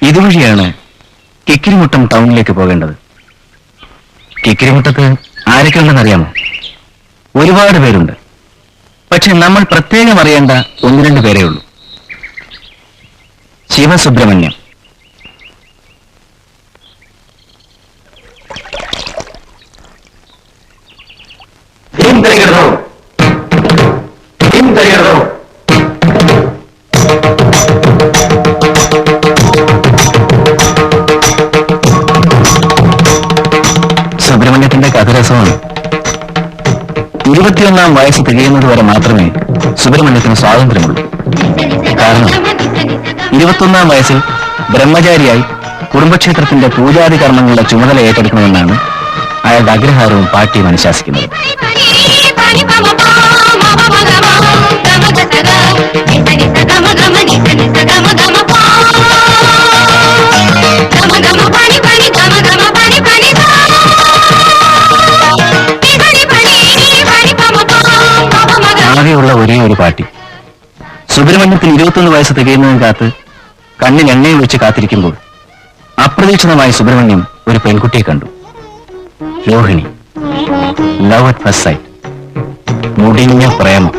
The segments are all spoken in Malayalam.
ഇതുവഴിയാണ് കിക്കിരിമുട്ടം ടൗണിലേക്ക് പോകേണ്ടത്. കിക്കിരിമുട്ടത്ത് ആരൊക്കെ ഉണ്ടെന്നറിയാമോ? ഒരുപാട് പേരുണ്ട്. പക്ഷെ നമ്മൾ പ്രത്യേകം അറിയേണ്ട 1-2 പേരേ ഉള്ളൂ. ശിവസുബ്രഹ്മണ്യം, സുബ്രഹ്മണ്യത്തിന്റെ കഥരസമാണ്. 21-ാം വയസ്സ് തികയുന്നത് വരെ മാത്രമേ സുബ്രഹ്മണ്യത്തിന് സ്വാതന്ത്ര്യമുള്ളൂ. കാരണം 21-ാം വയസ്സിൽ ബ്രഹ്മചാരിയായി കുടുംബക്ഷേത്രത്തിന്റെ പൂജാതി കർമ്മങ്ങളുടെ ചുമതല ഏറ്റെടുക്കണമെന്നാണ് അയാളുടെ അഗ്രഹാരവും പാർട്ടിയും അനുശാസിക്കുന്നത്. ആകെയുള്ള ഒരേ ഒരു പാർട്ടി. സുബ്രഹ്മണ്യത്തിൽ 21 വയസ്സ് തികയുന്നതിന് കാത്ത് കണ്ണിൽ എണ്ണയും വെച്ച് കാത്തിരിക്കുമ്പോൾ അപ്രതീക്ഷിതമായി സുബ്രഹ്മണ്യം ഒരു പെൺകുട്ടിയെ കണ്ടു. Rohini. Love at first sight. മുടിഞ്ഞ പ്രേമം.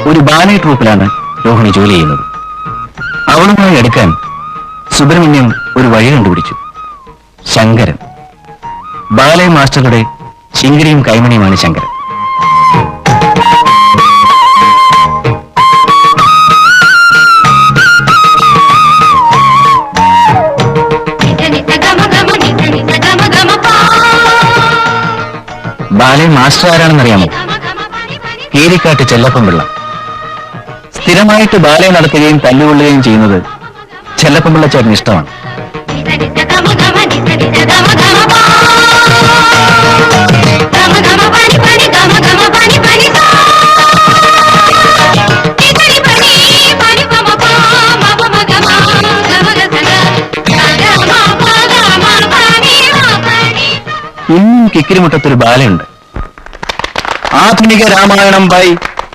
ഒരു ബാലെ ട്രൂപ്പിലാണ് രോഹിണി ജോലി ചെയ്യുന്നത്. അവളുമായി എടുക്കാൻ സുബ്രഹ്മണ്യം ഒരു വഴി കണ്ടുപിടിച്ചു. ശങ്കരൻ. ബാലെ മാസ്റ്ററുടെ ശിങ്കരിയും കൈമണിയുമാണ് ശങ്കരൻ. ബാലെ മാസ്റ്റർ ആരാണെന്നറിയാമോ? കീരിക്കാട്ട് ചെല്ലപ്പൻപിള്ള. സ്ഥിരമായിട്ട് ബാലെ നടത്തുകയും തല്ലുകൊള്ളുകയും ചെയ്യുന്നത് ചെല്ലപ്പൻപിള്ള ചേട്ടന് ഇഷ്ടമാണ്. ഇന്നും കിക്കിരിമുട്ടത്തൊരു ബാലയുണ്ട്. ആധുനിക രാമായണം ബൈ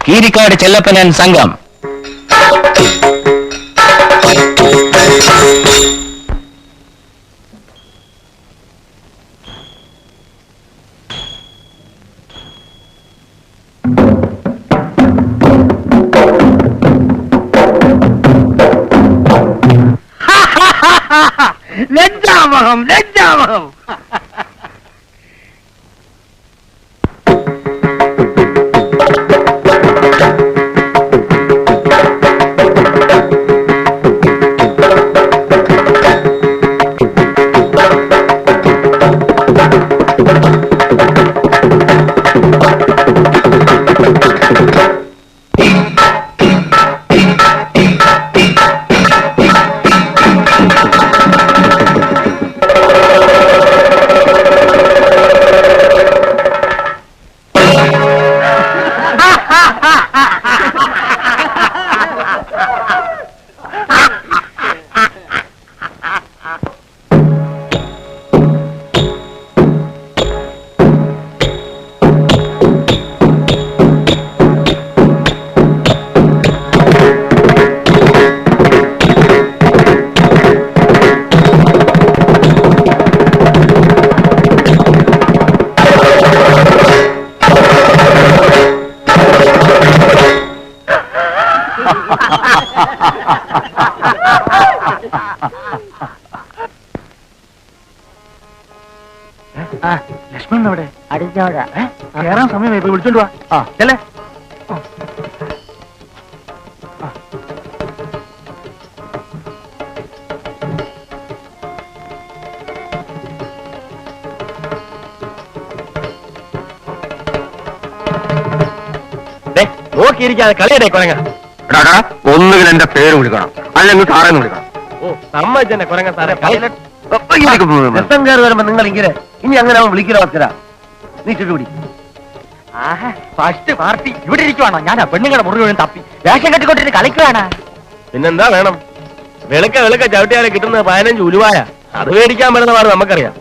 കീരിക്കാട് ചെല്ലപ്പൻ ആൻഡ് സംഘം. ലജ്ജാവഹം ലജ്ജാവഹം. ലക്ഷ്മണൻ അവിടെ കേറാൻ സമയമായി. പോയി വിളിച്ചോണ്ട് വാ. അല്ലേ നോക്കിയിരിക്കാതെ കളിയടേ കൊരങ്ങ. ഒന്നുകിൽ എന്റെ പേര് വിളിക്കണം, അല്ലെങ്കിൽ സാറേന്ന് വിളിക്കണം. ഓ സമ്മതിച്ചെന്നെ കൊരങ്ങ സാറേ. രസം കയറി വരുമ്പോ നിങ്ങൾ ഇങ്ങനെ ഇനി അങ്ങനെ അവൻ വിളിക്കുന്ന അവസര നീ ചുറ്റുപിടി. ഫസ്റ്റ് പാർട്ടി ഇവിടെ ഇരിക്കുവാണോ? ഞാൻ ആ പെണ്ണുങ്ങളുടെ മുറി തപ്പി വേഷം കെട്ടിക്കൊണ്ടിട്ട് കളിക്കുവാണ്. പിന്നെന്താ വേണം? വെളുക്ക ചവിട്ടിയാലെ കിട്ടുന്നത് 15 ഉലുവായ. അത് മേടിക്കാൻ പറ്റുന്ന പാട് നമുക്കറിയാം.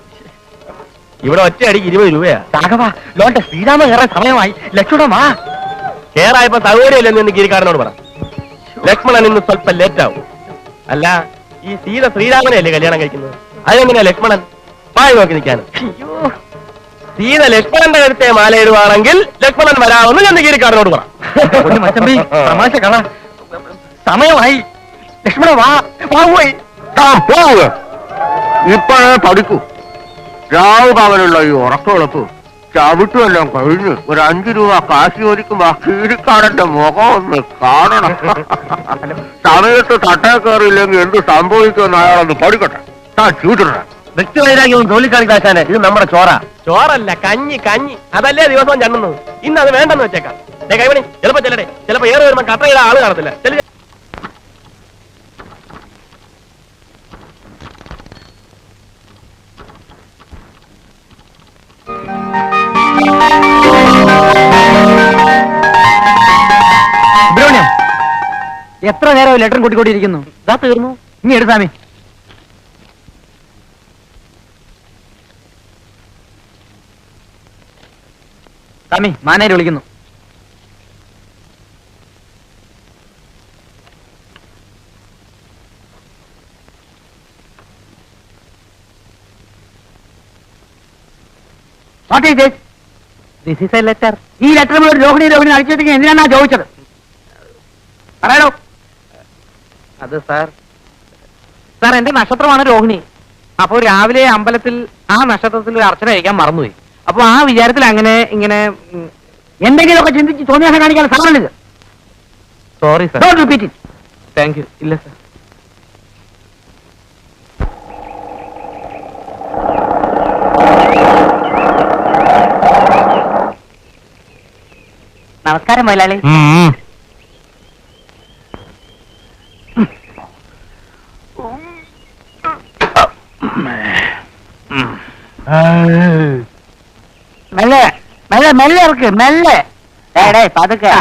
ഇവിടെ ഒറ്റ അടിക്ക് 20 രൂപയാ. രാഘവ ലോന്റെ ശ്രീരാമ കയറാൻ സമയമായി. ലക്ഷ്മണമാ കേറായപ്പോ സൗകര്യമില്ലെന്ന് എന്ന് ഗിരിക്കാരനോട് പറ. ലക്ഷ്മണൻ ഇന്ന് സ്വല്പം ലേറ്റ് ആവും. അല്ല, ഈ സീത ശ്രീരാമനെയല്ലേ കല്യാണം കഴിക്കുന്നത്? അതെങ്ങനെയാ ലക്ഷ്മണൻ പായ നോക്കി നിൽക്കാനും? സീത ലക്ഷ്മണന്റെ കരുത്തെ മാലയിടുവാണെങ്കിൽ ലക്ഷ്മണൻ വരാമെന്ന് ഞാൻ ഗിരിക്കാരനോട് പറ. മച്ചമ്പി തമാശ കള. സമയമായി. ലക്ഷ്മണ വാ പോയി. പോവുക. ഇപ്പോഴേ പഠിക്കൂ. രാവ് പകലുള്ള ഈ ഉറക്കമുളപ്പ് ചവിട്ടുമെല്ലാം കഴിഞ്ഞ് ഒരു 5 രൂപ കാശ് ചോദിക്കുമ്പോ കീരിക്കാരന്റെ മുഖം ഒന്ന് കാണണം. സമയത്ത് തട്ടേ കയറിയില്ലെങ്കിൽ എന്ത് സംഭവിക്കുമെന്ന് അയാളൊന്ന് പഠിക്കട്ടെ. താ ചൂട്ടിട. വ്യക്തിവൈരാഗ്യവും ജോലിക്കാരിക്കാശാന് ഇത് നമ്മുടെ ചോറല്ല, കഞ്ഞി. അതല്ലേ ദിവസവും ചണ്ണുന്നത്. ഇന്ന് അത് വേണ്ടെന്ന് വെച്ചേക്കാം. കൈമണി ചിലപ്പോ ചെല്ലടേ, ചിലപ്പോ ഏറെ വരുമ്പോ കട്ടയുടെ ആള് കാണത്തില്ല. സുബ്രഹ്മണ്യം, എത്ര നേരം ലെറ്റർ കൂട്ടിക്കൊണ്ടിരിക്കുന്നു? ഇതാ തീർന്നു. ഇനി എടുത്താമി. സ്വാമി മാനേജർ വിളിക്കുന്നു. What is this? This is a letter. ഈ ലെറ്റർ നമ്മൾ രോഹിണി അടിച്ചിട്ട് എന്തിനാ ചോദിച്ചത്? പറയാലോ. അത് സാർ എന്റെ നക്ഷത്രമാണ് രോഹിണി. അപ്പൊ രാവിലെ അമ്പലത്തിൽ ആ നക്ഷത്രത്തിൽ ഒരു അർച്ചന കഴിക്കാൻ മറന്നുപോയി. അപ്പൊ ആ വിചാരത്തിൽ അങ്ങനെ ഇങ്ങനെ എന്തെങ്കിലുമൊക്കെ ചിന്തിച്ച് തോന്നിയാൽ കാണിക്കാൻ സാറാണിത്. Sorry sir. Don't repeat it. Thank you. ഇല്ല സാർ. നമസ്കാരം മുതലാളി. മെല്ലെ മെല്ലെ മെല്ലെ ഇറക്ക് മെല്ലെ. പതുക്കെ.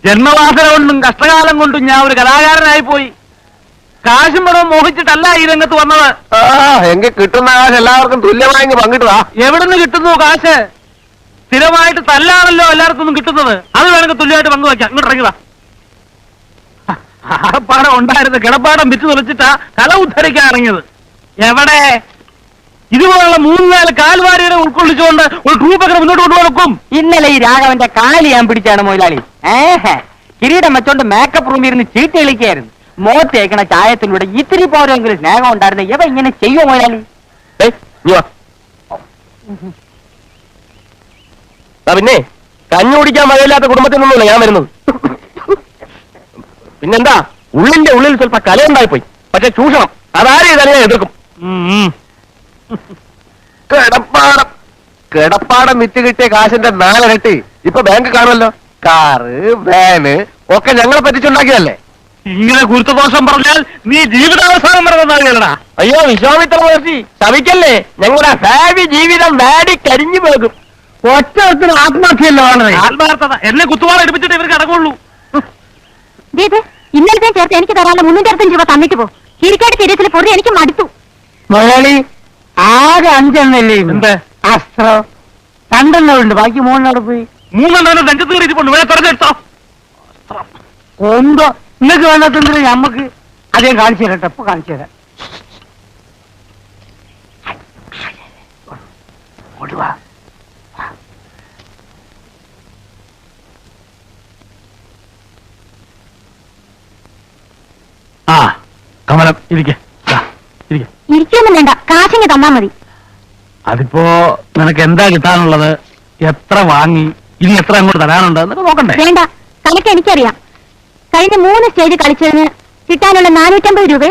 ജന്മവാസന കൊണ്ടും കഷ്ടകാലം കൊണ്ടും ഞാൻ ഒരു കലാകാരനായി പോയി. കാശും പണവും മോഹിച്ചിട്ടല്ല ഈ രംഗത്ത് വന്നത്. എങ്കിൽ കിട്ടുന്ന കാശ് എല്ലാവർക്കും തുല്യമായി പങ്കിട്ടതാ. എവിടുന്ന് കിട്ടുന്നു കാശ്? സ്ഥിരമായിട്ട് തല്ലാണല്ലോ എല്ലാവർക്കും കിട്ടുന്നത്. അത് വേണമെങ്കിൽ തുല്യമായിട്ട് പങ്കുവയ്ക്കാം. ഇങ്ങോട്ട് ഇറങ്ങിയതാ. ആപ്പാടം ഉണ്ടായിരുന്ന കിടപ്പാടം വിറ്റ് തുളച്ചിട്ടാ കല ഉദ്ധരിക്കാൻ ഇറങ്ങിയത്. എവിടെ ഇതുപോലുള്ള 3-4 കാൽവാരിയുടെ ഉൾക്കൊള്ളിച്ചുകൊണ്ട് ഒരു ട്രൂപ്പൊക്കെ മുന്നോട്ട് കൊണ്ടുപോകും. ഇന്നലെ ഈ രാഘവന്റെ കാലി ഞാൻ പിടിച്ചാണ് മുതലാളി. കിരീടം വെച്ചോണ്ട് മേക്കപ്പ് റൂമിൽ ഇരുന്ന് ചീട്ട് കളിക്കായിരുന്നു. മുഖത്ത് തേക്കണ ചായത്തിലൂടെ ഇത്തിരി പോരെങ്കിലും സ്നേഹം ഉണ്ടായിരുന്നു. ഇവ ഇങ്ങനെ ചെയ്യുമോ മുതലാളി? പിന്നെ കഞ്ഞി കുടിക്കാൻ മഴയില്ലാത്ത കുടുംബത്തിൽ നിന്നല്ല ഞാൻ വരുന്നത്. പിന്നെന്താ, ഉള്ളിന്റെ ഉള്ളിൽ സ്വല്പ കലയുണ്ടായിപ്പോയി. പക്ഷെ ചൂഷണം അതാരും ഇതന്നെ എതിർക്കും. കിടപ്പാടം വിറ്റ് കിട്ടിയ കാശിന്റെ 4 ഇരട്ടി ഇപ്പൊ ബാങ്ക് കാണുമല്ലോ. കാറ്, വാന് ഒക്കെ ഞങ്ങളെ പറ്റിച്ചുണ്ടാക്കിയതല്ലേ. ഇങ്ങനെ ഗുരുത്വദോഷം പറഞ്ഞാൽ നീ ജീവിതാവസാനം പറഞ്ഞാ. അയ്യോ വിശ്വാമിത്ര മഹർഷി ശമിക്കല്ലേ. ഞങ്ങളുടെ ഭാവി ജീവിതം വാടി കരിഞ്ഞു പോകും. ഒറ്റത്തിന് ആത്മഹത്യല്ലോ. ആത്മാർത്ഥത എന്നെ കുത്തുവാള എടുപ്പിച്ചിട്ട് ഇവർക്ക് അടങ്ങുള്ളൂ. ഇന്നലത്തെ ചേർത്ത് എനിക്ക് തരാനുള്ള 325 രൂപ തന്നിട്ട് പോ. കിരിക്കാട്ട് തിരച്ചിൽ പൊറി എനിക്ക് മടുത്തു. മുതലാളി ആകെ 5 എണ്ണല്ലേ? എന്ത് അസ്ത്രം 2 എണ്ണം ഉണ്ട്. ബാക്കി 3 എണ്ണം പോയി. 3 എണ്ണം രംഗത്ത് കയറിയിട്ടുണ്ട്. വേറെ തുറന്നെടുത്തോ. എന്തോ നിങ്ങൾക്ക് വേണ്ടതെന്തിന് ഞമ്മക്ക് അതേ കാണിച്ചു തരട്ടെ. ഇപ്പൊ കാണിച്ചു തരാം. കമലം ഇരിക്കൊന്നും വേണ്ട, കാശിങ്ങ് തന്നാ മതി. അതിപ്പോ നിനക്ക് എന്താ കിട്ടാനുള്ളത്? എത്ര വാങ്ങി? ഇനി എത്ര അങ്ങോട്ട് തരാനുണ്ട് എന്നൊക്കെ നോക്കണ്ടേ? വേണ്ട, കണക്ക് എനിക്കറിയാം. കഴിഞ്ഞ 3 സ്റ്റേജ് കളിച്ചതിന് കിട്ടാനുള്ള 450 രൂപ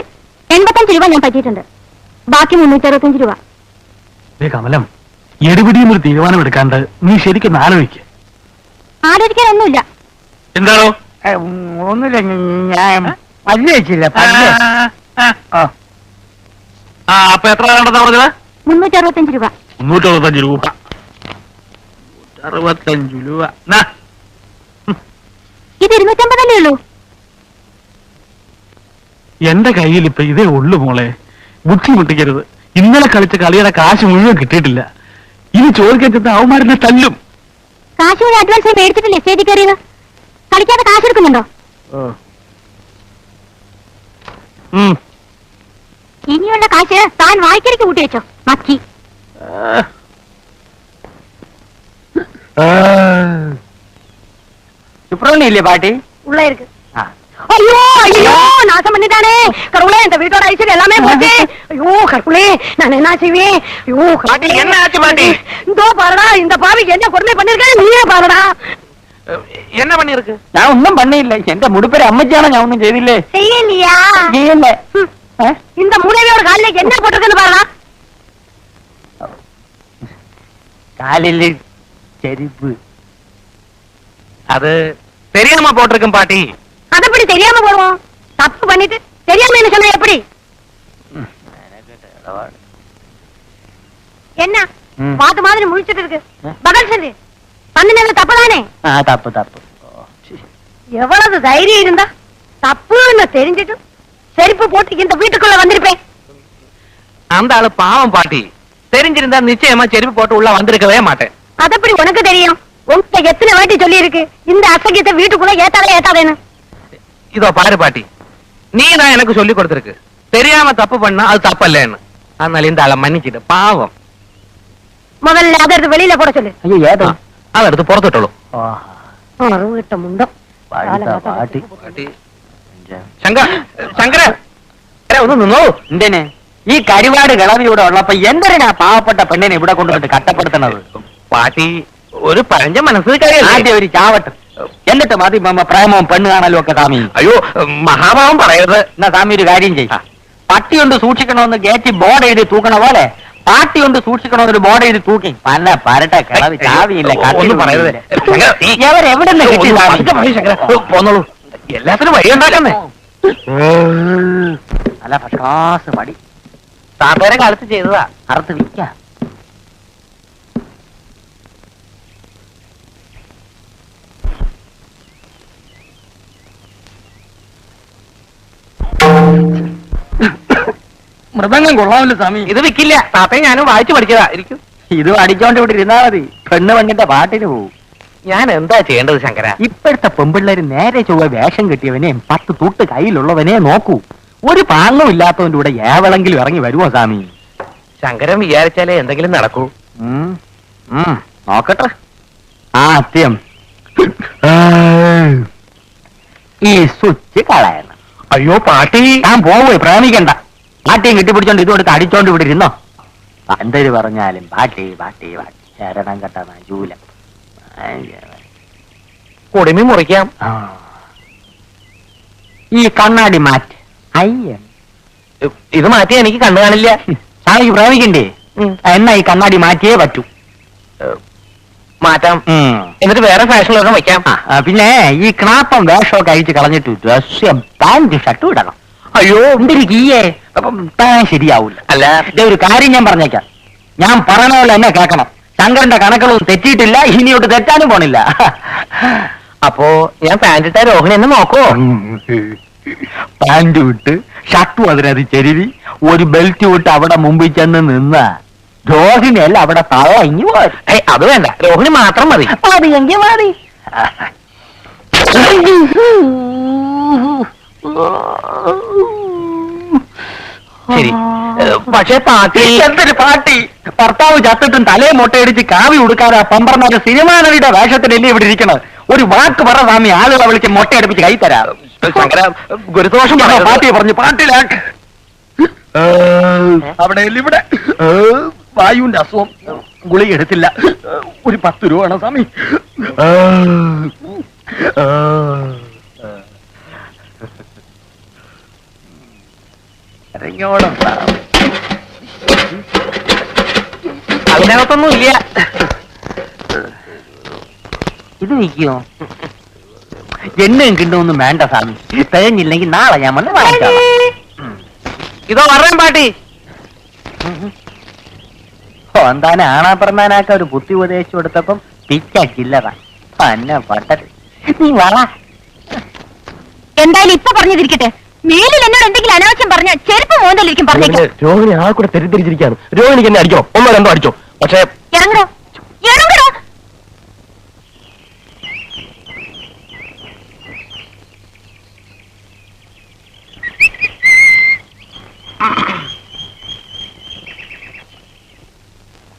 85 രൂപ ഞാൻ പറ്റിയിട്ടുണ്ട്. ബാക്കി 365 രൂപ. കമലം, എടുപിടിയും ഒരു തീരുമാനം എടുക്കാണ്ട് നീ ശരിക്കും ആലോചിക്ക. ആലോചിക്കാനൊന്നുമില്ല. എന്താണോ? ഒന്നുമില്ല, ഞാൻ പല്ല് വെച്ചില്ല. അപ്പൊ എത്ര പറഞ്ഞത്? 365 രൂപ. 365 രൂപ. 65 രൂപ. ഇത് 250 അല്ലേ ഉള്ളൂ. എന്റെ കയ്യിൽ ഇപ്പൊ ഇതേ ഉള്ളു മോളെ. ബുദ്ധിമുട്ടിക്കരുത്. ഇന്നലെ കളിച്ച കളിയുടെ കാശ് മുഴുവൻ കിട്ടിയിട്ടില്ല. ഇനി ചോദിക്കാൻ ചെന്ന അവന്മാരെന്നെ തല്ലും. കാശ് കൂടി അഡ്വാൻസ് മേടിച്ചിട്ടില്ലേ സ്റ്റേജിൽ കയറിയത്? കളിക്കാതെ കാശ് എടുക്കുന്നുണ്ടോ? ഇനിയുള്ള കാശ് താൻ വായിക്കരിക്ക് കൂട്ടി വെച്ചോ മക്കി. சுப்பிரமணியம் இல்லையா பாட்டி? உள்ள இருக்கு. ஐயோ ஐயோ நாசம் பண்ணிட்டானே கடவுளே, இந்த வீட்டோட ஐஸ்வர்யம் எல்லாமே போச்சு. ஐயோ கடவுளே, நான் என்ன செய்வேன்? ஐயோ பாட்டி, என்ன ஆச்சு பாட்டி? இதோ பாருடா, இந்த பாவிக்கு என்ன கொடுமை பண்ணிருக்கேன் நீயே பாருடா. என்ன பண்ணிருக்கு? ഞാൻ ഒന്നും പണിയില്ല. എന്റെ മുടിപ്പേര് അമ്മച്ചാണ്. ഞാൻ ഒന്നും ചെയ്തില്ലേ? செய்யலையா? ചെയ്യല്ലേ? இந்த மூளையோட காலிലേക്ക് என்ன போட்டிருக்குன்னு பாருடா. കാലില് ചെരുപ്പ്. அது தெரியாம போட்டிருக்கும் பாட்டி. அது எப்படி தெரியாம போடுவோம்? தப்பு பண்ணிட்டு தெரியாம என்ன சொன்னா எப்படி? என்ன பாத்து மாதிரி முழிச்சிட்டு இருக்கு? பதில் சொல்லு. பண்ணினது தப்புதானே? തപ്പ് തപ്പ്. எவ்வளவு தைரியம் இருந்தா தப்புன்னு தெரிஞ்சிட்டு செருப்பு போட்டு இந்த வீட்டுக்குள்ள வந்திருப்பேன். அந்த ஆளு பாவம் பாட்டி. தெரிஞ்சிருந்தா நிச்சயமா செருப்பு போட்டு உள்ள வந்திருக்கவே மாட்டேன். அது எப்படி உனக்கு தெரியும்? உங்க எத்தனை வாட்டி சொல்லி இருக்கு இந்த அசகியத்தை வீட்டுக்குள்ள ஏத்தாதேன்னு. இதோ பாரு பாட்டி, நீ தான் எனக்கு சொல்லி கொடுத்திருக்கு தெரியாம தப்பு பண்ணா அது தப்பல்லேன்னு. அதனால இந்த ஆளை மன்னிச்சிட்டு பாவம். முதல்ல அதை எடுத்து வெளியில போட சொல்லு. അയ്യോ ഏതോ அதை எடுத்து புறத்துட்டோம். வீட்ட முண்டம் പാട്ടി. ശങ്കര ശങ്കര ഒന്ന് നിന്നോ. എന്തിന് ഈ കരിവാട് കിളവി ഇവിടെ ഉള്ളപ്പോ എന്തിനാ പാവപ്പെട്ട പെണ്ണിനെ ഇവിടെ കൊണ്ടുവന്നിട്ട് കട്ടപ്പെടുത്തണത്? പാട്ടി ഒരു പഴഞ്ച മനസ്സിൽ കഴിയല്ലേ. ആദ്യം ഒരു ചാവട്ട്, എന്നിട്ട് മതി പ്രേമവും പെണ്ണ് കാണലും ഒക്കെ സ്വാമി. അയ്യോ മഹാഭാവം പറയരുത്. എന്നാ സ്വാമി ഒരു കാര്യം ചെയ്യും. പട്ടി കൊണ്ട് സൂക്ഷിക്കണമെന്ന് ഗേറ്റ് ബോർഡ് എഴുതി തൂക്കണ പോലെ പാട്ടി കൊണ്ട് സൂക്ഷിക്കണമെന്നൊരു ബോർഡ് എഴുതി തൂക്കി പല പരട്ട കിളവി ചാവിയില്ല. ഒന്നും പറയരുത്. എവിടെ കിട്ടി പോന്നോളൂ. എല്ലാത്തിനും വഴിയുണ്ടാക്കുന്നേ. അല്ല ഫസ്റ്റ് പടി താത്തേരെ കാലത്ത് ചെയ്തതാ. അറുത്ത് വിൽക്കാം. മൃദംഗം കൊള്ളാമല്ലോ സ്വാമി. ഇത് വിൽക്കില്ല. താത്തയെ ഞാനും വായിച്ചു പഠിച്ചതാ. ഇരിക്കും. ഇത് അടിച്ചോണ്ട് ഇവിടെ ഇരുന്നാ മതി. പെണ്ണ് പെണ്ണിന്റെ പാട്ടിന് പോവും. ഞാൻ എന്താ ചെയ്യേണ്ടത് ശങ്കര? ഇപ്പോഴത്തെ പെമ്പിള്ളേര് നേരെ ചൊവ്വ വേഷം കെട്ടിയവനെയും 10 തൂട്ട് കയ്യിലുള്ളവനെ നോക്കൂ. ഒരു പാങ്ങും ഇല്ലാത്തവന്റെ കൂടെ ഏവളെങ്കിലും ഇറങ്ങി വരുമോ സ്വാമി? ശങ്കരൻ വിചാരിച്ചാലേ എന്തെങ്കിലും നടക്കൂ. നോക്കട്ടെ. ആദ്യം ഈ സ്വിച്ച് കളയണം. അയ്യോ പാട്ടി, ഞാൻ പോവേ, പ്രേമിക്കണ്ട. പാട്ടിയും കെട്ടിപ്പിടിച്ചോണ്ട് ഇതുകൊടുത്ത് അടിച്ചോണ്ട് ഇവിടെ ഇരുന്നോ. എന്തൊരു പറഞ്ഞാലും പാട്ടി പാട്ടി പാട്ടി ശരണം കെട്ട ജൂല. കുടുമി മുറിക്കാം. ഈ കണ്ണാടി മാറ്റ്. അയ്യ, ഇത് മാറ്റി എനിക്ക് കണ്ണു കാണില്ല. സ്വാമിക്ക് പ്രേമിക്കണ്ടേ? എന്നാ ഈ കണ്ണാടി മാറ്റിയേ പറ്റൂ. മാറ്റാം. എന്നിട്ട് വേറെ ഫാഷനിലൊക്കെ വയ്ക്കാം. പിന്നെ ഈ ക്ലാപ്പം വേഷമൊക്കെ അഴിച്ച് കളഞ്ഞിട്ട് ഡ്രസ് പാന്റ് ഷർട്ടും ഇടണം. അയ്യോ എന്തൊരു കീയേ, അപ്പം താൻ ശരിയാവൂല. അല്ല, ഇതേ ഒരു കാര്യം ഞാൻ പറഞ്ഞേക്കാം. ഞാൻ പറയണ പോലെ എന്നെ കേൾക്കണം. ശങ്കരന്റെ കണക്കുകളൊന്നും തെറ്റിയിട്ടില്ല, ഇനിയോട്ട് തെറ്റാനും പോണില്ല. അപ്പോ ഞാൻ പാന്റ് ഇട്ട രോഹിണി എന്നെ നോക്കോ? പാന്റ് വിട്ട് ഷർട്ടും അതിനത് ചെരുവി ഒരു ബെൽറ്റ് വിട്ട് അവിടെ മുമ്പിൽ ചെന്ന് നിന്ന രോഹിണിയല്ല അവിടെ തളങ്ങി പോയി. അത് വേണ്ട, രോഹിണി മാത്രം മതി. മതിയെങ്കിൽ മതി. ശരി, പക്ഷേ പാട്ടി. എന്തൊരു പാട്ടി? ഭർത്താവ് ചത്തിട്ടും തലയെ മുട്ടയടിച്ച് കാവി ഉടുക്കാതെ പമ്പർമാരുടെ സിനിമാ നടിയുടെ വേഷത്തിലല്ലേ ഇവിടെ ഇരിക്കണത്? ഒരു വാക്ക് പറ സ്വാമി, ആളുകളെ വിളിച്ച് മുട്ടയടിപ്പിച്ച് കൈ തരാം. ശങ്കര ഗുരുദോഷം പാട്ടിയെ പറഞ്ഞു പാട്ടിലാക്ക്. അവിടെ ഇവിടെ വായുവിന്റെ അസുഖം, ഗുളിക എടുത്തില്ല. ഒരു 10 രൂപ വേണം സ്വാമി. ഇറങ്ങിയോണം. അതിനകത്തൊന്നും ഇല്ല. ഇത് വിൽക്കുമോ? എണ്ണയും കിണ്ടൊന്നും വേണ്ട സ്വാമി. തികഞ്ഞില്ലെങ്കിൽ നാളെ ഞാൻ വന്ന് വാങ്ങിക്കാം. ഇതോ പറയാൻ പാട്ടി. എന്താനെ ആണാ പറഞ്ഞാനാക്ക ഒരു ബുദ്ധി ഉപദേശിച്ചു കൊടുത്തപ്പം പിച്ചക്കില്ലതാ പന്ന പട്ടത്. നീ വള എന്തായാലും ഇപ്പൊ പറഞ്ഞതിരിക്കട്ടെ, മേലിൽ എന്നോട് എന്തെങ്കിലും അനാവശ്യം പറഞ്ഞ ചെരുപ്പ് മോന്തലിരിക്കും പറഞ്ഞേക്കാം. രോഹിണി ആ കൂടെ തെറ്റിദ്ധരിച്ചിരിക്കുകയാണ്. രോഹിണിക്ക് എന്നെ അടിക്കണം, ഒന്നോ രണ്ടോ അടിച്ചോ. പക്ഷേ ഇറങ്ങടോ ഇറങ്ങടോ.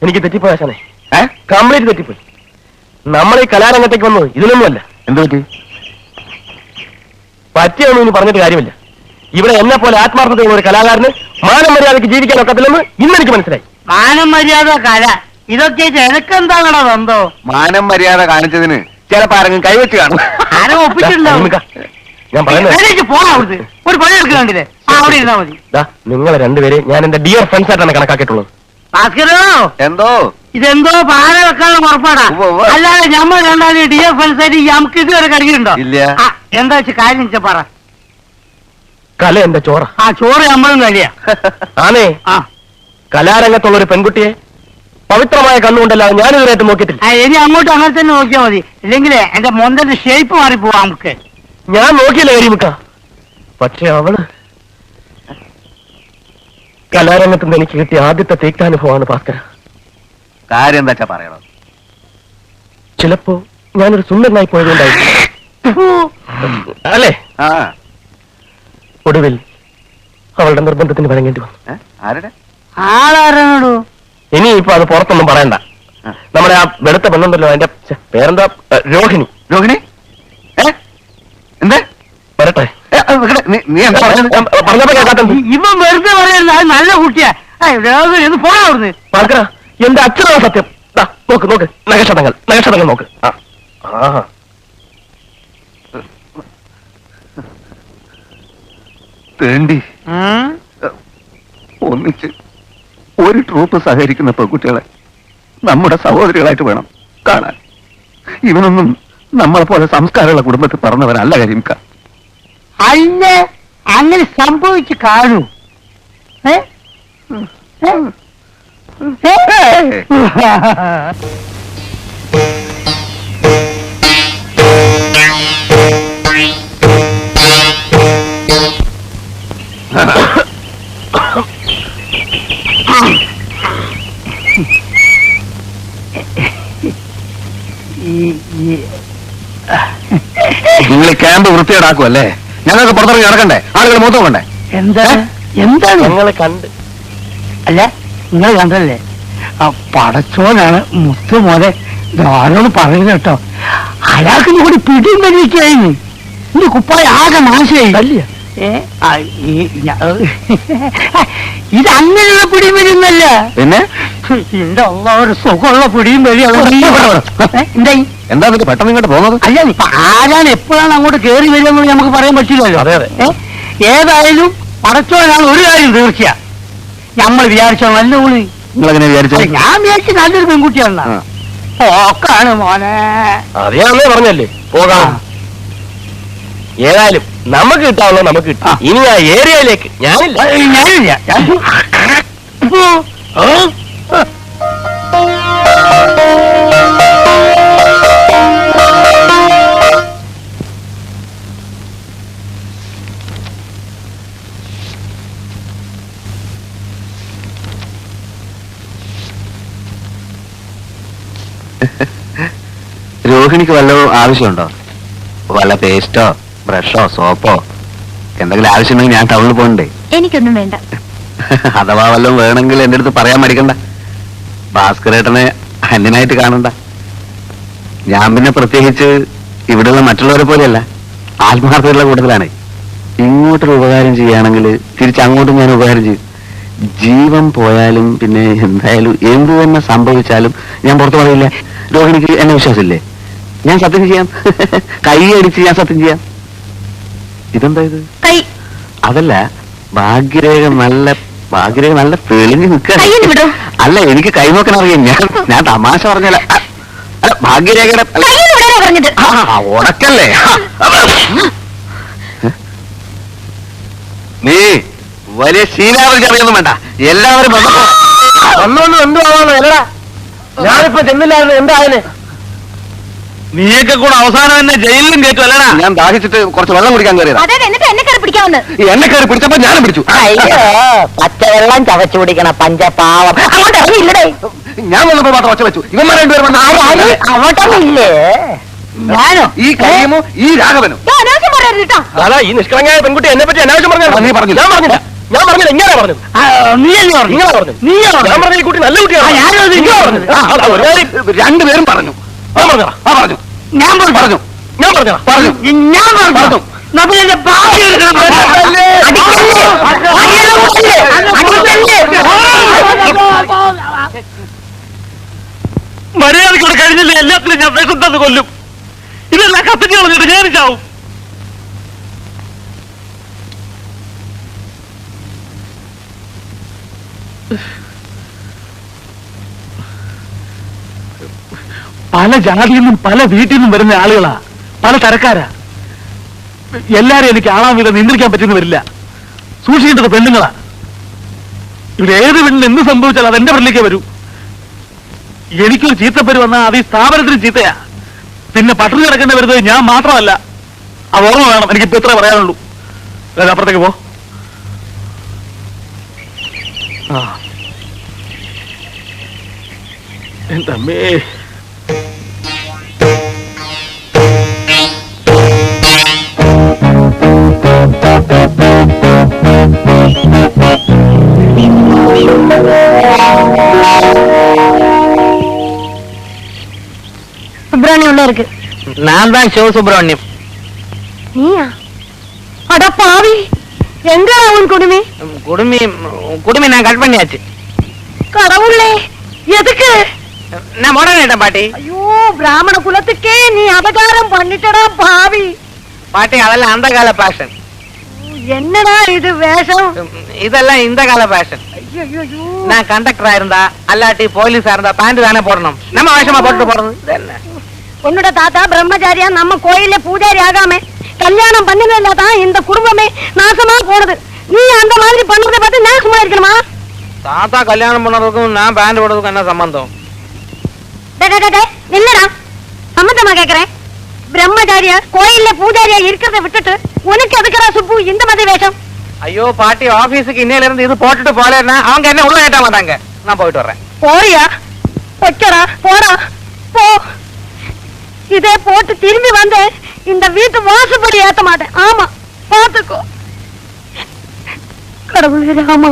എനിക്ക് തെറ്റിപ്പോയി ആശാനെ, കംപ്ലീറ്റ് തെറ്റിപ്പോയി. നമ്മൾ ഈ കലാരംഗത്തേക്ക് വന്നത് ഇതിലൊന്നുമല്ല. എന്ത് പറ്റി? പറ്റിയൊന്നും ഇനി പറഞ്ഞിട്ട് കാര്യമില്ല. ഇവിടെ എന്നെ പോലെ ആത്മാർത്ഥതയുള്ള ഒരു കലാകാരന് മാനം മര്യാദയ്ക്ക് ജീവിക്കാൻ ഒക്കത്തില്ലെന്ന് ഇന്നെനിക്ക് മനസ്സിലായി. മാനം മര്യാദ കല ഇതൊക്കെ എനക്കെന്താണോ ബന്ധോ? മാനം മര്യാദ കാണിച്ചതിന് ചിലപ്പോ ആരെങ്കിലും കൈവച്ച് കാണും. ആരും ഒപ്പിച്ചിട്ടുണ്ടാവും. ഞാൻ പറയുന്നത് പോണാ അവിടുത്തെ ഒരു പണി എടുക്കുന്നുണ്ടില്ലേ, അവിടെ ഇരുന്നാ മതി. നിങ്ങളെ രണ്ടുപേരെ ഞാൻ എന്റെ ഡിയർ ഫ്രണ്ട്സ് ആയിട്ടാണ് കണക്കാക്കിയിട്ടുള്ളത്. ഭാസ്കരോ, എന്തോ ഇതെന്തോ പാല വെക്കാനുള്ള പുറപ്പാടാ. ഉവ്വ് ഉവ്വ്. അല്ലാതെ നമ്മൾ രണ്ടാലും ഡിഎഫ് ഫ്രണ്ട്സ് ആയിട്ട് നമുക്ക് ഇതുവരെ കഴിഞ്ഞിട്ടുണ്ടോ? ഇല്ല. എന്താ വെച്ചാൽ കാര്യം വെച്ചാ പറ. കല എന്റെ ചോറ. ആ ചോറ് നമ്മളും കഴിയാ. ആണേ, ആ കലാരംഗത്തുള്ള ഒരു പെൺകുട്ടിയെ പവിത്രമായ കണ്ണുകൊണ്ടല്ലാതെ ഞാനിതുവരെയായിട്ട് നോക്കിയിട്ടില്ല. ഇനി അങ്ങോട്ട് അങ്ങനെ തന്നെ നോക്കിയാൽ മതി, ഇല്ലെങ്കിലേ എന്റെ മൊന്തന്റെ ഷേപ്പ് മാറിപ്പോവാ നമുക്ക്. ഞാൻ നോക്കിയില്ല കരിമുക്ക, പക്ഷെ അവള് കലാരംഗത്ത് നിന്ന് എനിക്ക് കിട്ടിയ ആദ്യത്തെ തേക്താനുഭവമാണ് ഭാസ്കര. കാര്യം എന്താ പറയണം? ചിലപ്പോ ഞാനൊരു സുന്ദരനായി പോയതുകൊണ്ടായിരിക്കും അല്ലേ? ആ ഒടുവിൽ അവളുടെ നിർബന്ധത്തിന് വഴങ്ങേണ്ടി വന്നു. ആരുടെ? ആളാരാണോ? ഇനിയിപ്പോ അത് പുറത്തൊന്നും പറയണ്ട. നമ്മുടെ ആ വെളുത്ത പെണ്ണുണ്ടല്ലോ, അതിന്റെ പേരെന്താ? രോഹിണി. രോഹിണി? എന്താ വരട്ടെ. നീ എന്താ പറഞ്ഞത്? പറഞ്ഞപ്പോ കേൾക്കാത്തത് ഇവൻ വെറുതെ പറയുന്നത് അത് നല്ല കുട്ടിയാ. ഒന്ന് പോണാ അവിടുന്ന്. ഭാസ്കര, എന്റെ അച്ഛനാണ് സത്യം. ദാ, നോക്ക് നോക്ക്, നഗക്ഷതങ്ങൾ നോക്ക്. ആ തേണ്ടി ഒന്നിച്ച് ഒരു ട്രൂപ്പ് സഹകരിക്കുന്ന പെൺകുട്ടികളെ നമ്മുടെ സഹോദരികളായിട്ട് വേണം കാണാൻ. ഇവനൊന്നും നമ്മളെ പോലെ സംസ്കാരമുള്ള കുടുംബത്തിൽ പറഞ്ഞവരല്ല കരിമിക്ക. അല്ല, അങ്ങനെ സംഭവിച്ചു കാണൂ. നിങ്ങൾ ക്യാമ്പ് വൃത്തിയേടാക്കുമല്ലേ? ഞങ്ങൾക്ക് പുറത്തിറങ്ങി നടക്കണ്ടേ? ആളുകൾ മൊത്തം കണ്ടേ? എന്താണ് ഞങ്ങളെ കണ്ട്. അല്ല, നിങ്ങൾ കണ്ടല്ലേ, ആ പടച്ചോനാണ് മുത്തു മോനെ ആരോട് പറയുന്നത് കേട്ടോ. അയാൾക്ക് കൂടി പിടിയും വലിക്കുകയായിരുന്നു. എന്റെ കുപ്പായ ആകെ നാശമായി. ഇതങ്ങനെയുള്ള പിടിയും വലിയൊന്നല്ല. പിന്നെ എന്റെ ഒരു സുഖമുള്ള പിടിയും വലിയ എന്താ പെട്ടെന്ന് ഇങ്ങോട്ട് പോകുന്നത്? അല്ല, ഇപ്പൊ ആരാണ് എപ്പോഴാണ് അങ്ങോട്ട് കയറി വരുന്നത് നമുക്ക് പറയാൻ പറ്റില്ലല്ലോ. അതെ, അതെ. ഏതായാലും പടച്ചോനാണ് ഒരു കാര്യം തീർച്ചയാ. നമ്മൾ വിചാരിച്ചോ നല്ല ഊളി. നിങ്ങളെങ്ങനെ വിചാരിച്ചു? ഞാൻ വിചാരിച്ചു നല്ലൊരു പെൺകുട്ടിയാണ്. ഓക്കാണ് മോനെ. അറിയാമെന്നേ പറഞ്ഞല്ലേ, പോകാം. ഏതായാലും നമുക്ക് കിട്ടാവുള്ളത് നമുക്ക് കിട്ടും. ഇനി ആ ഏരിയയിലേക്ക് ഞാനില്ല. രോഹിണിക്ക് വല്ലതും ആവശ്യമുണ്ടോ? വല്ല പേസ്റ്റോ ബ്രഷോ സോപ്പോ എന്തെങ്കിലും ആവശ്യമുണ്ടെങ്കിൽ ഞാൻ ടൗണിൽ പോകണ്ടേ? എനിക്കൊന്നും വേണ്ട. അഥവാ വല്ലതും വേണമെങ്കിൽ എന്റെ അടുത്ത് പറയാൻ മടിക്കണ്ട. ഭാസ്കരേട്ടനെ അന്യനായിട്ട് കാണണ്ട. ഞാൻ പിന്നെ പ്രത്യേകിച്ച് ഇവിടെയുള്ള മറ്റുള്ളവരെ പോലെയല്ല, ആത്മാർത്ഥതയുള്ള കൂട്ടത്തിലാണ്. ഇങ്ങോട്ടൊരു ഉപകാരം ചെയ്യുകയാണെങ്കിൽ തിരിച്ചങ്ങോട്ടും ഞാൻ ഉപകാരം ചെയ്യും. ജീവൻ പോയാലും പിന്നെ എന്തായാലും എന്തു തന്നെ സംഭവിച്ചാലും ഞാൻ പുറത്തു പറയില്ല. രോഹിണിക്ക് എന്നെ വിശ്വാസമില്ലേ? ഞാൻ സത്യം ചെയ്യാം. കൈ അടിച്ച് ഞാൻ സത്യം ചെയ്യാം. ഇതെന്താ ഇത്? അതല്ല, ഭാഗ്യരേഖ നല്ല തെളിഞ്ഞു നിൽക്കുക. അല്ല, എനിക്ക് കൈനോക്കാൻ അറിയാം. ഞാൻ തമാശ പറഞ്ഞല്ല. അല്ല, ഭാഗ്യരേഖയുടെ ഉടക്കല്ലേ? നീ വലിയ ശീലാവധി അറിയൊന്നും വേണ്ട. എല്ലാവരും ഒന്നൊന്നും എന്തുവാണോ അല്ലടാ. ഞാനിപ്പോ ചെന്നില്ലായിരുന്നു. എന്താ അതിന്? നീയൊക്കെ കൂടെ അവസാനം തന്നെ ജയിലിലും കയറ്റും അല്ലടാ. ഞാൻ ദാഹിച്ചിട്ട് കുറച്ച് വെള്ളം കുടിക്കാൻ കയറിയതാ. അതെ, എന്നിട്ട് എന്നെ കയറി പിടിക്കാവുന്നത്. എന്നെ കയറി പിടിച്ചപ്പോ ഞാനും പിടിച്ചു. അയ്യോ, പച്ചവെള്ളം ചവച്ചു കുടിക്കണ പഞ്ചപാവം. അങ്ങോട്ട് ഇറങ്ങിയില്ലേ? ഞാൻ വന്നപ്പോ മാത്രം ഒച്ച വെച്ചു. ഇവന്മാരെ അങ്ങോട്ടൊന്നില്ലേ? ഞാനോ? ഈ കരീമും ഈ രാഘവനും. അനാവശ്യം പറയരുത് കേട്ടോ. അതാ ഈ നിഷ്കളങ്കയായ പെൺകുട്ടി എന്നെ പറ്റി അനാവശ്യം പറഞ്ഞു. നീ പറഞ്ഞില്ല. ഞാൻ പറഞ്ഞില്ല. ഇങ്ങനെ പറഞ്ഞത്. നീയല്ലേ പറഞ്ഞു? ഇങ്ങനെ പറഞ്ഞു. ഞാൻ പറഞ്ഞ ഈ കുട്ടി നല്ല കുട്ടിയാണ്. ഇങ്ങനെ പറഞ്ഞത്. ഒരു കാര്യം രണ്ടുപേരും പറഞ്ഞു. ഞാൻ പറഞ്ഞതാ. പറഞ്ഞു. ഞാൻ പറഞ്ഞു. ഞാൻ പറഞ്ഞതാ. പറഞ്ഞു. ഞാൻ പറഞ്ഞു. നമ്മളെ ഭാവി മര്യാദക്കൂടെ കഴിഞ്ഞില്ല. എല്ലാത്തിനും ഞാൻ വിഷം തന്ന് കൊല്ലും. ഇതെല്ലാം കത്തിച്ച് കളഞ്ഞിട്ട് ഞാൻ ചാവും. പല ജാതിയിൽ നിന്നും പല വീട്ടിൽ നിന്നും വരുന്ന ആളുകളാ, പല തരക്കാരാ. എല്ലാരും എനിക്ക് ആളാൻ വീതം നിയന്ത്രിക്കാൻ പറ്റുന്ന വരില്ല. സൂക്ഷിക്കേണ്ടത് പെണ്ണുങ്ങളാ. ഇവിടെ ഏത് പെണ്ണിന് എന്ത് സംഭവിച്ചാൽ അത് എന്റെ പെണ്ണിലേക്ക് വരൂ. എനിക്കൊരു ചീത്തപ്പേര് വന്നാൽ അത് ഈ സ്ഥാപനത്തിന് ചീത്തയാ. പിന്നെ പട്ടിണി കിടക്കേണ്ടി വരുന്നത് ഞാൻ മാത്രമല്ല. അത് ഓർമ്മ വേണം. എനിക്കിപ്പോ ഇത്രേ പറയാനുള്ളൂ. അപ്പുറത്തേക്ക് പോ. എന്റെ അമ്മേ. சுப்பிரமணியம் உள்ள இருக்கு. நான் தான் சிவ சுப்பிரமணியம். நீயா? அட பாவி, எங்க உன் குடுமி? குடுமி நான் கட் பண்ணியாச்சு. கடவுளே, எதுக்கு? நான் முடங்கிட்டேன் பாட்டி. ஐயோ, பிராமண குலத்துக்கே நீ அபகாரம் பண்ணிட்டடா பாவி. பாட்டி அதெல்லாம் அந்த கால பேஷன். என்னடா இது வேஷம்? இதெல்லாம் இந்த கால பேஷன். ஐயோ, நான் கண்டக்டரா இருந்தா அல்லாட்டி போலீஸா இருந்தா பேண்ட் தானே போடணும். நம்ம வேஷமா போட்டு போறது என்ன? உன்னோட தாத்தா பிரம்மச்சாரியா நம்ம கோயில்ல பூஜாரி ஆகாம கல்யாணம் பண்ணினதுல தான் இந்த குடும்பமே நாசமா போனது. நீ அந்த மாதிரி பண்றதை பார்த்து நான் சும்மா இருக்கணுமா? தாத்தா கல்யாணம் பண்ணதுக்கும் நான் பேண்ட் போடுறதுக்கும் என்ன சம்பந்தம்? என்னடா சம்பந்தமா கேக்குறேன்? பிரம்மச்சாரியா கோயில்ல பூஜாரியா இருக்கிறத விட்டுட்டு உனக்கு எதுக்குறா சுப்பு இந்த மாதிரி வேஷம்? ஐயோ பாட்டி, ஆபீஸுக்கு இன்னையில இருந்து இது போட்டுட்டு போலேன்னா அவங்க என்ன உள்ள ஏட்ட மாட்டாங்க. நான் போயிட்டு வர்றேன். போறியா? பொச்சடா, போடா போ. இதே போட்டு திரும்பி வந்து இந்த வீட்டு வாசப்படி ஏத்த மாட்டேன். ஆமா, பாத்துக்கோ. கடவுளே ராமா,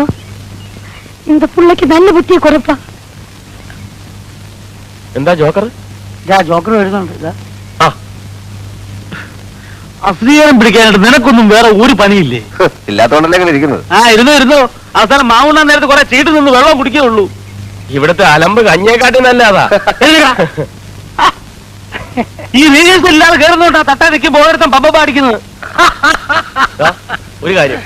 இந்த புள்ளைக்கு நல்ல புத்தியை கொடுப்பா. എന്താ ജോക്കർ? ജോക്കർ വരുന്നുണ്ട്. അശ്ലീലം പിടിക്കാനായിട്ട് നിനക്കൊന്നും വേറെ ഒരു പണിയില്ലേ? ഇല്ലാത്തോണ്ടല്ലേ ഇങ്ങനെ ഇരിക്കുന്നത്. ഇരുന്നു അവസാനം മാവുണ്ണാൻ നേരത്ത് കുറെ ചീട്ട് നിന്ന് വെള്ളം കുടിക്കുള്ളൂ. ഇവിടുത്തെ അലമ്പ് കഞ്ഞേക്കാട്ടി നല്ലതാ. ഈ റീൽസ് ഇല്ലാതെ കയറുന്നോട്ടാ തട്ടാ നിൽക്കുമ്പോ ഓരോരുത്തൻ പമ്പ പാടിക്കുന്നത്. ഒരു കാര്യം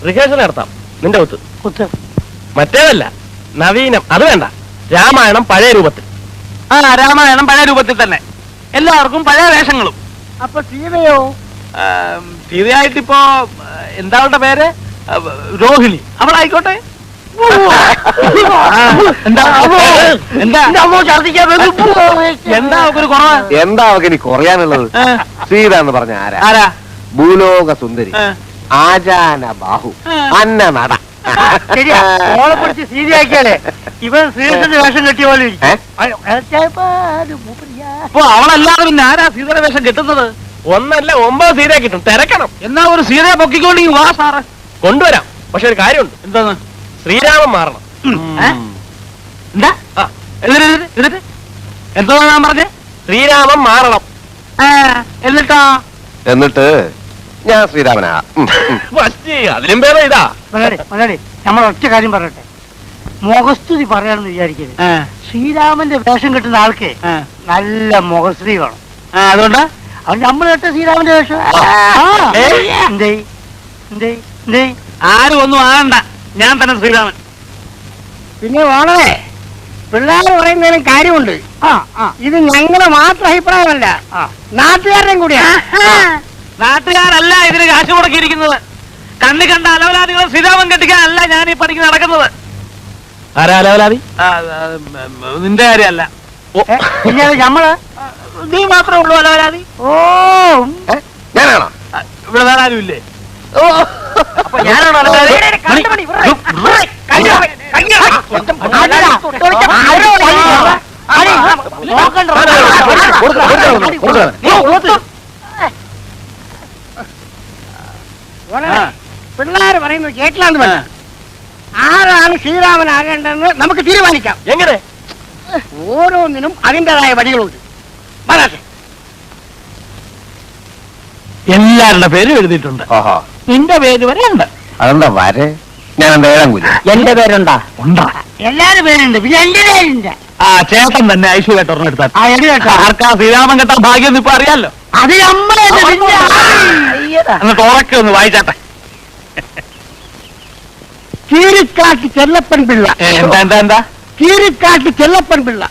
റിഹേഴ്സൽ നടത്താം നിന്റെ ഒത്ത്. മറ്റേതല്ല, നവീനം അത് വേണ്ട. രാമായണം പഴയ രൂപത്തിൽ. രാമായണം പഴയ രൂപത്തിൽ തന്നെ, എല്ലാവർക്കും പഴയ വേഷങ്ങളും. അപ്പൊ സീതയോ? സീതയായിട്ടിപ്പോ എന്താ അവളുടെ പേര്? രോഹിണി. അവളായിക്കോട്ടെ. എന്താ ഒരു കുറവ്? എന്താ അവക്ക് ഇനി കുറയാനുള്ളത്? സീത എന്ന് പറഞ്ഞ ആരാ? ഭൂലോക സുന്ദരി, ആചാന ബാഹു, അന്ന നട. ശരിയാ, ഓളെ പിടിച്ച് സീതയാക്കിയാലേ ഇവൻ ശ്രീകൃഷ്ണന്റെ വേഷം കെട്ടിയ പോലെ അപ്പൊ അവളല്ലാതെ പിന്നെ ആരാ സീതയുടെ വേഷം കെട്ടുന്നത്? ഒന്നല്ല 9 സീതയെ കിട്ടും. തിരക്കണം. എന്നാ ഒരു സീതയെ പൊക്കിക്കൊണ്ടെങ്കിൽ വാ സാറ്. കൊണ്ടുവരാം. പക്ഷെ ഒരു കാര്യമുണ്ട്. എന്താന്ന്? ശ്രീരാമൻ മാറണം. എന്താ എന്നിട്ട് എന്തോ ഞാൻ പറഞ്ഞേ? ശ്രീരാമൻ മാറണം. എന്നിട്ട് ഞാൻ ശ്രീരാമനാ. അതിലും പേരെ ഇതാ. നമ്മൾ ഒറ്റ കാര്യം പറയട്ടെ, മുഖസ്തുതി പറയാണെന്ന് വിചാരിക്കരുത്. ശ്രീരാമന്റെ വേഷം കിട്ടുന്ന ആൾക്ക് നല്ല മുഖസ്തുതി വേണം. അതുകൊണ്ട് അവൻ നമ്മൾ കേട്ട ശ്രീരാമന്റെ വേഷം. എന്തേ ആരും ഒന്നും ആകണ്ട, ഞാൻ തന്നെ ശ്രീരാമൻ. പിന്നെ വേണേ, പിള്ളേർ പറയുന്നതിനും കാര്യമുണ്ട്. ഇത് ഞങ്ങളുടെ മാത്രം അഭിപ്രായമല്ല, നാട്ടുകാരുടെയും കൂടിയാണ്. നാട്ടുകാരല്ല ഇതിന് കാശ് മുടക്കിയിരിക്കുന്നത്. കണ്ണി കണ്ട അലവലാദികളെ ശ്രീരാമൻ കെട്ടിക്കാനല്ല ഞാൻ ഈ പണിക്ക് നടക്കുന്നത്. ആരാ അലവലാതി? നിന്റെ കാര്യമല്ല. പിന്നെ നമ്മള് നീ മാത്രമേ ഉള്ളൂ അല്ല വരാതി. ഓ ഞാനാണോ? ഇവിടെ വേറെ ആരും ഇല്ലേ? അപ്പൊ ഞാനാണോ അലവലാതി? കണ്ടുപിടി, വിറയ്. പിള്ളേര് പറയുന്നത് കേട്ടില്ലാന്ന് പറഞ്ഞു. ആരാണ് ശ്രീരാമനാകേണ്ടതെന്ന് നമുക്ക് തീരുമാനിക്കാം. എങ്ങനെ? ഓരോന്നിനും അതിൻ്റെതായ വഴികളുണ്ട്. എല്ലാവരുടെ പേരും എഴുതിയിട്ടുണ്ട്. ഓഹോ, നിന്റെ പേര് വരെ ഉണ്ട്. അതെന്താ വരെ? ഞാൻ എന്താ ഏഴാം കൂലി? എന്റെ പേരുണ്ടാ? ഉണ്ടാ. എല്ലാരും പേരുണ്ട്, പിന്നെ എന്റെ പേരുണ്ട്. ആ ചേട്ടൻ തന്നെ ഐശ്വര്യായിട്ട് ഒരെണ്ണം എടുത്താൽ. ആ എഴുതി കേട്ടോ. ആർക്കാ ശ്രീരാമൻ കെട്ടാൻ ഭാഗ്യം ഇപ്പൊ അറിയാലോ. അത് നമ്മളെ എന്നിട്ട് ഉറക്കെ ഒന്ന് വായിച്ചാട്ടെ. കീരിക്കാട്ട് ചെല്ലപ്പൻ പിള്ള. എന്താ എന്താ എന്താ? കീരിക്കാട്ട് ചെല്ലപ്പൻ പിള്ള.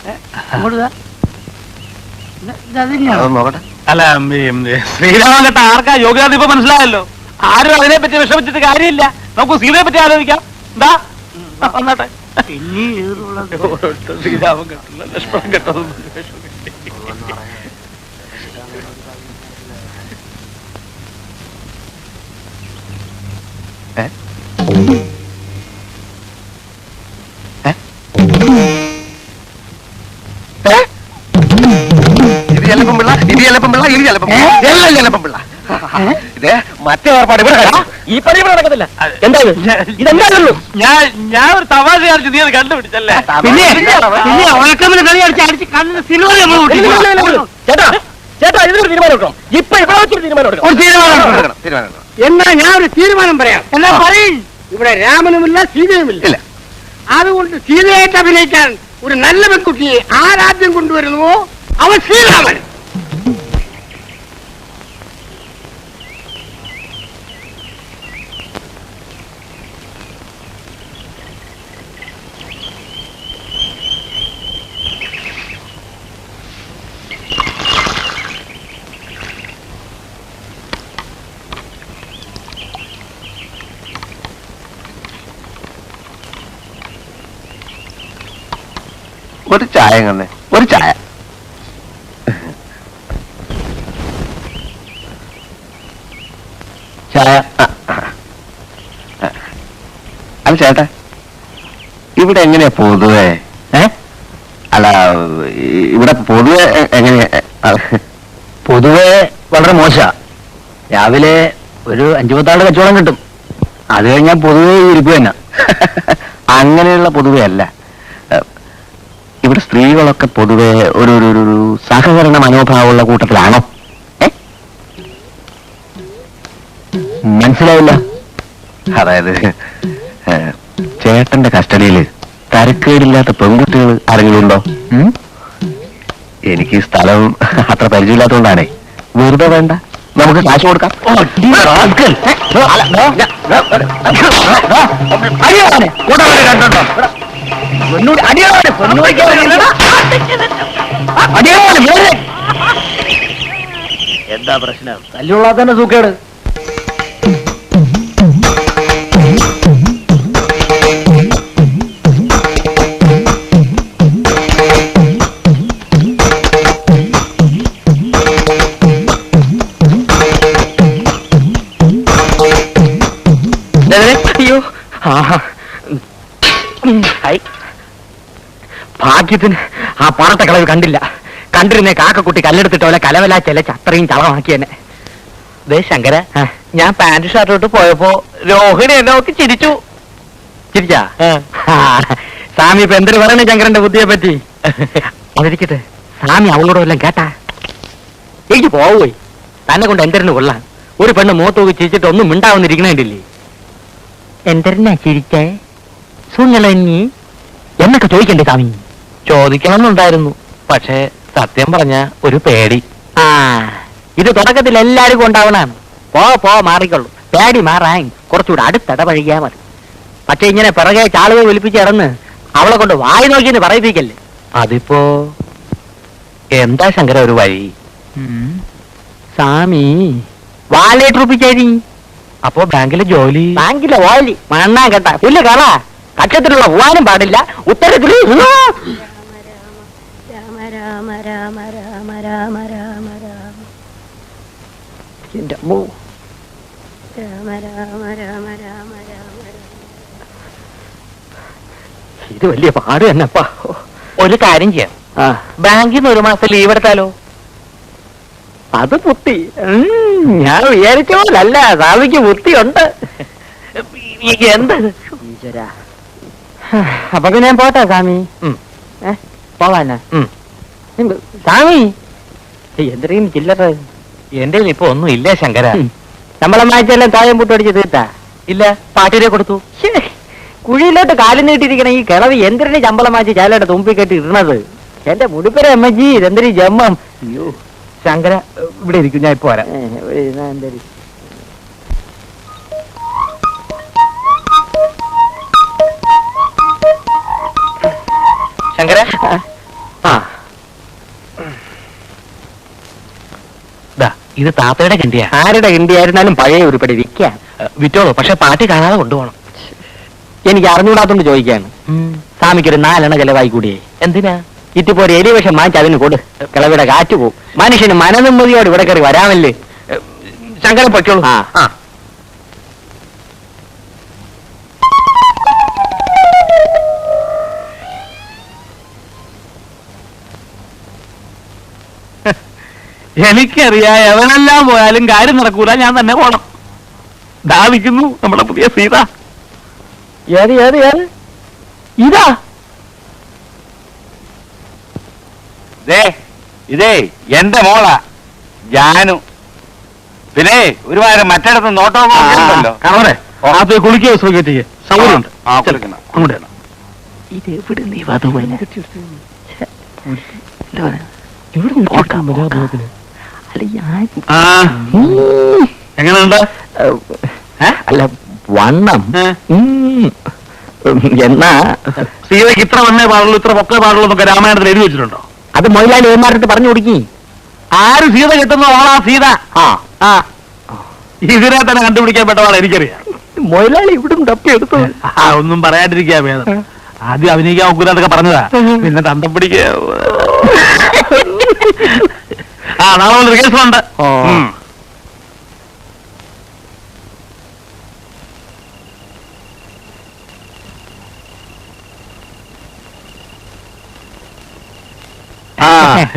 അതൊന്ന് നോക്കട്ടെ. അല്ല ശ്രീരാമൻ കെട്ട ആർക്കാ യോഗ്യത ഇപ്പൊ മനസ്സിലായല്ലോ. ആരും അതിനെ പറ്റി വിഷമിച്ചിട്ട് കാര്യമില്ല. നമുക്ക് സീതയെ പറ്റി ആലോചിക്കാം. എന്താ വന്നാട്ടെ. ശ്രീരാമൻ കെട്ടില്ല, ലക്ഷ്മണൻ കെട്ടതൊന്നും ഇത് ചെലപ്പം പിള്ള, ഇത് ചെലപ്പം പിള്ള, ഇത് ചെലപ്പം പിള്ള, എല്ലാം ചെലപ്പം പിള്ള. ഇത് മറ്റേ ഏർപ്പാട് ഇവിടെ നടക്കും. ഈ പണി ഇവിടെ നടക്കത്തില്ല. എന്താ ഇത്? ഇതെന്താണല്ലോ? ഞാൻ ഒരു തമാശ കാണിച്ചു, നീ അത് കണ്ടുപിടിച്ചല്ലേ? പിന്നെ ഉണക്കമിന് കളി അടിച്ച് അടിച്ച് കണ്ണിന് സിൽവർ നമ്മൾ ചേട്ടാ ചേട്ടാ, ഇതിനൊരു തീരുമാനം എടുക്കണം. ഇപ്പൊ ഇവിടെ വെച്ചൊരു തീരുമാനം എടുക്കണം. എന്നാ ഞാൻ ഒരു തീരുമാനം പറയാം. എന്നാ പറയും. ഇവിടെ രാമനുമില്ല സീതയുമില്ല. ഇല്ല. അതുകൊണ്ട് സീതയായിട്ട് അഭിനയിക്കാൻ ഒരു നല്ല പെൺകുട്ടിയെ ആരാദ്യം കൊണ്ടുവരുന്നുവോ അവൻ ശ്രീരാമൻ. ഒരു ചായ കണ്ണേ, ഒരു ചായ. ചായ. അല്ല ചേട്ടാ, ഇവിടെ എങ്ങനെയാ പൊതുവെ? അല്ല, ഇവിടെ പൊതുവെ എങ്ങനെയാ? പൊതുവെ വളരെ മോശ. രാവിലെ ഒരു 5-10 കച്ചവടം കിട്ടും. അത് കഴിഞ്ഞാൽ പൊതുവെ ഇരിപ്പ് തന്നെ. അങ്ങനെയുള്ള പൊതുവെ അല്ല. ഇവിടെ സ്ത്രീകളൊക്കെ പൊതുവെ ഒരു സഹകരണ മനോഭാവമുള്ള കൂട്ടത്തിലാണോ? മനസ്സിലായില്ല. അതായത് ചേട്ടന്റെ കസ്റ്റഡിയിൽ തരക്കേടില്ലാത്ത പെൺകുട്ടികൾ ആരെങ്കിലും ഉണ്ടോ? എനിക്ക് ഈ സ്ഥലം അത്ര പരിചയമില്ലാത്തതുകൊണ്ടാണേ. വെറുതെ വേണ്ട, നമുക്ക് കാശ് കൊടുക്കാം. എന്താ പ്രശ്നം? തല്ലുള്ള തന്നെ സൂക്കേട്. അയ്യോ, ഭാഗ്യത്തിന് ആ പാറത്തെ കളവ് കണ്ടില്ല. കണ്ടിരുന്നേ കാക്കക്കുട്ടി കല്ലെടുത്തിട്ട് പോലെ കലവല ചെലച്ച് അത്രയും ചളമാക്കി തന്നെ. ദേ ശങ്കര, ഞാൻ പാന്റ് ഷർട്ടോട്ട് പോയപ്പോ രോഹിണി എന്നെ നോക്കി ചിരിച്ചു. ചിരിച്ചാ? സ്വാമി ഇപ്പൊ എന്തൊരു പറയണേ ശങ്കരന്റെ ബുദ്ധിയെ പറ്റി? അതിരിക്കട്ടെ, സ്വാമി അവളോട് വല്ലതും കേട്ടാ? എനിക്ക് പോവുപോയി. തന്നെ കൊണ്ട് എന്തിനു കൊള്ളാൻ. ഒരു പെണ്ണ് മൂത്തോക്കി ചിരിച്ചിട്ട് ഒന്നും മിണ്ടാവുന്നിരിക്കണേണ്ടില്ലേ? എന്തിനാ ചിരിച്ചേ? സുങ്ങളി എന്നൊക്കെ ചോദിക്കണ്ടേ സ്വാമി? ചോദിക്കണമെന്നുണ്ടായിരുന്നു, പക്ഷേ സത്യം പറഞ്ഞ ഒരു പേടി. ആ, ഇത് തുടക്കത്തിൽ എല്ലാവർക്കും ഉണ്ടാവണാണ്. പോ മാറിക്കൊള്ളു. പേടി മാറാൻ കുറച്ചുകൂടെ അടുത്തിടപഴകിയാ മതി. പക്ഷെ ഇങ്ങനെ പിറകെ ചാളുകൾ വിളിപ്പിച്ച് കിടന്ന് അവളെ കൊണ്ട് വായി നോക്കിയെന്ന് പറയിപ്പിക്കല്ലേ. അതിപ്പോ എന്താ ശങ്കര ഒരു വഴി? സ്വാമി വാലേറ്റ് റുപ്പിച്ചേരി. അപ്പോ ബാങ്കിലെ ജോലി? ബാങ്കിലെ ഓലി മണ്ണാ കേട്ടാ പുല്ല് കള. കക്ഷത്തിലുള്ള പോവാനും പാടില്ല, ഉത്തരത്തിൽ രാമ രാമ രാമ രാമ രാമ എന്റെ അമ്മോ. രാമ രാമ രാമ രാമ രാമ ഇത് വലിയ പാട് തന്നെപ്പാ. ഒരു കാര്യം ചെയ്യാം, ബാങ്കിൽ നിന്ന് ഒരു മാസം ലീവ് എടുത്താലോ? അത് ബുദ്ധി. ഞാൻ വിചാരിച്ച പോലല്ല, സ്വാമിക്ക് ബുദ്ധിയുണ്ട്. എന്ത് ഈശ്വരാ. അപ്പൊ പിന്നെ ഞാൻ പോട്ടെ സ്വാമി. പോവാനാ സ്വാമി? എന്തെങ്കിലും ചില്ലറ എന്റെ ഇപ്പൊ ഒന്നും ഇല്ല ശങ്കര. നമ്മളെ മാച്ചെല്ലാം തായം പൂട്ടടിച്ച് തീർത്താ? ഇല്ല, പാട്ടിരെ കൊടുത്തു. കുഴിയിലോട്ട് കാലം നീട്ടിരിക്കണ ഈ കിളവ് എന്തിനു ശമ്പളം മാറ്റി ചാലയുടെ തുമ്പി കെട്ടി ഇടണത്? എന്റെ മുടിപ്പര അമ്മജി, ഇതെന്തൊരു ജമ്മം. അയ്യോ ശങ്കര, ഇവിടെ ഇരിക്കും, ഞാൻ ഇപ്പൊ വരാം. ശങ്കര, ഇത് താത്തയുടെ കിണ്ടിയാ. ആരുടെ കിണ്ടിയായിരുന്നാലും പഴയ ഉരുപ്പടി വിൽക്കാം. വിറ്റോളൂ, പക്ഷെ പാട്ടി കാണാതെ കൊണ്ടുപോകണം. എനിക്ക് അറിഞ്ഞുകൂടാത്തോണ്ട് ചോദിക്കാണ്. സ്വാമിക്കൊരു 4 എണ്ണ ചെലവായി കൂടിയേ. എന്തിനാ? ഇറ്റിപ്പോ ഒരു എലി വിഷം വാങ്ങിച്ച് അതിന് കൊടു. കിളവിടെ കാറ്റ് പോവും. മനുഷ്യന് മനനിമ്മതിയോട് ഇവിടെ കയറി വരാമല്ലേ. ശങ്കരൻ പൊയ്ക്കോളൂ. എനിക്കറിയാം, എവനെല്ലാം പോയാലും കാര്യം നടക്കൂല, ഞാൻ തന്നെ പോണം. ദാവിക്കുന്നു നമ്മുടെ പുതിയ സീത. ഏത് ഏത് ഏത് ഇതാ? ഇതേ എന്റെ മോളാ ജാനു. പിന്നെ ഒരുപാട് മറ്റിടത്ത് നോട്ടമോ അത് കുളിക്കുക സുഖിക്കുക സൗകര്യമുണ്ട്. ഇത് എവിടെ നീ വധുവല്ല ഇവിടെ നോക്കാൻ പറ്റാ. എങ്ങനെയുണ്ട്? അല്ല വണ്ണം എന്നാ സീതയ്ക്ക് ഇത്ര വണ്ണേ പാടുള്ളൂ, ഇത്ര പൊക്കേ പാടുള്ളൂ എന്നൊക്കെ രാമായണത്തിൽ എഴുതി വെച്ചിട്ടുണ്ടോ? അത് മൊയിലാളി ഏമാരുടെ പറഞ്ഞു കൊടുക്കി. ആര് സീത കിട്ടുന്ന ഓളാ സീത. ഇതിനെ തന്നെ കണ്ടുപിടിക്കാൻ പെട്ടതാണ് എനിക്കറിയാം. മൊയിലാളി ഇവിടെ തപ്പിയെടുത്തു. ഒന്നും പറയാണ്ടിരിക്കാ ഭേദം. ആദ്യം അഭിനയിക്കാൻ ഒക്കൂരാതൊക്കെ പറഞ്ഞതാ, പിന്നെ തന്തം പിടിക്കുക. നാളെ റിഹേഴ്സലുണ്ട്.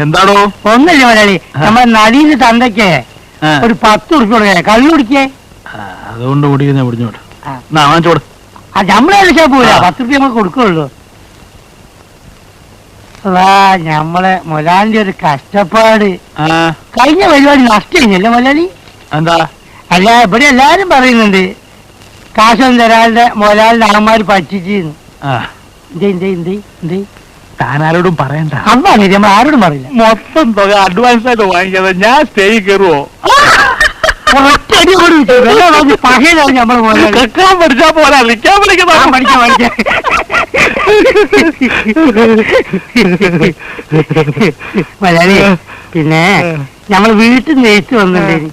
എന്താണോ? ഒന്നല്ലേ മലയാളി, നമ്മുടെ നദീന്റെ തന്തയ്ക്ക് ഒരു 10 ഉറുപ്പ്യ കൊടുക്കേ, കള്ളു കുടിക്കേ. അതുകൊണ്ട് കുടിക്കുന്ന പിടിച്ചോട്ട് വാങ്ങിച്ചോട്. നമ്മളെ വിളിച്ചാ പോരാ, 10 ഉറുപ്പ്യ നമുക്ക് കൊടുക്കുള്ളൂ. ഞമ്മളെ മൊലാലിന്റെ ഒരു കഷ്ടപ്പാട്. കഴിഞ്ഞ പരിപാടി നഷ്ടല്ലേ മൊലാലി? എന്താ? അല്ല, ഇവിടെ എല്ലാരും പറയുന്നുണ്ട് കാശൊന്നും തരാളുടെ മൊലാലിന്റെ ആമാര് പറ്റിച്ചിരുന്നു. താനാരോടും പറയണ്ട. അതാണ് നമ്മൾ ആരോടും പറയില്ല. മൊത്തം തുക അഡ്വാൻസ് ആയിട്ട് വാങ്ങിക്കാതെ ഞാൻ സ്റ്റേജിൽ കയറുവോ? പകയിലാണ് നമ്മള് കേൾക്കാൻ പഠിച്ചാ പോലെ വിളിക്കാൻ പഠിക്കണം. മലയാളി, പിന്നെ നമ്മള് വീട്ടിൽ നെയ്ത്ത് വന്നിട്ടുണ്ടായി.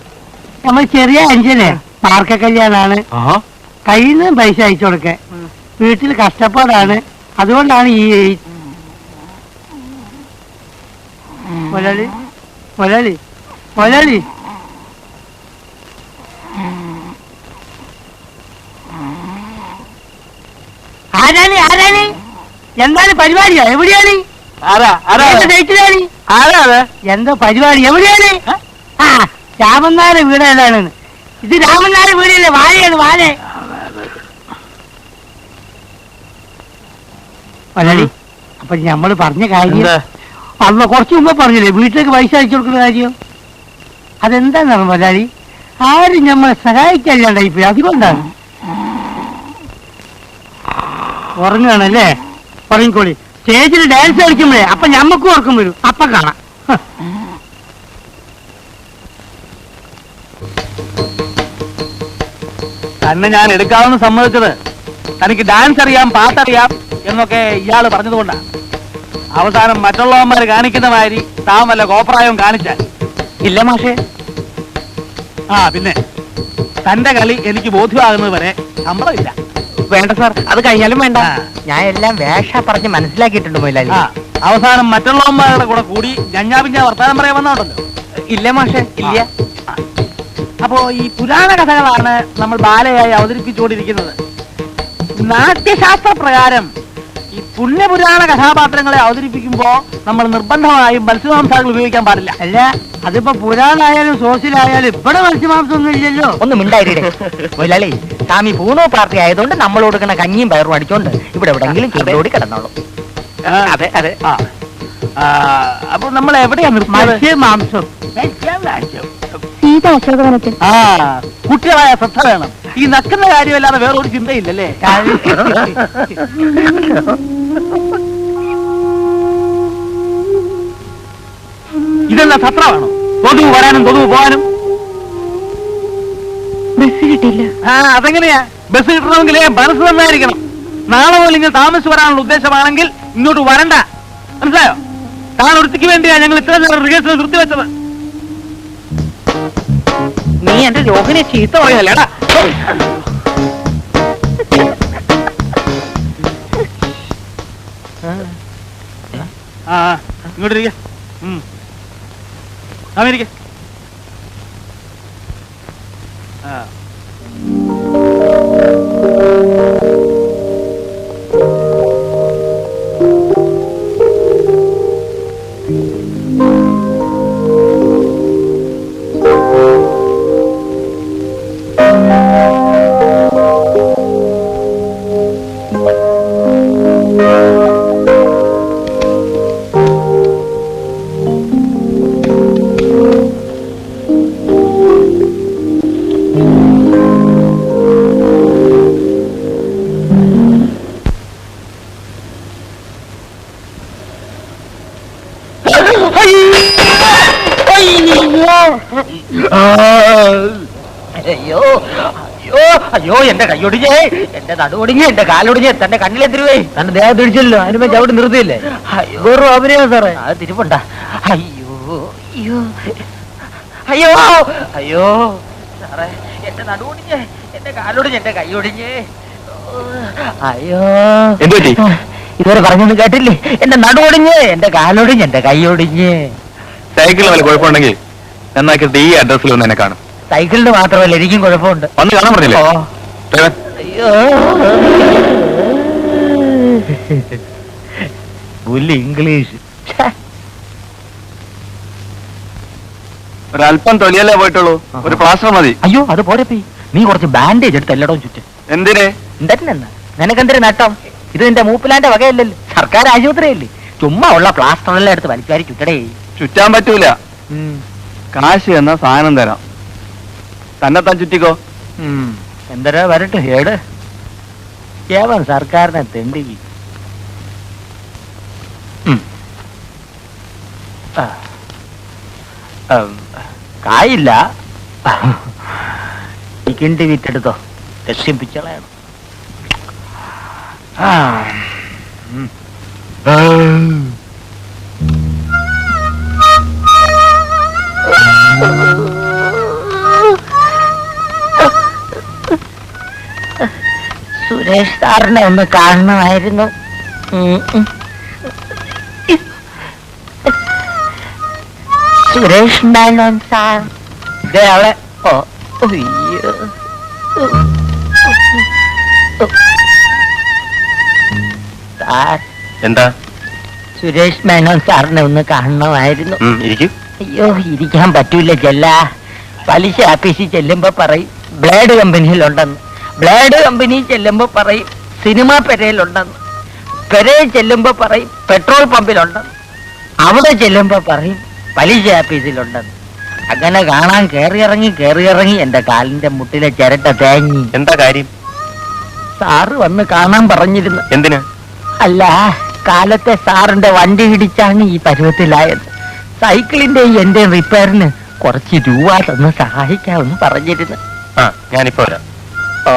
നമ്മൾ ചെറിയ അഞ്ചനെ പാർക്ക കല്യാണാണ്, കയ്യിൽ നിന്ന് പൈസ അയച്ചു കൊടുക്ക. വീട്ടിൽ കഷ്ടപ്പാടാണ്, അതുകൊണ്ടാണ് ഈ മലയാളി മലയാളി മലയാളി ആരാണ് ആരാണ്? എന്താണ് പരിപാടിയോ? എവിടെയാണ്? എന്തോ പരിപാടി? എവിടെയാണ്? രാമനാരെ വീട് ഏതാണ്? ഇത് രാമനാരെ വീടല്ലേ? വാഴയാണ് വാഴ. മലയാളി, അപ്പൊ ഞമ്മള് പറഞ്ഞ കാര്യം അന്ന് കുറച്ച് മുമ്പ് പറഞ്ഞില്ലേ, വീട്ടിലേക്ക് പൈസ അയച്ചു കൊടുക്കുന്ന കാര്യം. അതെന്താണെന്ന് മലയാളി, ആരും നമ്മളെ സഹായിക്കാനില്ലാണ്ടായിപ്പോയി, അതുകൊണ്ടാണ്. ഉറങ്ങുകയാണല്ലേ? ഉറങ്ങിക്കോളി. സ്റ്റേജിൽ ഡാൻസ് കളിക്കുമ്പോഴേ അപ്പൊ ഞമ്മക്കും ഉറക്കം വരും, അപ്പൊ കാണാം. തന്നെ ഞാൻ എടുക്കാമെന്ന് സമ്മതിച്ചത് തനിക്ക് ഡാൻസ് അറിയാം, പാട്ടറിയാം എന്നൊക്കെ ഇയാള് പറഞ്ഞതുകൊണ്ടാണ്. അവസാനം മറ്റുള്ളവന്മാർ കാണിക്കുന്ന മാതിരി താൻ വല്ല കോപ്രായവും കാണിച്ചാൽ ഇല്ല മാഷേ. പിന്നെ തന്റെ കളി എനിക്ക് ബോധ്യമാകുന്നത് വരെ ശമ്പളമില്ല. വേണ്ട സാർ, അത് കഴിഞ്ഞാലും വേണ്ട. ഞാൻ എല്ലാം വേഷ പറഞ്ഞ് മനസ്സിലാക്കിയിട്ടുണ്ട് മൊയിലാലി. അവസാനം മറ്റുള്ളവന്മാരുടെ കൂടെ കൂടി ഞഞ്ഞാപിഞ്ഞ വർത്താനം പറയാൻ വന്നോണ്ടല്ലോ. ഇല്ല മാഷെ, ഇല്ല. അപ്പോ ഈ പുരാണ കഥകളാണ് നമ്മൾ ബാലയായി അവതരിപ്പിച്ചുകൊണ്ടിരിക്കുന്നത്. നാട്യശാസ്ത്ര പ്രകാരം ഈ പുണ്യപുരാണ കഥാപാത്രങ്ങളെ അവതരിപ്പിക്കുമ്പോ നമ്മൾ നിർബന്ധമായും മത്സ്യമാംസാദികൾ ഉപയോഗിക്കാൻ പാടില്ല. അല്ല, അതിപ്പോ പുരാണായാലും സോസിലായാലും ഇവിടെ മത്സ്യമാംസം ഒന്നും ഇല്ലല്ലോ. ഒന്ന് മിണ്ടായിരേ മുതലാളി. സ്വാമി പൂണോ പാർട്ടി ആയതുകൊണ്ട് നമ്മൾ കൊടുക്കണ കഞ്ഞിയും പയറും അടിച്ചോണ്ട് ഇവിടെ എവിടെങ്കിലും ചൂടോടി കിടന്നോളൂ. അതെ അതെ. അപ്പൊ നമ്മൾ എവിടെയാ മത്സ്യമാംസം. സീത അശോകവനത്തിൽ. കുട്ടികളായ ശ്രദ്ധ വേണം. ഈ നക്കുന്ന കാര്യമല്ലാതെ വേറൊരു ചിന്തയില്ലല്ലേ? ഇതെല്ലാം സത്രമാണോ? തൊതുവ് വരാനും തൊതുവ് പോകാനും ബസ് കിട്ടില്ല. അതെങ്ങനെയാ? ബസ് കിട്ടണമെങ്കിൽ മനസ്സ് നന്നായിരിക്കണം. നാളെ മുതൽ ഇങ്ങനെ താമസിച്ച് വരാനുള്ള ഉദ്ദേശമാണെങ്കിൽ ഇങ്ങോട്ട് വരണ്ട. മനസ്സിലായോ? താൻ ഒരുത്തിക്ക് വേണ്ടിയാ ഞങ്ങൾ ഇത്ര നേരം റിഹേഴ്സൽ നിർത്തിവെച്ചത്. നീ എന്റെ രോഹിനെ ചീത്ത പറയല്ലേടാ. ഇങ്ങോട്ടിരിക്ക. അമേരിക്ക. അയ്യോ അയ്യോ അയ്യോ, എന്റെ കൈയൊടിഞ്ഞേ, എന്റെ നടുവൊടിഞ്ഞ്, എന്റെ കാലൊടിഞ്ഞ്, തന്റെ കണ്ണിലെത്തിരുവേ. തന്റെ ദേഹം തിരിച്ചല്ലോ, അതിനുമ്പോ ചവിട്ടി നിർത്തിയില്ലേ? വെറും അഭിനയം സാറേ. അത് തിരുപ്പണ്ട. അയ്യോ അയ്യോ അയ്യോ അയ്യോ സാറേ, എന്റെ നടുവൊടിഞ്ഞ്, എന്റെ കാലൊടിഞ്ഞ്, എന്റെ കൈയൊടിഞ്ഞ്. അയ്യോ ഇതുവരെ പറഞ്ഞൊന്നും കേട്ടില്ലേ? എന്റെ നടുവൊടിഞ്ഞ്, എന്റെ കാലൊടിഞ്ഞ്, എന്റെ കൈയൊടിഞ്ഞ്. സൈക്കിളിന് വല്ല കുഴപ്പമുണ്ടെങ്കിൽ എന്നാക്കിയിട്ട് ഈ അഡ്രസ്സിൽ ഒന്ന് എന്നെ കാണും. സൈക്കിളിന് മാത്രമല്ല, എനിക്കും കുഴപ്പമുണ്ട്. വന്ന് കാണാൻ പറഞ്ഞില്ലേ? അയ്യോ പുല്ല് ഇംഗ്ലീഷ്. ഒരല്പം തൊലിയല്ലേ പോയിട്ടുള്ളൂ, ഒരു പ്ലാസ്റ്റർ മതി. അയ്യോ അത് പോരെ, നീ കുറച്ച് ബാൻഡേജ് എടുത്ത് എല്ലായിടവും ചുറ്റും. എന്തിനെ? എന്തെന്നാ നിനക്കെന്തൊരു നട്ടം? ഇത് നിന്റെ മൂപ്പിലാന്റെ വകയല്ലല്ലോ, സർക്കാർ ആശുപത്രിയല്ലേ. ചുമ്മാ ഉള്ള പ്ലാസ്റ്ററെല്ലാം എടുത്ത് വലിച്ചാരി ചുറ്റടേ. ചുറ്റാൻ പറ്റൂല. കാശ് എന്ന സാധനം തരാം, തന്നെത്താൻ ചുറ്റിക്കോ. എന്തരാ വരട്ടെ ഏട് കേവൻ സർക്കാരിനെ തെണ്ടി. കായില്ല, ഈ കിണ്ടി വിറ്റെടുത്തോ, രക്ഷിപ്പിച്ചളയണം. സുരേഷ് സാറിനെ ഒന്ന് കാണണമായിരുന്നു. സുരേഷ് മേനോൻ സാർ ദേ അവളെ. ഓ അയ്യോ സാർ. എന്താ? സുരേഷ് മേനോൻ സാറിനെ ഒന്ന് കാണണമായിരുന്നു. അയ്യോ ഇരിക്കാൻ പറ്റൂല ചെല്ല. പലിശ ആഫീസിൽ ചെല്ലുമ്പോ പറയും ബ്ലേഡ് കമ്പനിയിലുണ്ടെന്ന്, ബ്ലേഡ് കമ്പനി ചെല്ലുമ്പോ പറയും സിനിമാ പെരയിലുണ്ടെന്ന്, പെരയിൽ ചെല്ലുമ്പോ പറയും പെട്രോൾ പമ്പിലുണ്ടെന്ന്, അവിടെ ചെല്ലുമ്പോ പറയും പലിശ ആഫീസിലുണ്ടെന്ന്. അങ്ങനെ കാണാൻ കേറിയിറങ്ങി എന്റെ കാലിന്റെ മുട്ടിലെ ചിരട്ട തേങ്ങി. എന്താ കാര്യം? സാറ് വന്ന് കാണാൻ പറഞ്ഞിരുന്നു. എന്തിനാ? അല്ല, കാലത്തെ സാറിന്റെ വണ്ടി ഇടിച്ചാണ് ഈ പരുവത്തിലായത്. സൈക്കിളിന്റെ എന്റെ റിപ്പയറിന് കുറച്ച് രൂപ തന്ന് സഹായിക്കാമെന്ന് പറഞ്ഞിരുന്നു. ഞാനിപ്പോ വരാം. ഓ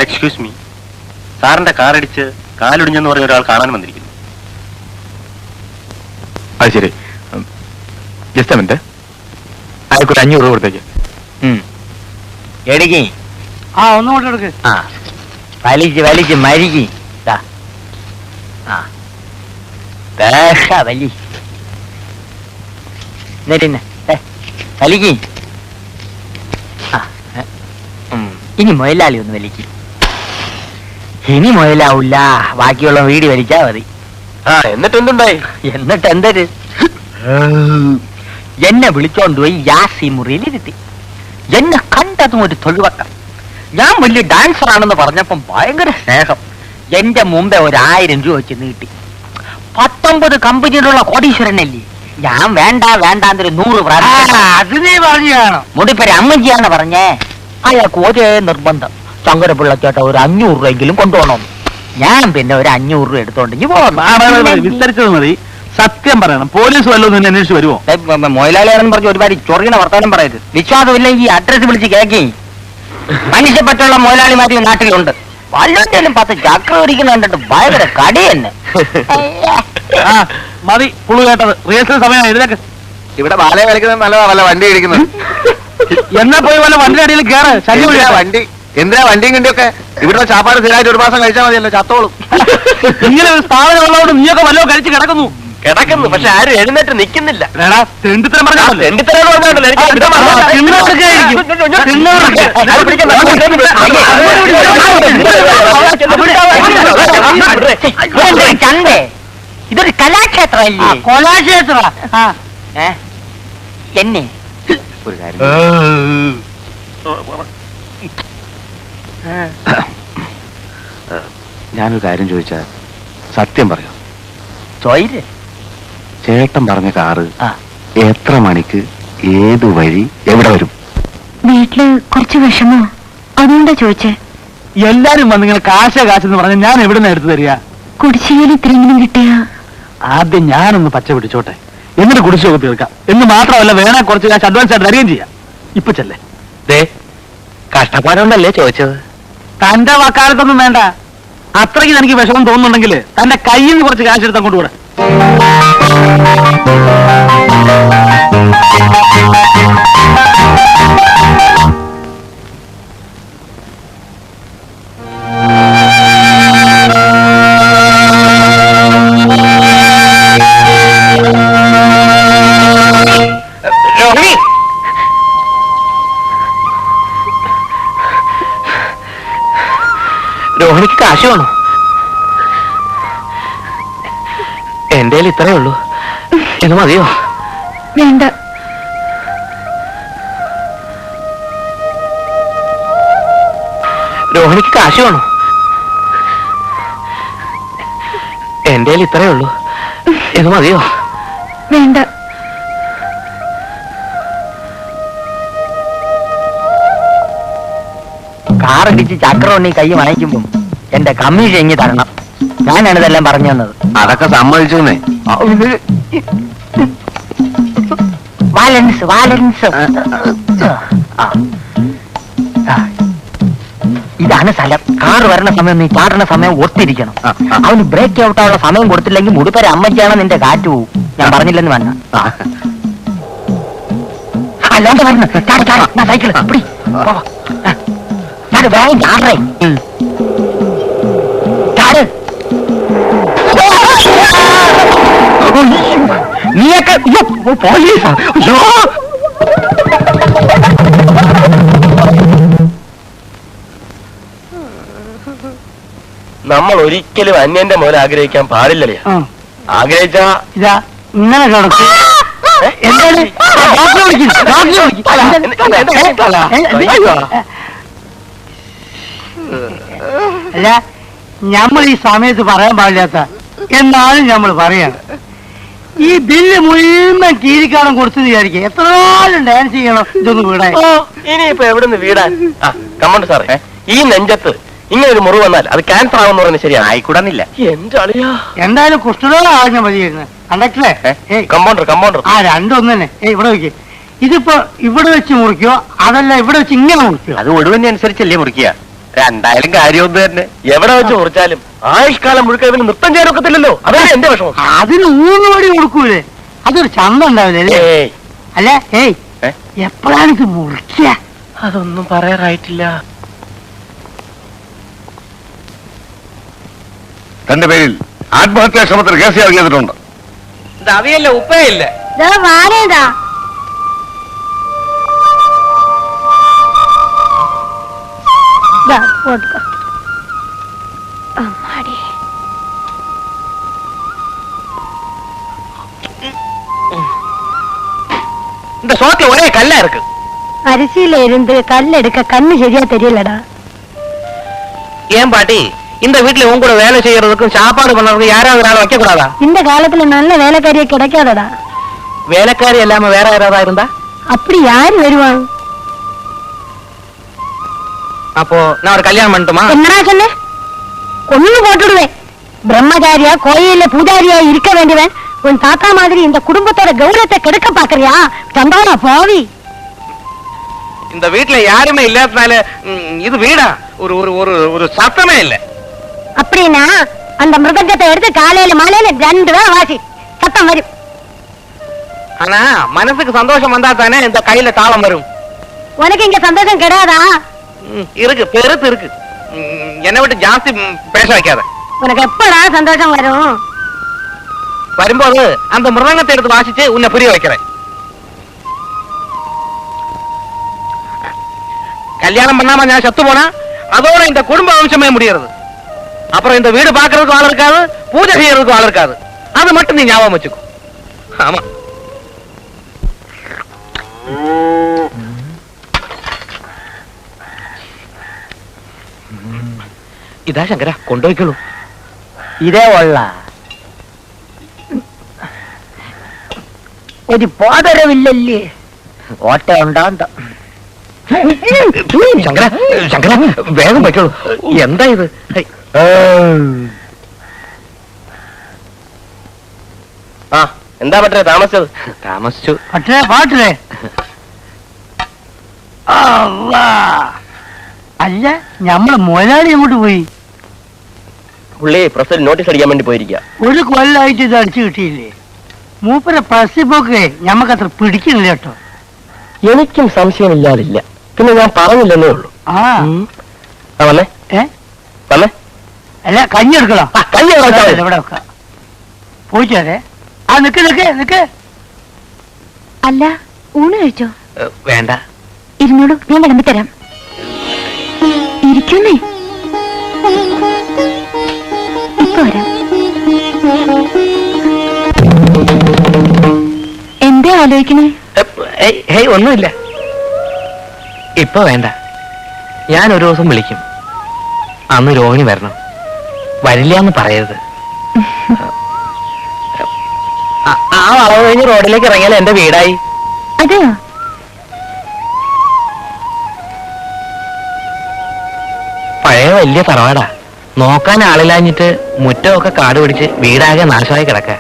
എക്സ്ക്യൂസ് മീ, സാറിന്റെ കാറടിച്ച് കാലൊടിഞ്ഞെന്ന് പറഞ്ഞ ഒരാൾ കാണാൻ വന്നിരിക്കുന്നു. അത് ശരി, ജസ്റ്റ് മിനിറ്റ്, അയാൾക്കൊരു 500 രൂപ കൊടുത്തേക്ക്. എടിക്ക് ആ ഒന്നും കൊണ്ട് എടുക്ക്. ആ വലിച്ച് വലിച്ച് മരിക്കി ആ ദേശ വലി വലിക്ക്. ഇനി മുയലാളി ഒന്ന് വലിക്ക്. ഇനി മുയലാവൂല, ബാക്കിയുള്ള വീടി വലിച്ചാ മതി. ആ എന്നിട്ട് എന്തുണ്ടായി? എന്നിട്ട് എന്തൊരു എന്നെ വിളിച്ചോണ്ട് പോയി യാസി മുറിയിലിരുത്തി. എന്നെ കണ്ടതും ഒരു തൊഴിവട്ടം. ഞാൻ വലിയ ഡാൻസർ ആണെന്ന് പറഞ്ഞപ്പം ഭയങ്കര സ്നേഹം. എന്റെ മുമ്പേ 1000 രൂപ വെച്ച് നീട്ടി. 19 കമ്പനിയിലുള്ള കോടീശ്വരനല്ലേ. ഞാൻ വേണ്ട വേണ്ടാന്നൊരു 100 അത് നീ പറഞ്ഞു കാണും. മുടിപ്പേര് അമ്മജിയാന്ന് പറഞ്ഞേ. അയാൾക്ക് ഒരേ നിർബന്ധം, ശങ്കരപിള്ളച്ചേട്ട ഒരു 500 രൂപയെങ്കിലും കൊണ്ടുപോകണം. ഞാൻ പിന്നെ ഒരു 500 രൂപ എടുത്തോണ്ട് വിസ്തരിച്ചത് മതി. സത്യം പറയണം, പോലീസ് വല്ലതും നിന്നെ അന്വേഷിച്ച് വരുമോ? മൊയിലാളിയാണെന്ന് പറഞ്ഞ് ഒരുപാട് ചൊറിയണ വർത്താനം പറയരുത്. വിശ്വാസമില്ലെങ്കിൽ അഡ്രസ് വിളിച്ച് കേക്കി. മനുഷ്യപ്പറ്റുള്ള മൊയിലാളിമാരി നാട്ടിലുണ്ട്. വല്ലതിനും 10 ചക്ര ഒരിക്കുന്ന കണ്ടിട്ട് ഭയങ്കര കടി തന്നെ. ആ മതി പുള്ളു കേട്ടത്. റിഹേഴ്സൽ സമയം ഇതിലേക്ക്. ഇവിടെ ബാലയെ കളിക്കുന്നത് നല്ലതാ, വല്ല വണ്ടി ഇടിക്കുന്നത്. എന്നാ പോയി വല്ല വണ്ടി അടിയിൽ കയറ്. ശല്യം വണ്ടി എന്തിനാ വണ്ടിയും കണ്ടിയൊക്കെ? ഇവിടുത്തെ ചാപ്പാട് സ്ഥിരമായിട്ട് 1 മാസം കഴിച്ചാൽ മതിയല്ലോ, ചത്തോളും. ഇങ്ങനെ ഒരു സ്ഥാപനം ഉള്ളതുകൊണ്ട് നീയൊക്കെ വല്ലതും കഴിച്ച് കിടക്കുന്നു. പക്ഷെ ആരും എഴുന്നേറ്റ് നിൽക്കുന്നില്ല. തെണ്ടിത്തരം പറഞ്ഞാൽ ചന്തേ, ഇതൊരു കലാക്ഷേത്രമല്ലേ? കൊലാക്ഷേത്ര എന്നെ ഒരു കാര്യം, ഞാനൊരു കാര്യം ചോദിച്ചാൽ സത്യം പറയോ? ചോയിര്. ചേട്ടൻ പറഞ്ഞ കാറ് എത്ര മണിക്ക്, ഏത് വഴി, എവിടെ വരും? വീട്ടില് കുറച്ച് വിഷമോ, അതുകൊണ്ടാ ചോദിച്ചേ. എല്ലാരും വന്നിങ്ങനെ കാശെന്ന് പറഞ്ഞ ഞാൻ എവിടുന്ന് എടുത്തു തരിക? കുടിശ്ശികയിൽ ഇത്രയെങ്കിലും കിട്ടിയ ആദ്യം ഞാനൊന്ന് പച്ച പിടിച്ചോട്ടെ, എന്നിട്ട് കുടിശ്ശിക തീർക്കാം. എന്ന് മാത്രമല്ല, വേണേ കുറച്ച് കാശ് അഡ്വാൻസ് ആയിട്ട് തരികയും ചെയ്യാം. ഇപ്പൊ ചെല്ലേ. കഷ്ടപ്പാടുകൊണ്ടല്ലേ ചോദിച്ചത്? തന്റെ വക്കാലത്തൊന്നും വേണ്ട. അത്രയ്ക്ക് എനിക്ക് വിഷമം തോന്നുന്നുണ്ടെങ്കിൽ തന്റെ കയ്യിൽ നിന്ന് കുറച്ച് കാശ് എടുത്താൽ കൊണ്ടുകൂടെ? രോഹിണിക്ക് കാശ് വേണോ? എന്റെ ഇത്രയേ ഉള്ളൂ, ഇത് മതിയോ? വേണ്ട. രോഹിണിക്ക് കാശ് വേണോ? എന്റെ ഇത്രയേ ഉള്ളൂ, ഇത് മതിയോ? വേണ്ട. കാറടിച്ച് ചക്രം കൈ വാങ്ങിക്കുമ്പം എന്റെ കമ്മീഷൻ എങ്ങി തരണം. ഞാനാണ് ഇതെല്ലാം പറഞ്ഞു തന്നത്. അതൊക്കെ സമ്മതിച്ചേ. വാലൻസ് വാലൻസ്. ഇതാണ് സ്ഥലം. കാറ് വരണ സമയം നീ ചാടണ സമയം ഒത്തിരിക്കണം. അവന് ബ്രേക്ക് ഔട്ടാനുള്ള സമയം കൊടുത്തില്ലെങ്കിൽ മുടിപ്പര അമ്മയ്ക്കാണ് നിന്റെ കാറ്റ് പോവും. ഞാൻ പറഞ്ഞില്ലെന്ന് വേണ്ട. അല്ലാണ്ട് വരണം. സൈക്കിൾ പിടി. വേഗം ചാടേ. ചാട്. നീയൊക്കെ പോലീസാ? നമ്മൾ ഒരിക്കലും അന്യന്റെ മുതൽ ആഗ്രഹിക്കാൻ പാടില്ലല്ലേ? ആഗ്രഹിച്ചാ ഇതാ ഇങ്ങനെ കിടക്കും. എന്താണ് അല്ല, നമ്മൾ ഈ സമയത്ത് പറയാൻ പാടില്ലാത്ത എന്നാലും നമ്മൾ പറയാണ്. ഈ ബില്ല് മുഴുവൻ കീരിക്കാണം കൊടുത്തു വിചാരിക്കുക. എത്ര നാളും ഡാൻസ് ചെയ്യണം ഇതൊന്ന് വീടാൻ. ഇനിയിപ്പോ എവിടുന്ന് വീടാൻ? കമണ്ട് സാറേ, ഈ നെഞ്ചത്ത് ഇങ്ങനെ ഒരു മുറിവ് വന്നാൽ അത് ക്യാൻസർ ആവുമെന്ന് പറയുന്നത് ശരിയാണ്. ആയിക്കൂടാന്നില്ല. എന്റെ അളിയാ, എന്തായാലും കുഷ്ഠരോഗം ആവശ്യം മതിയായിരുന്നു. കണ്ടക്ടറേ, കമ്പൗണ്ടർ ആ രണ്ടൊന്നു തന്നെ. ഇവിടെ വെക്ക്. ഇതിപ്പോ ഇവിടെ വെച്ച് മുറിക്കോ അതല്ല ഇവിടെ വെച്ച് ഇങ്ങനെ മുറിക്കോ? അത് ഒഴിവിനെ അനുസരിച്ചല്ലേ മുറിക്കുക. രണ്ടായാലും കാര്യം ഒന്ന് തന്നെ. എവിടെ വെച്ച് മുറിച്ചാലും ആയുഷ്കാലം മുഴുക്ക ഇവന് നൃത്തം ചെയ്യാൻ ഒക്കത്തില്ലല്ലോ. അതാണ് എന്റെ വിഷമം. അതിന് 3 പടി കൊടുക്കൂലേ? അതൊരു ചന്തം ഉണ്ടാവില്ലേ? അല്ല, എപ്പോഴാണ് ഇത് മുറിക്കുക? അതൊന്നും പറയാറായിട്ടില്ല. തന്റെ പേരിൽ ആത്മഹത്യാ ശ്രമത്തിന് കേസ് ചെയ്തിട്ടുണ്ട്. ഇത് അവിയല്ല ഉപ്പയില്ല. വാനേതാ போட்டுக்கோ அம்மாடி இந்த சோத்துல ஒரே கல்லா இருக்கு. அரிசியில இருந்து கல் எடுக்க கண்ணு சரியா தெரியலடா. ஏன் பாட்டி இந்த வீட்டுல உன் கூட வேலை செய்யறதுக்கும் சாப்பாடு பண்றதுக்கும் யாராவது ஆளை வைக்க கூடாதா? இந்த காலத்துல நல்ல வேலைக்காரியே கிடைக்காதடா. வேலைக்காரி இல்லாம வேற யாராவது இருந்தா அப்படி யாரு வருவாங்க? அப்போ நான் ஒரு கல்யாணம் பண்ணட்டுமா? என்னடா சொன்ன? கொன்னு போட்டுடுவேன். பிரம்மச்சாரியா கோயில்ல பூஜாரியா இருக்க வேண்டியவன் உன் தாத்தா மாதிரி இந்த குடும்பத்தோட கௌரவத்தை கெடுக்க பாக்குறியா? சந்தானா பாவி. இந்த வீட்டுல யாருமே இல்லாதனால இது வீடா ஒரு ஒரு ஒரு ஒரு சத்தமே இல்ல. அப்படின்னா அந்த மிருதங்கத்தை எடுத்து காலையில மாலையில 2 வேளை வாசி சத்தம் வரும். ஆனா மனசுக்கு சந்தோஷம் வந்தா தானே இந்த கையில தாளம் வரும். உனக்கு இங்க சந்தோஷம் கிடையாதா? இருக்கு, பெருத்து இருக்கு. என்னை விட்டு ஜாஸ்தி பேச வைக்காத. உனக்கு எப்படா சந்தோஷம் வரும்? வரும்போது அந்த மிருதங்கத்தை எடுத்து வாசிச்சு உன்னை புரிய வைக்கிறேன். கல்யாணம் பண்ணாம நான் செத்து போனா அதோட இந்த குடும்ப வம்சமே முடியறது. அப்புறம் இந்த வீடு பாக்குறதுக்கு ஆள் இருக்காது, பூஜை செய்யறதுக்கு ஆள் இருக்காது. அது மட்டும் நீ ஞாபகம் வச்சுக்கோ. ஆமா. ഇതാ ശങ്കര കൊണ്ടുപോയിക്കോളൂ. ഇതേ ഉള്ള ഒരു പോതരവില്ലല്ലേ? ഓട്ട ഉണ്ടാന്ത. ശങ്കര ശങ്കര വേഗം പറ്റുള്ളൂ. എന്താ ഇത്? ആ എന്താ പറ്റേ താമസിച്ചത്? താമസിച്ചു. പറ്റേ പാട്ടേ അല്ല, ഞമ്മള് മുതലാളി അങ്ങോട്ട് പോയി. പുള്ളി പ്രസിൽ നോട്ടീസ് അടിക്കാൻ വേണ്ടി പോയിരിക്കുക. ഒരു കൊല്ലായിട്ട് ഇത് അടിച്ചു കിട്ടിയില്ലേ? മൂപ്പര പ്രസി പോക്കേ ഞമ്മക്കത്ര പിടിക്കുന്നില്ല കേട്ടോ. എനിക്കും സംശയമില്ലാതില്ല. പിന്നെ ഞാൻ പറഞ്ഞില്ലെന്നേ ഉള്ളൂ. ആ വന്നേ വന്നേ. അല്ല കഞ്ഞി എടുക്കണം. കഞ്ഞി ഇവിടെ വെക്കാം. പോയിട്ടേ. ആ നിക്ക് നിക്ക് നിക്ക്. അല്ല ഊണ് കഴിച്ചോ? വേണ്ട. ഇരുന്നോളൂ, ഞാൻ വിളമ്പി തരാം. ഇരിക്കുന്നേ, ഇപ്പൊ വരാം. എന്താ ആലോചിക്കണേ? ഒന്നുമില്ല. ഇപ്പൊ വേണ്ട. ഞാൻ ഒരു ദിവസം വിളിക്കും. അന്ന് രോഹിണി വരണം. വരില്ല എന്ന് പറയരുത്. ആ വളവ് കഴിഞ്ഞ് റോഡിലേക്ക് ഇറങ്ങിയാൽ എന്റെ വീടായി. അതെയോ? പഴയ വലിയ തറവാടാ. നോക്കാൻ ആളില്ലാഞ്ഞിട്ട് മുറ്റമൊക്കെ കാട് പിടിച്ച് വീടാകെ നാശമായി കിടക്ക.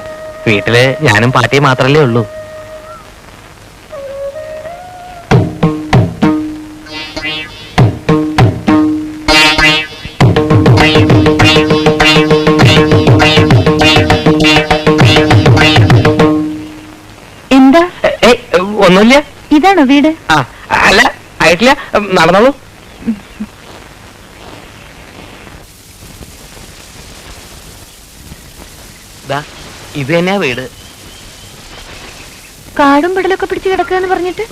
വീട്ടില് ഞാനും പാട്ടിയും മാത്രല്ലേ ഉള്ളൂ. എന്താ? ഒന്നുമില്ല. ഇതാണോ വീട്? ആ അല്ല, ആയിട്ടില്ല. നടന്നോളൂ. ഇത് തന്നെയാ വീട്. കാടും പിടലൊക്കെ പിടിച്ച് കിടക്കുക പറഞ്ഞിട്ട്?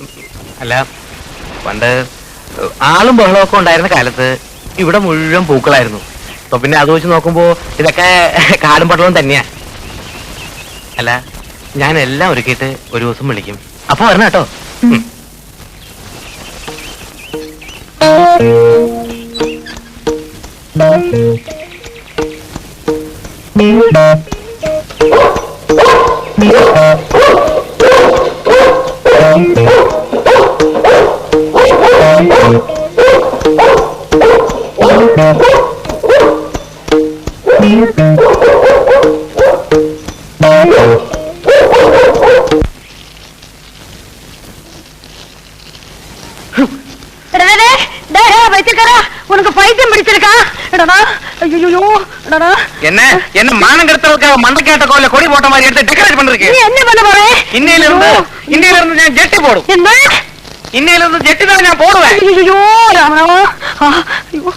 അല്ല, പണ്ട് ആളും ബഹളമൊക്കെ ഉണ്ടായിരുന്ന കാലത്ത് ഇവിടെ മുഴുവൻ പൂക്കളായിരുന്നു. അപ്പൊ പിന്നെ അത് വെച്ച് നോക്കുമ്പോ ഇതൊക്കെ കാടും പടലവും തന്നെയാ. അല്ല, ഞാൻ എല്ലാം ഒരുക്കിയിട്ട് ഒരു ദിവസം വിളിക്കും. അപ്പൊ വരണം കേട്ടോ. உனக்கு பைத்தியம் பிடிச்சிருக்கா? என்ன என்ன மானம் கெடுத்தவளுக்காக மண்டக்கேட்ட கோயில கொடி போட்ட மாதிரி எடுத்து டெக்கரேட் பண்ணிருக்கேன். நீ என்ன பண்ண போற? இன்னையில இருந்து நான் ஜெட்டி போடும். என்ன? இன்னையில இருந்து ஜெட்டி தான் நான் போடுவேன். ஐயோ ராமராமா. ஐயோ.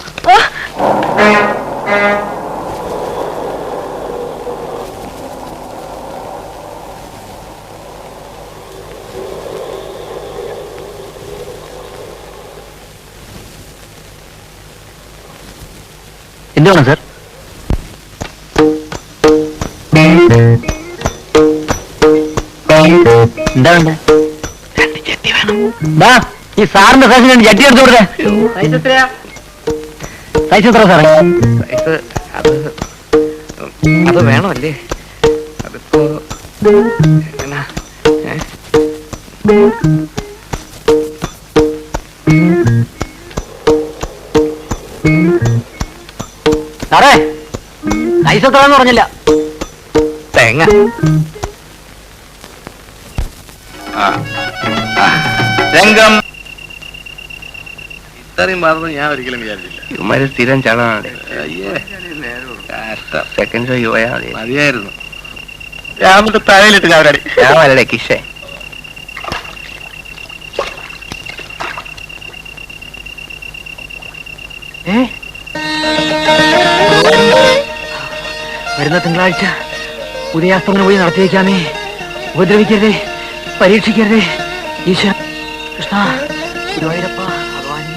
എന്ത് വേണം സാർ? എന്താ വേണ്ട? ഈ സാറിന്റെ സൈസിന് വേണ്ടി ജട്ടി എടുത്തു കൊടുത്തേ. സൈസ് എത്ര സാറേ? അത് വേണമല്ലേ? അതിപ്പോ സാറേ സൈസ് എത്രയാന്ന് പറഞ്ഞില്ല. തേങ്ങ രംഗം ഇത്രയും മാറുന്നു ഞാൻ ഒരിക്കലും വിചാരിച്ചില്ല. ഇവന്മാര് സ്ഥിരം ചളമാണ്. സെക്കൻഡ് ഷോ പോയാ മതിയായിരുന്നു. ഞാൻ തലയിലിട്ട് ചാവരാടി. ഞാൻ വരടെ കിഷേ. വരുന്ന തിങ്കളാഴ്ച ഉദയാസ്തമനം പോയി നടത്തിയേക്കാമേ. ഉപദ്രവിക്കരുതേ, പരീക്ഷിക്കരുതേ. ഈശ്വര കൃഷ്ണ ഗുരുവായൂരപ്പ ഭഗവാനേ.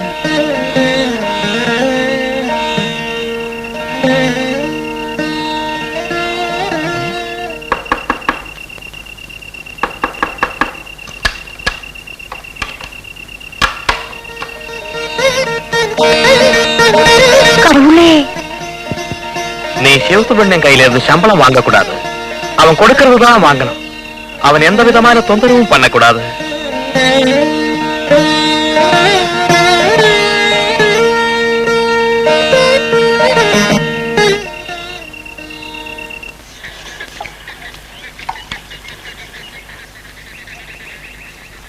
நீ சிவப்பு பெண்ணன் கையில இருந்து சம்பளம் வாங்க கூடாது. அவன் கொடுக்கறது தான் வாங்கணும். அவன் எந்த விதமான தொந்தரவும் பண்ணக்கூடாது.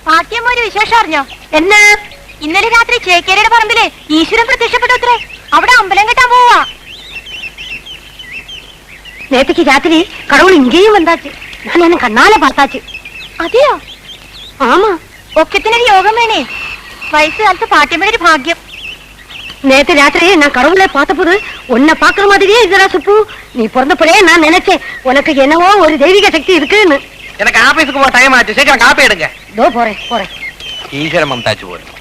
പാട്ടിയമ്മ ഒരു വിശേഷം അറിഞ്ഞോ? എന്നാ? ഇന്നലെ രാത്രി ചേക്കേരിയുടെ പറമ്പില് ഈശ്വരൻ പ്രത്യക്ഷപ്പെട്ടത്രേ. അവിടെ അമ്പലം കെട്ടാൻ പോവാ. நேற்றுக்கு ராத்திரி கடவுள் இங்கேயும் வந்தாச்சு. நான் என்ன கண்ணால பார்த்தாச்சு. അതെയോ? ஆமா. ഒക്കത്തിനൊരു യോഗം വേണേ. வயசு காலத்து பாட்டியம்மன் ஒரு பாக்கியம். நேற்று ராத்திரி நான் கடவுளை பார்த்தபோது உன்னை பாக்குற மாதிரியே இதுரா சுப்பு. நீ பிறந்தப்பவே நான் நினைச்சேன் உனக்கு என்னவோ ஒரு தெய்வீக சக்தி இருக்குன்னு. எனக்கு ஆபீஸுக்கு போக டைம் ஆச்சு. சீக்கிரம் காப்பி எடுங்க. இதோ போறேன் போறேன். ஈஸ்வரன் மம்தாச்சு போறேன்.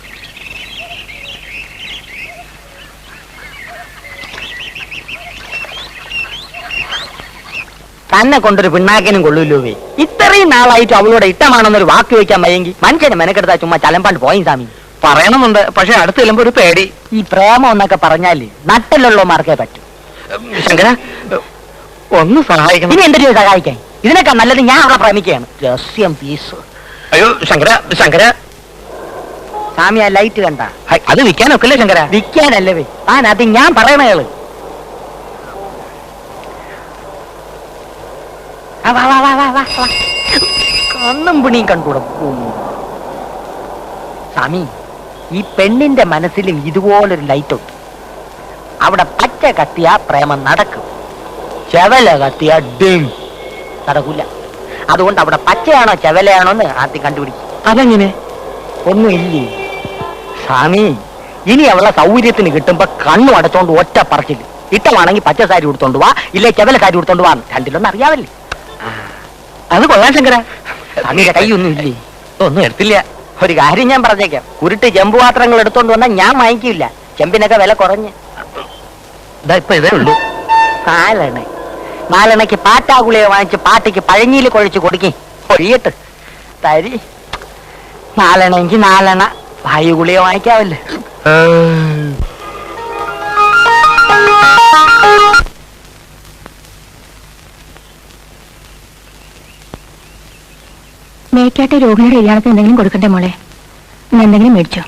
തന്നെ കൊണ്ടൊരു പിണ്ണാക്കിനും കൊള്ളൂല്ലേ. ഇത്രയും നാളായിട്ട് അവളോട് ഇഷ്ടമാണെന്നൊരു വാക്ക് വെക്കാൻ വയ്യെങ്കിൽ മനുഷ്യന് മെനക്കെടുത്താ ചുമ്മാ ചലമ്പാണ്ട് പോയി സ്വാമി. പറയണമെന്നുണ്ട്, പക്ഷെ അടുത്ത് ചെല്ലുമ്പോ ഒരു പേടി. ഈ പ്രേമം എന്നൊക്കെ പറഞ്ഞാല് നട്ടലുള്ളമാർക്കേ പറ്റൂ. ശങ്കര ഒന്ന് സഹായിക്കണം. ഇനി എന്തൊരു സഹായിക്കാൻ? ഇതിനൊക്കെ നല്ലത് ഞാൻ അവളെ പ്രേമിക്കുകയാണ്. രഹസ്യം പീസ്. അയ്യോ ശങ്കര ശങ്കര. സ്വാമി ആ ലൈറ്റ് കണ്ട? അത് വിൽക്കാനൊക്കെ അല്ലേ ശങ്കര? വിൽക്കാനല്ലേ വേ അത് ഞാൻ പറയണേള്. കണ്ണും പിണിയും കണ്ടുകൂടെ സ്വാമി. ഈ പെണ്ണിന്റെ മനസ്സിലും ഇതുപോലൊരു ലൈറ്റ് ഉണ്ട്. അവിടെ പച്ച കത്തിയാ പ്രേമം നടക്കും, ചെവല കത്തിയാ ഡിം നടക്കൂല. അതുകൊണ്ട് അവിടെ പച്ചയാണോ ചെവലയാണോ എന്ന് ആദ്യം കണ്ടുപിടിക്കും. അതെങ്ങനെ? ഒന്നുമില്ലേ സ്വാമി. ഇനി അവളെ സൗകര്യത്തിന് കിട്ടുമ്പോ കണ്ണു അടച്ചോണ്ട് ഒറ്റ പറച്ചില്ല. ഇട്ടമാണെങ്കിൽ പച്ച സാരി കൊടുത്തോണ്ട് വാ, ഇല്ലേ ചെവല സാരി കൊടുത്തോണ്ട് വാ. രണ്ടിലൊന്നും അറിയാവല്ലേ? അത് കൊള്ളാൻ ശങ്കര. സ്വാമിയുടെ കൈയൊന്നും ഇല്ലേ? ഒന്നും എടുത്തില്ല. ഒരു കാര്യം ഞാൻ പറഞ്ഞേക്കാം. കുരുട്ട് ചെമ്പ് പാത്രങ്ങൾ എടുത്തോണ്ട് വന്നാൽ ഞാൻ വാങ്ങിക്കില്ല. ചെമ്പിനൊക്കെ വില കുറഞ്ഞ്. ഇപ്പൊ ഇതേ ഉള്ളൂ. നാലെണ്ണയ്ക്ക് പാറ്റാഗുളിയെ വാങ്ങിച്ച് പാട്ടിക്ക് പഴഞ്ഞിയിൽ കുഴച്ച് കൊടുക്കി ഒഴിയിട്ട് തരി. നാലെണ്ണെങ്കിൽ നാലെണ്ണ വായുഗുളിയെ വാങ്ങിക്കാവല്ലേ. മേക്കാട്ടെ രോഹിണിയുടെ കല്യാണത്തിന് എന്തെങ്കിലും കൊടുക്കണ്ടേ മോളെ? നീ എന്തെങ്കിലും മേടിച്ചോ?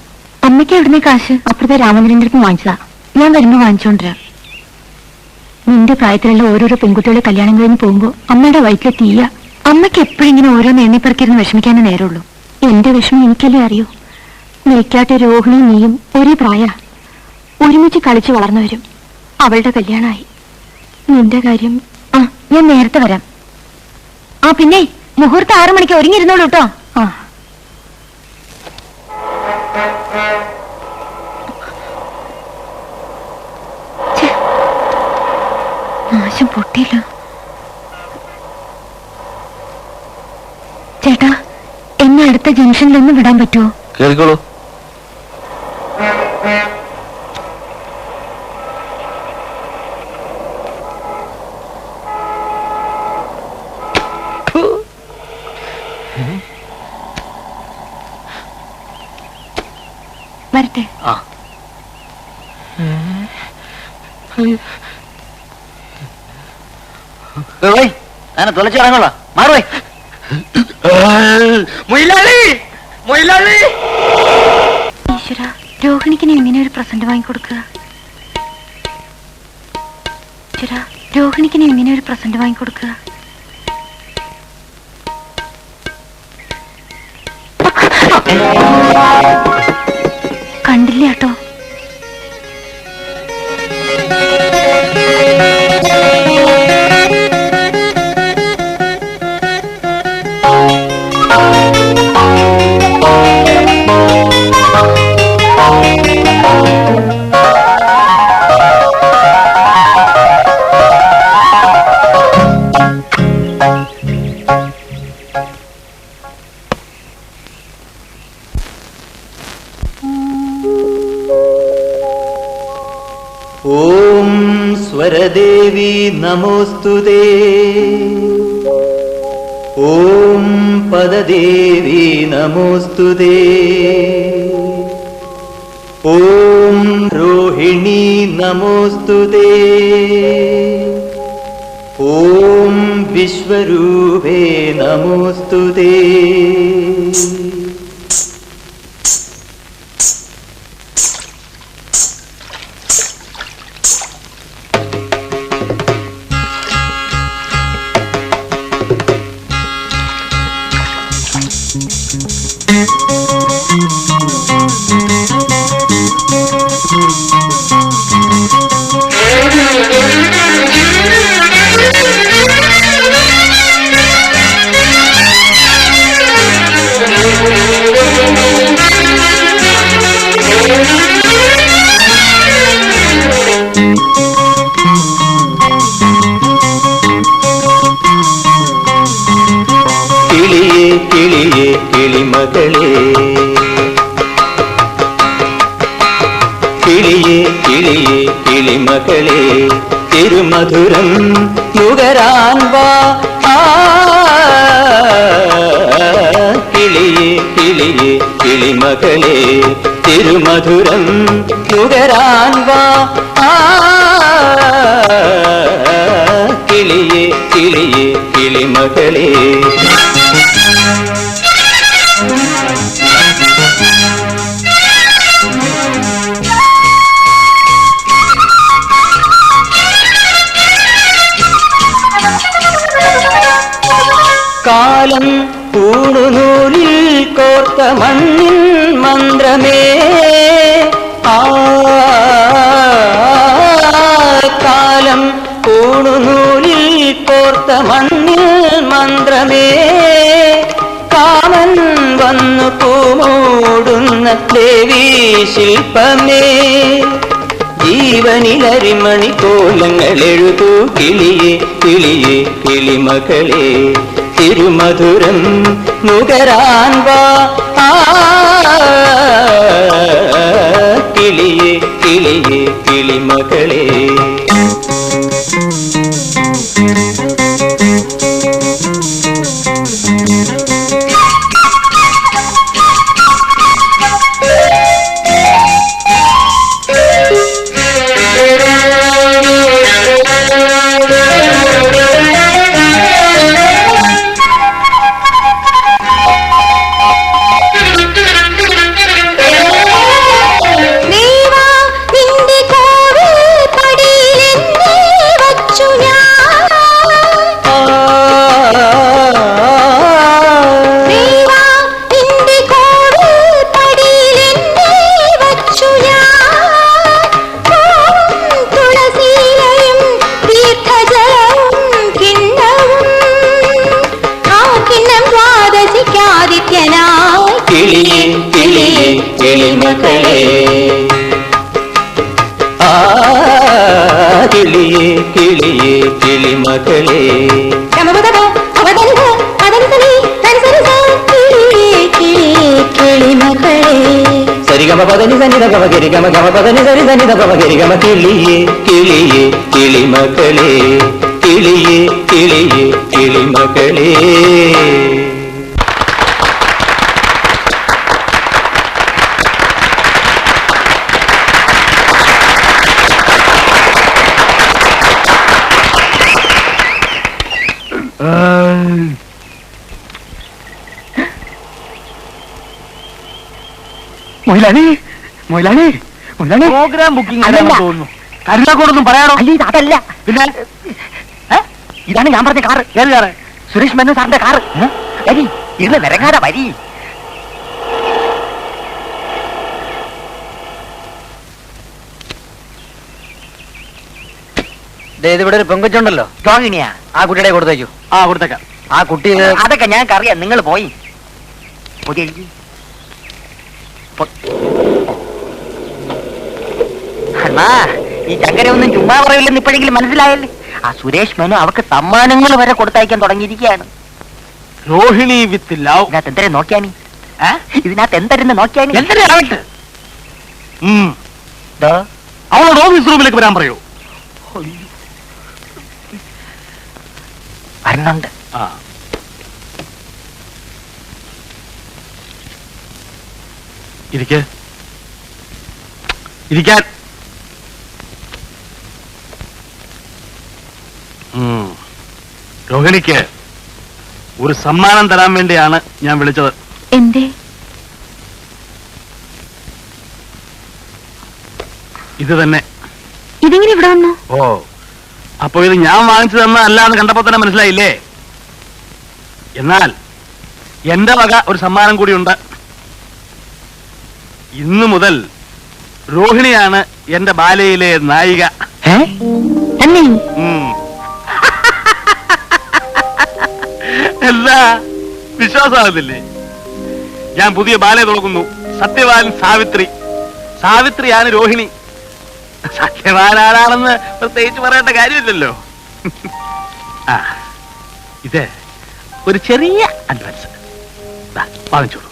അമ്മയ്ക്ക് എവിടുന്നേ കാശ്? അപ്പുറത്തെ രാമചന്ദ്രൻ്റെ അടുത്ത് വാങ്ങിച്ചതാ. ഞാൻ വരുമ്പോ വാങ്ങിച്ചോണ്ടിരാ. നിന്റെ പ്രായത്തിലുള്ള ഓരോരോ പെൺകുട്ടികളെ കല്യാണം കഴിഞ്ഞ് പോകുമ്പോ അമ്മയുടെ വയറ്റിലെ തീയ. അമ്മയ്ക്ക് എപ്പോഴും ഇങ്ങനെ ഓരോന്ന് എണ്ണിപ്പറക്കിരുന്ന് വിഷമിക്കാനേ നേരമുള്ളൂ. എന്റെ വിഷമം എനിക്കല്ലേ അറിയൂ. മേക്കാട്ടെ രോഹിണിയും നീയും ഒരേ പ്രായ, ഒരുമിച്ച് കളിച്ചു വളർന്നവരും. അവളുടെ കല്യാണമായി. നിന്റെ കാര്യം ഞാൻ നേരത്തെ വരാം. പിന്നെ മുഹൂർത്തം 6 മണിക്ക് ഒരുങ്ങിയിരുന്നോളൂ കേട്ടോ. നാശം പൊട്ടിയില്ല. ചേട്ടാ, എന്നെ അടുത്ത ജംഗ്ഷനിലൊന്നും വിടാൻ പറ്റുമോ? കേറിക്കോളൂ. ഞാൻ തുളച്ചിറങ്ങുള്ള മാറുവേ. ഈശ്വര, രോഹിണിക്കിന് എങ്ങനെ ഒരു പ്രസന്റ് വാങ്ങിക്കൊടുക്കുക? ഈശ്വര, രോഹിണിക്കിന് എങ്ങനെ ഒരു പ്രസന്റ് വാങ്ങിക്കൊടുക്കുക? കണ്ടില്ല കേട്ടോ. ഓം സ്വരദേവി നമോസ്തുതേ. ഓം പദദേവി നമോസ്തുതേ. ഓം രോഹിണി നമോസ്തുതേ. ഓം വിശ്വരൂപേ നമോസ്തുതേ. കിളിമകളേ കിളിയേ കിളിയേ കിളിമകളേ തിരുമധുരം നുകരാൻ വാ. കിളിയേ കിളിയേ കിളിമകളേ തിരുമധുരം നുകരാൻ വാ. കിളിയേ കിളിയേ കിളിമകളേ കാലം പൂണുനൂലിൽ കോർത്ത മണ്ണിൻ മന്ത്രമേ. കാലം പൂണുനൂലിൽ കോർത്ത മണ്ണിൽ മന്ത്രമേ. കാമൻ വന്നു പൂമൂടുന്ന ദേവീ ശില്പമേ. ജീവനിലരിമണി കോലങ്ങൾ എഴുതൂ കിളിയേ കിളിയേ കിളിമകളേ തിരുമധുരം നുകരാൻ വാ. കിളിയേ കിളിയേ കിളിമകളേ കിളിയേ കിളിയേ കിളിമകളേ സരിഗമ പദനി സന്നിധ പവ ഗരിഗമ ഗമ പദനി സരി സന്നിധ പവ ഗരിഗമ കിളിയേ കിളിയേ കിളിമകളേ കിളിയേ കിളിയേ കിളിമകളേ. മൊയിലാളി മൊയിലാളി മൊയിലാളി പ്രോഗ്രാം ബുക്കിംഗ് അല്ലല്ല. തോന്നുന്നു. കരുതാക്കോടൊന്നും പറയാണോ? അല്ല ഇത് അതല്ല. പിന്നെ ഇതാണ് ഞാൻ പറഞ്ഞ കാറ്. ഏത് കാറ്? സുരേഷ് മേനോൻ സാറിന്റെ കാറ്. വരി ഇന്ന് നിരങ്ങാതെ വരി. ഇവിടെ ഒരു പെങ്കൊച്ചുണ്ടല്ലോ, രോഹിണിയാ? ആ കുട്ടിയുടെ കൊടുത്തേക്കൂ. ആ കൊടുത്തേക്കാം. ആ കുട്ടി അതൊക്കെ ഞങ്ങൾക്ക് അറിയാം. നിങ്ങൾ പോയി പുതിയ അണ്ണാ, ഈ ചങ്കര ഒന്നും ചുമ്മാ പറയില്ലെന്ന് ഇപ്പോഴെങ്കിലും മനസ്സിലായല്ലേ? ആ സുരേഷ് മേനോ അവർക്ക് സമ്മാനങ്ങൾ വരെ കൊടുത്തയക്കാൻ തുടങ്ങിയിരിക്കുകയാണ്. Rohini with love. ഇതിനകത്ത് എന്തരെ നോക്കിയാനി? ഇതിനകത്ത് എന്തരെന്ന് നോക്കിയാനി? എന്തരാവട്ടെ. അവളോട് ഓഫീസ് റൂമിലേക്ക് വരാൻ പറയൂ. വരുന്നുണ്ട്. ആ ഇരിക്കാൻ. രോഹിണിക്ക് ഒരു സമ്മാനം തരാൻ വേണ്ടിയാണ് ഞാൻ വിളിച്ചത്. എന്തേ? ഇത് തന്നെ. ഇതെങ്ങനെ ഇവിടെ വന്നു? ഓ, അപ്പൊ ഇത് ഞാൻ വാങ്ങിച്ചു തന്ന അല്ലാന്ന് കണ്ടപ്പോ തന്നെ മനസ്സിലായില്ലേ? എന്നാൽ എന്റെ വക ഒരു സമ്മാനം കൂടിയുണ്ട്. ഇന്നു മുതൽ രോഹിണിയാണ് എന്റെ ബാലയിലെ നായിക. എന്താ വിശ്വാസമാകുന്നില്ലേ? ഞാൻ പുതിയ ബാലയെ തുടങ്ങുന്നു. സത്യവാൻ സാവിത്രി. സാവിത്രിയാണ് രോഹിണി. സത്യവാൻ ആരാണെന്ന് പ്രത്യേകിച്ച് പറയേണ്ട കാര്യമില്ലല്ലോ. ആ, ഇത് ഒരു ചെറിയ അഡ്വാൻസ് വാങ്ങിച്ചോളൂ.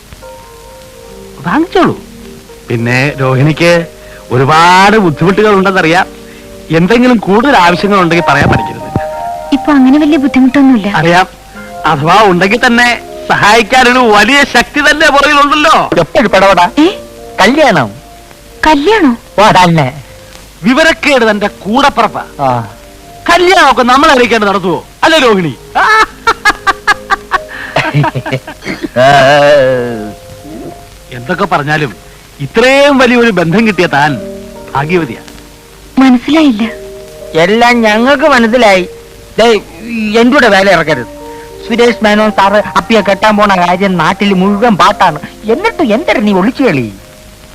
പിന്നെ രോഹിണിക്ക് ഒരുപാട് ബുദ്ധിമുട്ടുകൾ ഉണ്ടെന്നറിയാം. എന്തെങ്കിലും കൂടുതൽ ആവശ്യങ്ങൾ ഉണ്ടെങ്കിൽ പറയാൻ പഠിക്കരുത്. ഇപ്പൊ അങ്ങനെ വലിയ ബുദ്ധിമുട്ടൊന്നുമില്ല. അറിയാം. അഥവാ ഉണ്ടെങ്കിൽ തന്നെ സഹായിക്കാനൊരു വലിയ ശക്തി തന്നെ പുറകിലുണ്ടല്ലോ. എപ്പോഴും പെടപെടാ. കല്യാണം കല്യാണോ? തന്നെ വിവരക്കേട് തന്റെ കൂടപ്പുറപ്പ. കല്യാണമൊക്കെ നമ്മൾ അറിയിക്കേണ്ട നടത്തുവോ? അല്ലേ രോഹിണി? എന്തൊക്കെ പറഞ്ഞാലും ഇത്രയും വലിയൊരു ബന്ധം കിട്ടിയ താൻ ഭാഗ്യവതിയാ. മനസ്സിലായില്ല. എല്ലാം ഞങ്ങൾക്ക് മനസ്സിലായി. എന്റെ കൂടെ വേല ഇറക്കരുത്. സുരേഷ് മേനോൻ സാറ് അപ്പിയെ കെട്ടാൻ പോണ കാര്യം നാട്ടിൽ മുഴുവൻ പാട്ടാണ്. എന്നിട്ട് എന്തൊരു നീ ഒളിച്ചു കളി?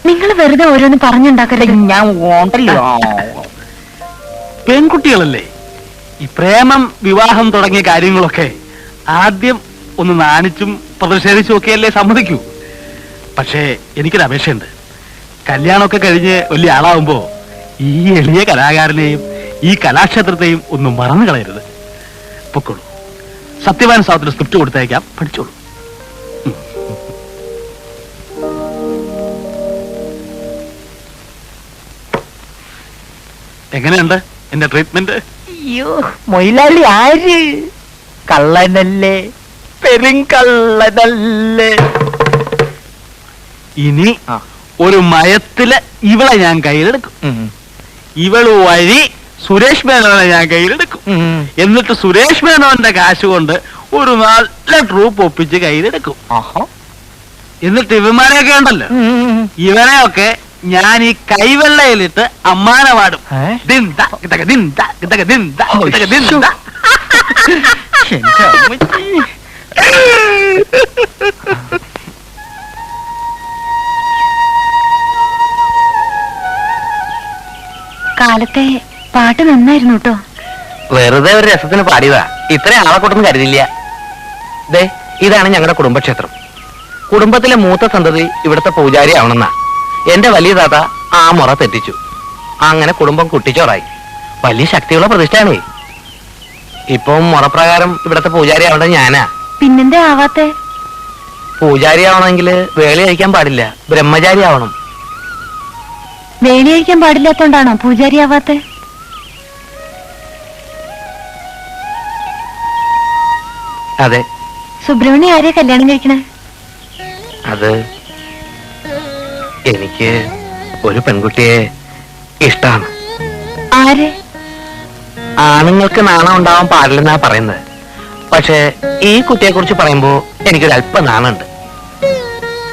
നിങ്ങൾ വെറുതെ ഓരോന്ന് പറഞ്ഞുണ്ടാക്കരുത്. ഞാൻ ഉണ്ടല്ലോ. പെൺകുട്ടികളല്ലേ, ഈ പ്രേമം വിവാഹം തുടങ്ങിയ കാര്യങ്ങളൊക്കെ ആദ്യം ഒന്ന് നാണിച്ചും പ്രതിഷേധിച്ചും ഒക്കെയല്ലേ സമ്മതിക്കൂ. പക്ഷേ എനിക്കൊരു അപേക്ഷയുണ്ട്. കല്യാണമൊക്കെ കഴിഞ്ഞ് വലിയ ആളാവുമ്പോ ഈ എളിയ കലാകാരനെയും ഈ കലാക്ഷേത്രത്തെയും ഒന്നും മറന്നു കളയരുത്. പൊക്കോളൂ. സത്യവാൻ സാവത്തിന് സ്ക്രിപ്റ്റ് കൊടുത്തയക്കാം, പഠിച്ചോളൂ. എങ്ങനെയുണ്ട് എന്റെ ട്രീറ്റ്മെന്റ്? അയ്യോ, മൊയിലാളി ആര്? കള്ളനല്ലേ, പെരുങ്കള്ളനല്ലേ. ഇനി ഒരു മയത്തില് ഇവളെ ഞാൻ കയ്യിലെടുക്കും. ഇവള് വഴി സുരേഷ് മേനോനെ ഞാൻ കയ്യിലെടുക്കും. എന്നിട്ട് സുരേഷ് മേനോന്റെ കാശ് കൊണ്ട് ഒരു നല്ല ട്രൂപ്പ് ഒപ്പിച്ച് കയ്യിലെടുക്കും. എന്നിട്ട് ഇവന്മാരെയൊക്കെ ഉണ്ടല്ലോ, ഇവരെയൊക്കെ ഞാൻ ഈ കൈവെള്ളയിലിട്ട് അമ്മാന പാടും. കാലത്തെ പാട്ട് നന്നായിരുന്നു കേട്ടോ. വെറുതെ ഒരു രസത്തിന് പാടിയതാ. ഇത്രയും ആളെ കൂട്ടൊന്നും കരുതില്ല. ദേ, ഇതാണ് ഞങ്ങളുടെ കുടുംബക്ഷേത്രം. കുടുംബത്തിലെ മൂത്ത സന്തതി ഇവിടുത്തെ പൂജാരി ആവണമെന്നാ എന്റെ വലിയ താത്ത ആ മുറ തെറ്റിച്ചു. അങ്ങനെ കുടുംബം കുട്ടിച്ചോറായി. വലിയ ശക്തിയുള്ള പ്രതിഷ്ഠയാണേ. ഇപ്പം മുറപ്രകാരം ഇവിടുത്തെ പൂജാരി ആവേണ്ടത് ഞാനാ. പിന്നെന്താ ആവാത്തെ? പൂജാരി ആവണമെങ്കിൽ വേളി കഴിക്കാൻ പാടില്ല, ബ്രഹ്മചാരി ആവണം. വേലി കഴിക്കാൻ പാടില്ലാത്തോണ്ടാണോ പൂജാരി ആവാത്തെ? അതെ. സുബ്രഹ്മണ്യ ആരെയാ കല്യാണം കഴിക്കണേ? അത് എനിക്ക് ഒരു പെൺകുട്ടിയെ ഇഷ്ടമാണ്. ആരെ? ആണുങ്ങൾക്ക് നാണം ഉണ്ടാവാൻ പാടില്ലെന്നാ പറയുന്നത്. പക്ഷെ ഈ കുട്ടിയെ കുറിച്ച് പറയുമ്പോ എനിക്കൊരു അല്പ നാണുണ്ട്.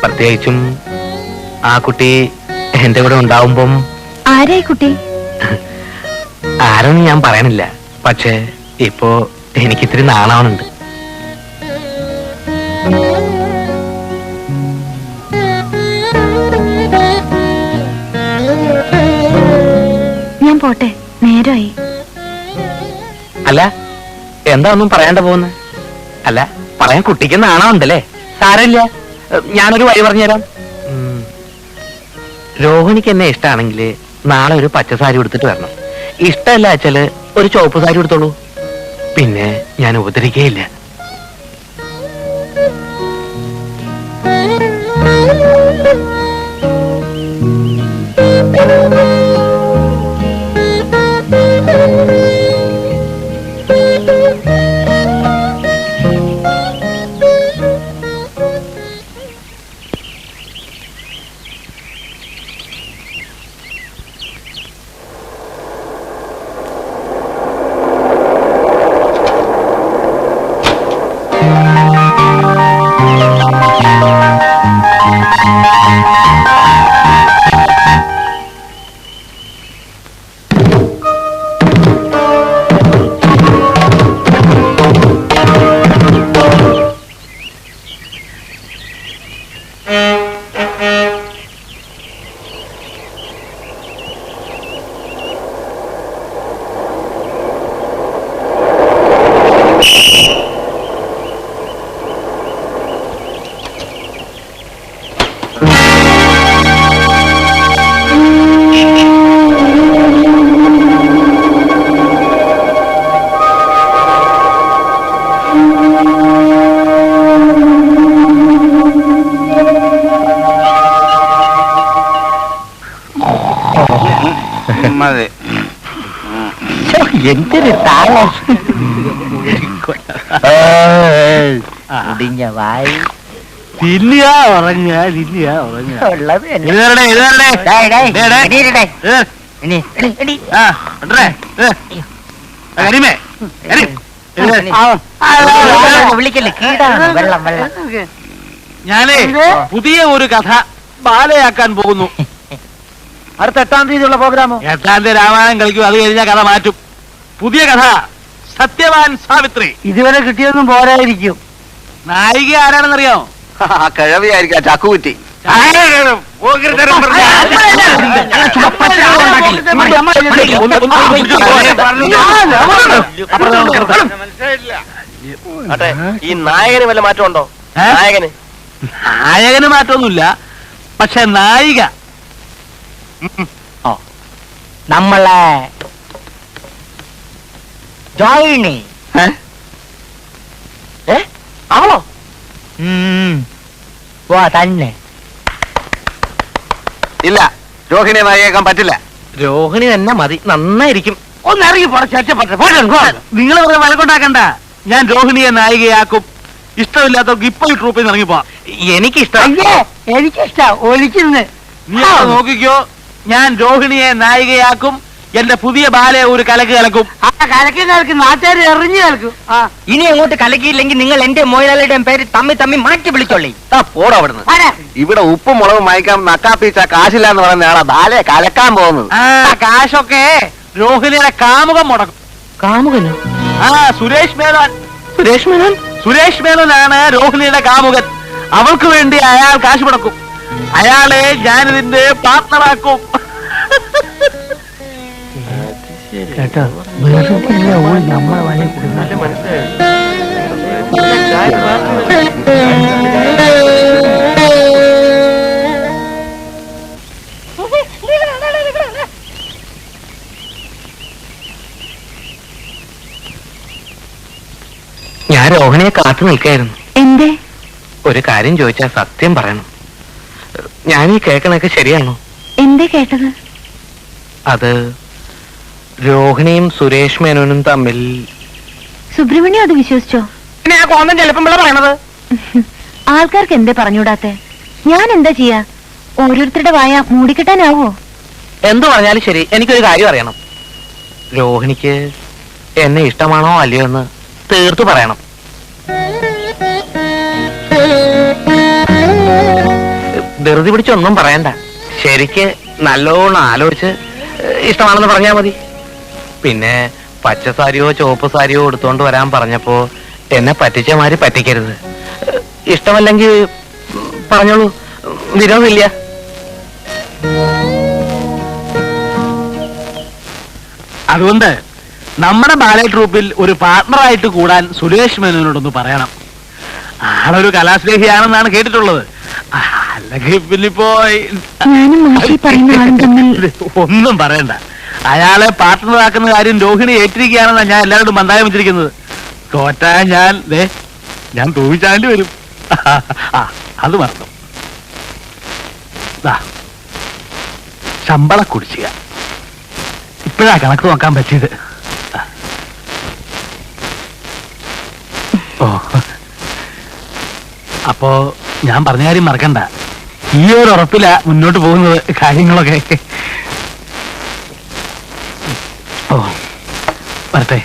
പ്രത്യേകിച്ചും ആ കുട്ടി എന്റെ കൂടെ ഉണ്ടാവുമ്പം ആരായി കുട്ടി? ആരൊന്നും ഞാൻ പറയണില്ല. പക്ഷേ ഇപ്പോ എനിക്കിത്തിരി നാണാവുന്നുണ്ട്. ഞാൻ പോട്ടെ, നേരമായി. അല്ല, എന്താ ഒന്നും പറയാണ്ട പോകുന്നത്? അല്ല, പറയാൻ കുട്ടിക്ക് നാണമുണ്ടല്ലേ? സാരമില്ല, ഞാനൊരു വഴി പറഞ്ഞുതരാം. രോഹിണിക്ക് എന്നെ ഇഷ്ടമാണെങ്കിൽ നാളെ ഒരു പച്ച സാരി കൊടുത്തിട്ട് വരണം. ഇഷ്ടമല്ല വെച്ചാല് ഒരു ചുവപ്പ് സാരി കൊടുത്തോളൂ. പിന്നെ ഞാൻ ഉപദ്രവിക്കുകയില്ല. എന്തൊരു താളം! വായി ഇല്ലയാ ഉറങ്ങ ഇല്ലയാ ഉറങ്ങ ഉള്ളത് വിളിക്കല്ലേ, കീടാണ്. വെള്ളം വെള്ളം. ഞാനേ പുതിയ ഒരു കഥ ബാലയാക്കാൻ പോകുന്നു. അടുത്ത 8-ാം തീയതിയുള്ള പ്രോഗ്രാമോ? 8-ാം തീയതി രാമായണം കളിക്കും. അത് കഴിഞ്ഞാൽ കഥ മാറ്റും. പുതിയ കഥ സത്യവാൻ സാവിത്രി. ഇതുവരെ കിട്ടിയതൊന്നും പോരായിരിക്കും. നായിക ആരാണെന്നറിയോ? കിഴവിയായിരിക്കാം, ചക്കുകുറ്റി. ഈ നായകന് വല്ല മാറ്റമുണ്ടോ? നായകന് മാറ്റമൊന്നുമില്ല, പക്ഷെ നായിക നമ്മളെ ജോയിനി. അവളോ? തന്നെ. ഇല്ല, രോഹിണിയെ നായികയാക്കാൻ പറ്റില്ല. രോഹിണി തന്നെ മതി, നന്നായിരിക്കും. ഒന്ന് ഇറങ്ങി നിങ്ങൾ വെറുതെ വഴക്കുണ്ടാക്കണ്ട. ഞാൻ രോഹിണിയെ നായികയാക്കും. ഇഷ്ടമില്ലാത്തവർക്ക് ഇപ്പൊ ഈ ട്രൂപ്പിൽ നിന്ന് ഇറങ്ങിപ്പോ. എനിക്കിഷ്ടം. എനിക്കിഷ്ടം ഒലിക്കുന്നത്. നീ നോക്കിക്കോ, ഞാൻ രോഹിണിയെ നായികയാക്കും. എന്റെ പുതിയ ബാലെ ഒരു കലക്ക് കലക്കും. ആ കലക്കി കലക്കും, നാട്ടുകാർ എറിഞ്ഞു കലക്കും. ഇനി അങ്ങോട്ട് കലക്കിയില്ലെങ്കിൽ നിങ്ങൾ എന്റെ മോയിലാളിയുടെയും പേര് തമ്മി തമ്മി മാറ്റി വിളിച്ചോളി. പോടാ അവിടുന്ന്. ഇവിടെ ഉപ്പും മുളകും വാങ്ങിക്കാൻ നക്കാപ്പീച്ച കാശില്ല എന്ന് പറയുന്ന ആളാ ബാലെ കലക്കാൻ പോകുന്നത്. ആ കാശൊക്കെ രോഹിണിയുടെ കാമുകം മുടക്കും. കാമുകനോ? സുരേഷ് മേനോൻ. സുരേഷ് മേനോൻ? സുരേഷ് മേനോനാണ് രോഹിണിയുടെ കാമുകൻ. അവൾക്ക് വേണ്ടി അയാൾ കാശ് മുടക്കും. അയാളെ ഞാനിതിന്റെ പാർട്ണറാക്കും. കേട്ടോ, വെറുതെ ഓടി നമ്മളെ വഴി ഞാൻ രോഹിണിയെ കാത്തു നിൽക്കായിരുന്നു. എന്തേ? ഒരു കാര്യം ചോദിച്ചാൽ സത്യം പറയണം. ഞാനീ കേൾക്കണൊക്കെ ശരിയാണോ? എന്തേ കേട്ടത്? അത് രോഹിണിയും സുരേഷ് മേനോനും തമ്മിൽ. സുബ്രഹ്മണ്യം അത് വിശ്വസിച്ചോ? പിന്നെ ആ കോന്തം ചിലപ്പം പറയണത്. ആൾക്കാർക്ക് എന്തേ പറഞ്ഞൂടാത്തെ? ഞാൻ എന്താ ചെയ്യാ? ഓരോരുത്തരുടെ വായ മൂടിക്കെട്ടാനാവോ? എന്തു പറഞ്ഞാലും ശരി, എനിക്കൊരു കാര്യം അറിയണം. രോഹിണിക്ക് എന്നെ ഇഷ്ടമാണോ അല്ലയോ എന്ന് തീർത്തു പറയണം. ധൃതി പിടിച്ചൊന്നും പറയണ്ട. ശരിക്ക് നല്ലോണം ആലോചിച്ച് ഇഷ്ടമാണെന്ന് പറഞ്ഞാ മതി. പിന്നെ പച്ച സാരിയോ ചുവപ്പ് സാരിയോ എടുത്തോണ്ട് വരാൻ പറഞ്ഞപ്പോ എന്നെ പറ്റിച്ച മാതിരി പറ്റിക്കരുത്. ഇഷ്ടമല്ലെങ്കിൽ പറഞ്ഞോളൂ, വിരോധമില്ല. അതുകൊണ്ട് നമ്മുടെ ബാലെ ട്രൂപ്പിൽ ഒരു പാർട്ണറായിട്ട് കൂടാൻ സുരേഷ് മേനോനോടൊന്ന് പറയണം. ആളൊരു കലാസ്നേഹിയാണെന്നാണ് കേട്ടിട്ടുള്ളത്. അല്ലെങ്കിൽ പിന്നിപ്പോ ഞാനും മാഷി പറയുന്ന ആളും തമ്മിൽ ഒന്നും പറയണ്ട. അയാളെ പാർട്ണറാക്കുന്ന കാര്യം രോഹിണി ഏറ്റിരിക്കുകയാണെന്നാണ് ഞാൻ എല്ലാവരോടും മന്ദായം വെച്ചിരിക്കുന്നത്. തോറ്റാ ഞാൻ തൂവിച്ചാണ്ടി വരും. അത് മറന്നു. ശമ്പള കുടിശ്ശിക ഇപ്പോഴാ കണക്ക് നോക്കാൻ പറ്റിയത്. ഓ, അപ്പോ ഞാൻ പറഞ്ഞ കാര്യം മറക്കണ്ട. ഈ ഒരു ഉറപ്പിലാ മുന്നോട്ട് പോകുന്നത് കാര്യങ്ങളൊക്കെ. ഓ, വരട്ടെ.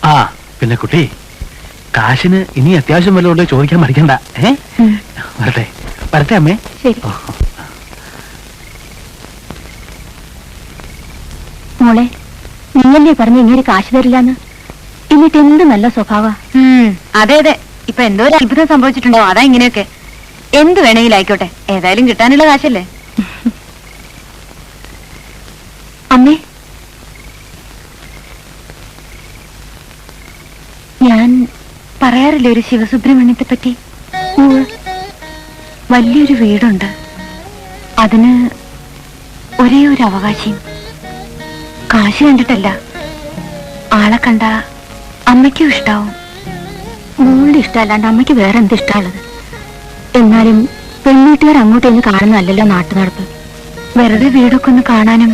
ആ പിന്നെ കുട്ടി, കാശിന് ഇനി അത്യാവശ്യം വല്ലതുകൊണ്ട് ചോദിക്കാൻ മടിക്കണ്ട. വരട്ടെ വരട്ടെ അമ്മേ. ശരി മോളെ, നീയല്ലേ പറഞ്ഞ ഇങ്ങനെ കാശ് തരില്ലാന്ന്? എന്നിട്ട് എന്ത് നല്ല സ്വഭാവ. അതെ അതെ, ഇപ്പൊ എന്തോ ഒരു അത്ഭുതം സംഭവിച്ചിട്ടുണ്ടോ, അതാ ഇങ്ങനെയൊക്കെ. എന്ത് വേണമെങ്കിലും ആയിക്കോട്ടെ, ഏതായാലും കിട്ടാനുള്ള കാശല്ലേ. അമ്മേ, ഞാൻ പറയാറില്ലേ ഒരു ശിവസുബ്രഹ്മണ്യത്തെ പറ്റി? വലിയൊരു വീടുണ്ട്, അതിന് ഒരേ ഒരു അവകാശം. കാശ് കണ്ടിട്ടല്ല, ആളെ കണ്ട അമ്മയ്ക്കും ഇഷ്ടാവും. മോളുടെ ഇഷ്ടമല്ലാണ്ട് അമ്മയ്ക്ക് വേറെ എന്ത് ഇഷ്ടമുള്ളത്? എന്നാലും പെൺവീട്ടുകാർ അങ്ങോട്ട് ഇന്ന് കാണുന്നതല്ലല്ലോ നാട്ടു നടപ്പ്. വെറുതെ വീടൊക്കെ ഒന്ന് കാണാനും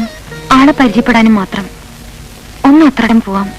ആളെ പരിചയപ്പെടാനും മാത്രം ഒന്ന് അത്രടം പോവാം.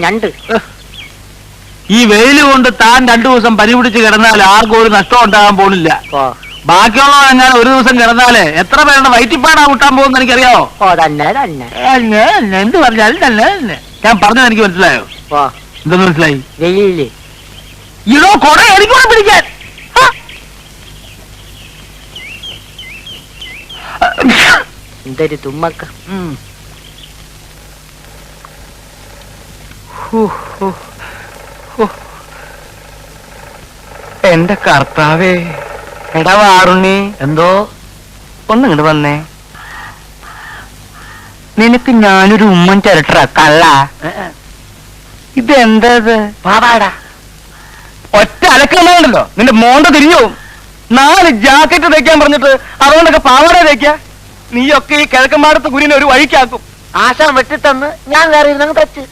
ഞണ്ട് ഈ വെയില് കൊണ്ട് താൻ 2 ദിവസം പനി പിടിച്ച് കിടന്നാൽ ആർക്കും ഒരു നഷ്ടം ഉണ്ടാകാൻ പോകുന്നില്ല. ബാക്കിയുള്ളവർ ഞാൻ ഒരു ദിവസം കിടന്നാലേ എത്ര പേരുടെ വയറ്റിപ്പാടാ കൂട്ടാൻ പോകുന്ന എനിക്കറിയാവോ? എന്ത് പറഞ്ഞാലും തന്നെ ഞാൻ പറഞ്ഞത് എനിക്ക് മനസ്സിലായോ? എന്തെന്ന് മനസ്സിലായി? ഇടോ കൊട എനിക്കോടെ പിടിക്കാൻ. എന്തൊരു തുമ്മക്ക. എന്റെ കർത്താവേ. എടാ വാറുണ്ണി, എന്തോ ഒന്നിങ്ങോട്ട് വന്നേ. നിനക്ക് ഞാനൊരു ഉമ്മൻ ചിരട്ട കള്ള. ഇതെന്താ പാവാടാ? ഒറ്റ അലക്കണ്ടല്ലോ, നിന്റെ മോന്ത തിരിഞ്ഞു പോവും. 4 ജാക്കറ്റ് തയ്ക്കാൻ പറഞ്ഞിട്ട് അതുകൊണ്ടൊക്കെ പാവാട തയ്ക്ക. നീയൊക്കെ ഈ കിഴക്കമ്പാടത്ത് കുരിനെ ഒരു വഴിക്കാക്കും. ആശാൻ വെട്ടിത്തന്ന് ഞാൻ വേറെ തച്ച്.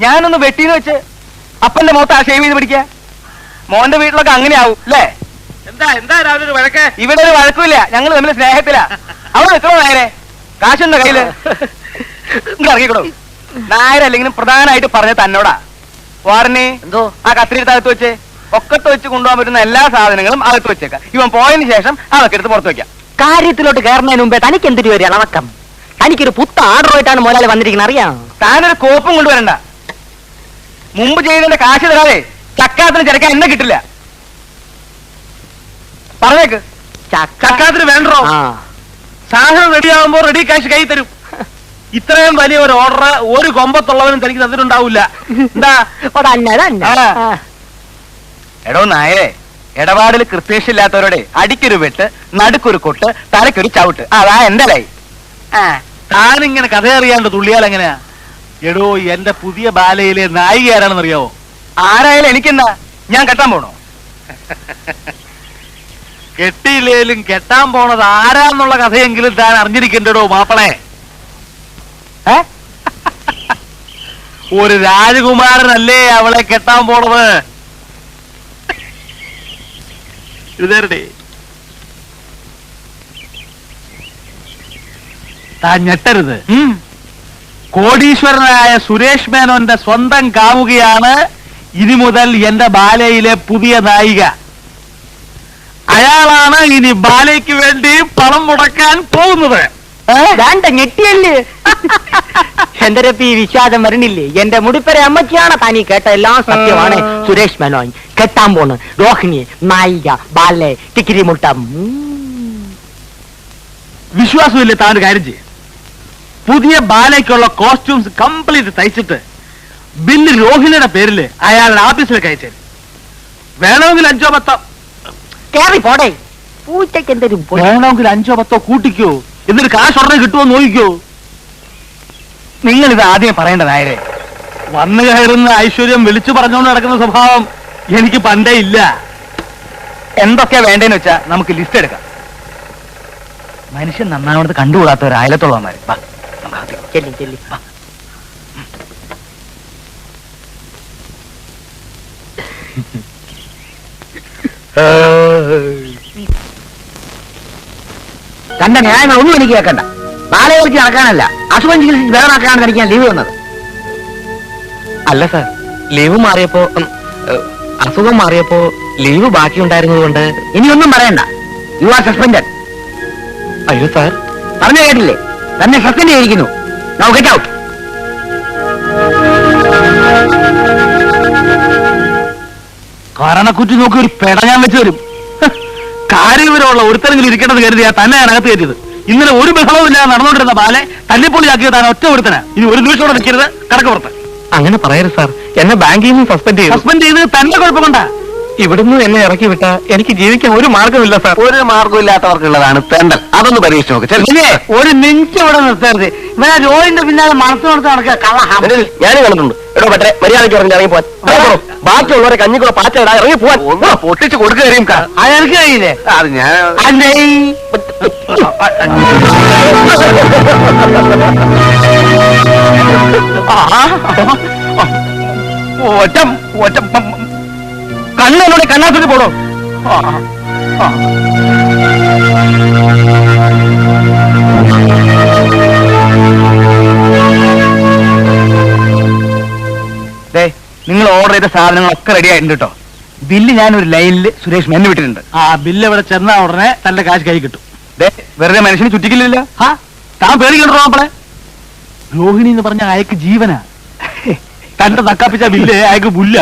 ഞാനൊന്ന് വെട്ടീന്ന് വെച്ച് അപ്പന്റെ മുഖത്ത് ആ ഷേവ് ചെയ്ത് പിടിക്ക. മോന്റെ വീട്ടിലൊക്കെ അങ്ങനെ ആവും അല്ലേ? എന്താ രാവിലെ ഒരു വഴക്ക്? ഇവിടെ ഒരു വഴക്കുമില്ല, ഞങ്ങൾ തമ്മിൽ സ്നേഹത്തിലാ. അവിടെ എത്ര നേരെ കാശുണ്ടോ കയ്യില്? ഇറങ്ങിക്കോളൂ. നായരല്ലെങ്കിലും പ്രധാനമായിട്ട് പറഞ്ഞ തന്നോടാ. വാറിനെ എന്തോ ആ കത്തിരിയുടെ അകത്ത് വെച്ച് ഒക്കത്ത് വെച്ച് കൊണ്ടുപോകാൻ പറ്റുന്ന എല്ലാ സാധനങ്ങളും അകത്ത് വെച്ചേക്കാം. ഇവൻ പോയതിന് ശേഷം അതൊക്കെ എടുത്ത് പുറത്ത് വെക്കാം. കാര്യത്തിലോട്ട് കയറുന്നതിന് മുമ്പേ തനിക്ക് എന്തിനു ഒരു ഇളവക്കം? തനിക്കൊരു പുത്ത ആർഡറുമായിട്ടാണ് മുതലാളി വന്നിരിക്കുന്നത്, അറിയാം? താനൊരു കോപ്പും കൊണ്ടുവരണ്ട. മുമ്പ് ചെയ്തതിന്റെ കാശ് തരാതെ ചക്കാത്തിന് ചിരക്കാൻ എന്നെ കിട്ടില്ല. പറഞ്ഞേക്ക്. ചക്കാത്തിന് വേണ്ടോ? സാധനം റെഡിയാകുമ്പോ റെഡി കാശ് കൈ തരും. ഇത്രയും വലിയ ഒരു ഓർഡർ ഒരു കൊമ്പത്തുള്ളവനും തനിക്ക് തന്നിട്ടുണ്ടാവില്ല. എന്താ? എടോ നായരെ, ഇടപാടിൽ കൃത്യശില്ലാത്തവരോടെ അടിക്കൊരു വെട്ട്, നടുക്കൊരു കൊട്ട്, തലക്കൊരു ചവിട്ട്, അതാ എന്റെ ലൈ. താനിങ്ങനെ കഥ അറിയാണ്ട് തുള്ളിയാൽ എങ്ങനെയാ? എടോ, എന്റെ പുതിയ ബാലയിലെ നായിക ആരാണെന്ന് അറിയാവോ? ആരായാലും എനിക്കെന്താ, ഞാൻ കെട്ടാൻ പോണോ? കെട്ടിയില്ലേലും കെട്ടാൻ പോണത് ആരാന്നുള്ള കഥയെങ്കിലും താൻ അറിഞ്ഞിരിക്കണ്ടോ മാപ്പളെ. ഒരു രാജകുമാരനല്ലേ അവളെ കെട്ടാൻ പോണത്. ഇതേ താൻ ഞെട്ടരുത്. കോടീശ്വരനായ സുരേഷ് മേനോന്റെ സ്വന്തം കാമുകയാണ് ഇനി മുതൽ എന്റെ ബാലയിലെ പുതിയ നായിക. അയാളാണ് ഇനി ബാലയ്ക്ക് വേണ്ടി പണം മുടക്കാൻ പോകുന്നത്. ഞെട്ടിയല്ലേ? എന്റെ രപ്പി വിശ്വാസം വരണില്ലേ? എന്റെ മുടിപ്പര അമ്മച്ചിയാണ് താനീ കേട്ട എല്ലാം സത്യമാണ്. സുരേഷ് മേനോൻ കെട്ടാൻ പോണ് രോഹിണി നായിക ബാലെ കിക്കിരി മുട്ട. വിശ്വാസമില്ലേ? താൻ കാര്യം ചെയ്യും. പുതിയ ബാലയ്ക്കുള്ള കോസ്റ്റ്യൂംസ് കംപ്ലീറ്റ് തയ്ച്ചിട്ട് ബില്ല് രോഹിണിയുടെ പേരില് അയാളുടെ ഓഫീസിലേക്ക് അയച്ചേരും. വേണമെങ്കിൽ 5-10 കേറി പോടേ. പൂച്ചയ്ക്ക് എന്തൊരു വേണമെങ്കിൽ 5-10 കൂട്ടിക്കോ, എന്നിട്ട് കാശ് ഉടനെ കിട്ടുമോ നോക്കിക്കോ. നിങ്ങൾ ഇത് ആദ്യം പറയേണ്ട നായരെ. വന്നു കയറുന്ന ഐശ്വര്യം വിളിച്ചു പറഞ്ഞുകൊണ്ട് നടക്കുന്ന സ്വഭാവം എനിക്ക് പണ്ടേ ഇല്ല. എന്തൊക്കെയാ വേണ്ടേന്ന് വെച്ചാ നമുക്ക് ലിസ്റ്റ് എടുക്കാം. മനുഷ്യൻ നന്നാവണത് കണ്ടുകൂടാത്ത ഒരു അയലത്തോളം വന്നാല് ചെല്ലി ചെല്ലി. തന്റെ ന്യായങ്ങൾ ഒന്നും എനിക്ക് കേൾക്കണ്ട. ബാലയെ കുറിച്ച് നടക്കാനല്ല, അസുഖം ചികിത്സിച്ച് വേറെക്കാണ് എനിക്ക് ഞാൻ ലീവ് വന്നത്. അല്ല സാർ, ലീവ് മാറിയപ്പോ അസുഖം മാറിയപ്പോ ലീവ് ബാക്കി ഉണ്ടായിരുന്നത് കൊണ്ട്. ഇനിയൊന്നും പറയണ്ട. You are suspended. അയ്യോ സാർ, പറഞ്ഞു കേട്ടില്ലേ? തന്നെ സസ്പെൻഡ് ചെയ്തിരിക്കുന്നു. Now get out. കാരണക്കുറ്റി നോക്കി ഒരു പെട ഞാൻ വെച്ച് വരും. കാര്യവിവരമുള്ള ഒരുത്തരെങ്കിലും ഇരിക്കണമെന്ന് കരുതിയാ തന്നെ ഞാൻ അകത്ത് കയറ്റിയത്. ഇന്നലെ ഒരു ബഹളവും ഇല്ലാതെ നടന്നുകൊണ്ടിരുന്ന ബാലെ തല്ലിപ്പൊളിയാക്കിയത് താൻ ഒറ്റ ഒരുത്തനാ. ഇനി ഒരു നിമിഷം കൂടെ നിൽക്കരുത്, കടക്ക് പുറത്ത്. അങ്ങനെ പറയരുത് സാർ. എന്നെ ബാങ്കിൽ നിന്ന് സസ്പെൻഡ് ചെയ്ത് തന്റെ കുഴപ്പം കൊണ്ടാ. ഇവിടുന്ന് എന്നെ ഇറക്കി വിട്ട എനിക്ക് ജീവിക്കാൻ ഒരു മാർഗമില്ല സാർ. ഒരു മാർഗമില്ലാത്തവർക്കുള്ളതാണ് തെണ്ടൽ. അതൊന്ന് പരീക്ഷിച്ച് നോക്ക്. ചെറിയ ഒരു മിനിറ്റ് ഇവിടെ നിർത്തരുത്. ഇവനെ രോഹിന്റെ പിന്നാലെ മനസ്സ് നടത്തി നടക്കുക കള്ളഹാം. ഞാൻ കണ്ടിട്ടുണ്ട്. എടോ പറ്റേ മര്യാദയ്ക്ക് ഇറങ്ങി ഇറങ്ങി പോവാൻ. ബാക്കിയുള്ളവരെ കഞ്ഞിക്കുള്ള പാറ്റ ഇടാ, ഇറങ്ങി പോവാൻ. ഒന്ന് പൊട്ടിച്ച് കൊടുക്കുകയും അതെനിക്ക് കഴിയില്ലേ? അത് ഞാൻ അല്ലേ ഒറ്റ ഒറ്റ കണ്ണോടെ കണ്ണാത്തിട്ട് പോടോ. നിങ്ങൾ ഓർഡർ ചെയ്ത സാധനങ്ങളൊക്കെ റെഡി ആയിട്ടുണ്ട് കേട്ടോ. ബില്ല് ഞാൻ ഒരു ലൈനിൽ സുരേഷ് മെന്ന് വിട്ടിട്ടുണ്ട്. ആ ബില്ല് ഇവിടെ ചെന്നാ ഉടനെ തന്റെ കാശ് കൈ കിട്ടും. വെറുതെ മനുഷ്യന് ചുറ്റിക്കില്ല. താൻ പേടിക്കണ്ടോ നമ്മളെ? രോഹിണി എന്ന് പറഞ്ഞ അയക്ക് ജീവനാ. തന്റെ തക്കാപ്പിച്ച ബില്ല് അയക്ക് പുല്ല.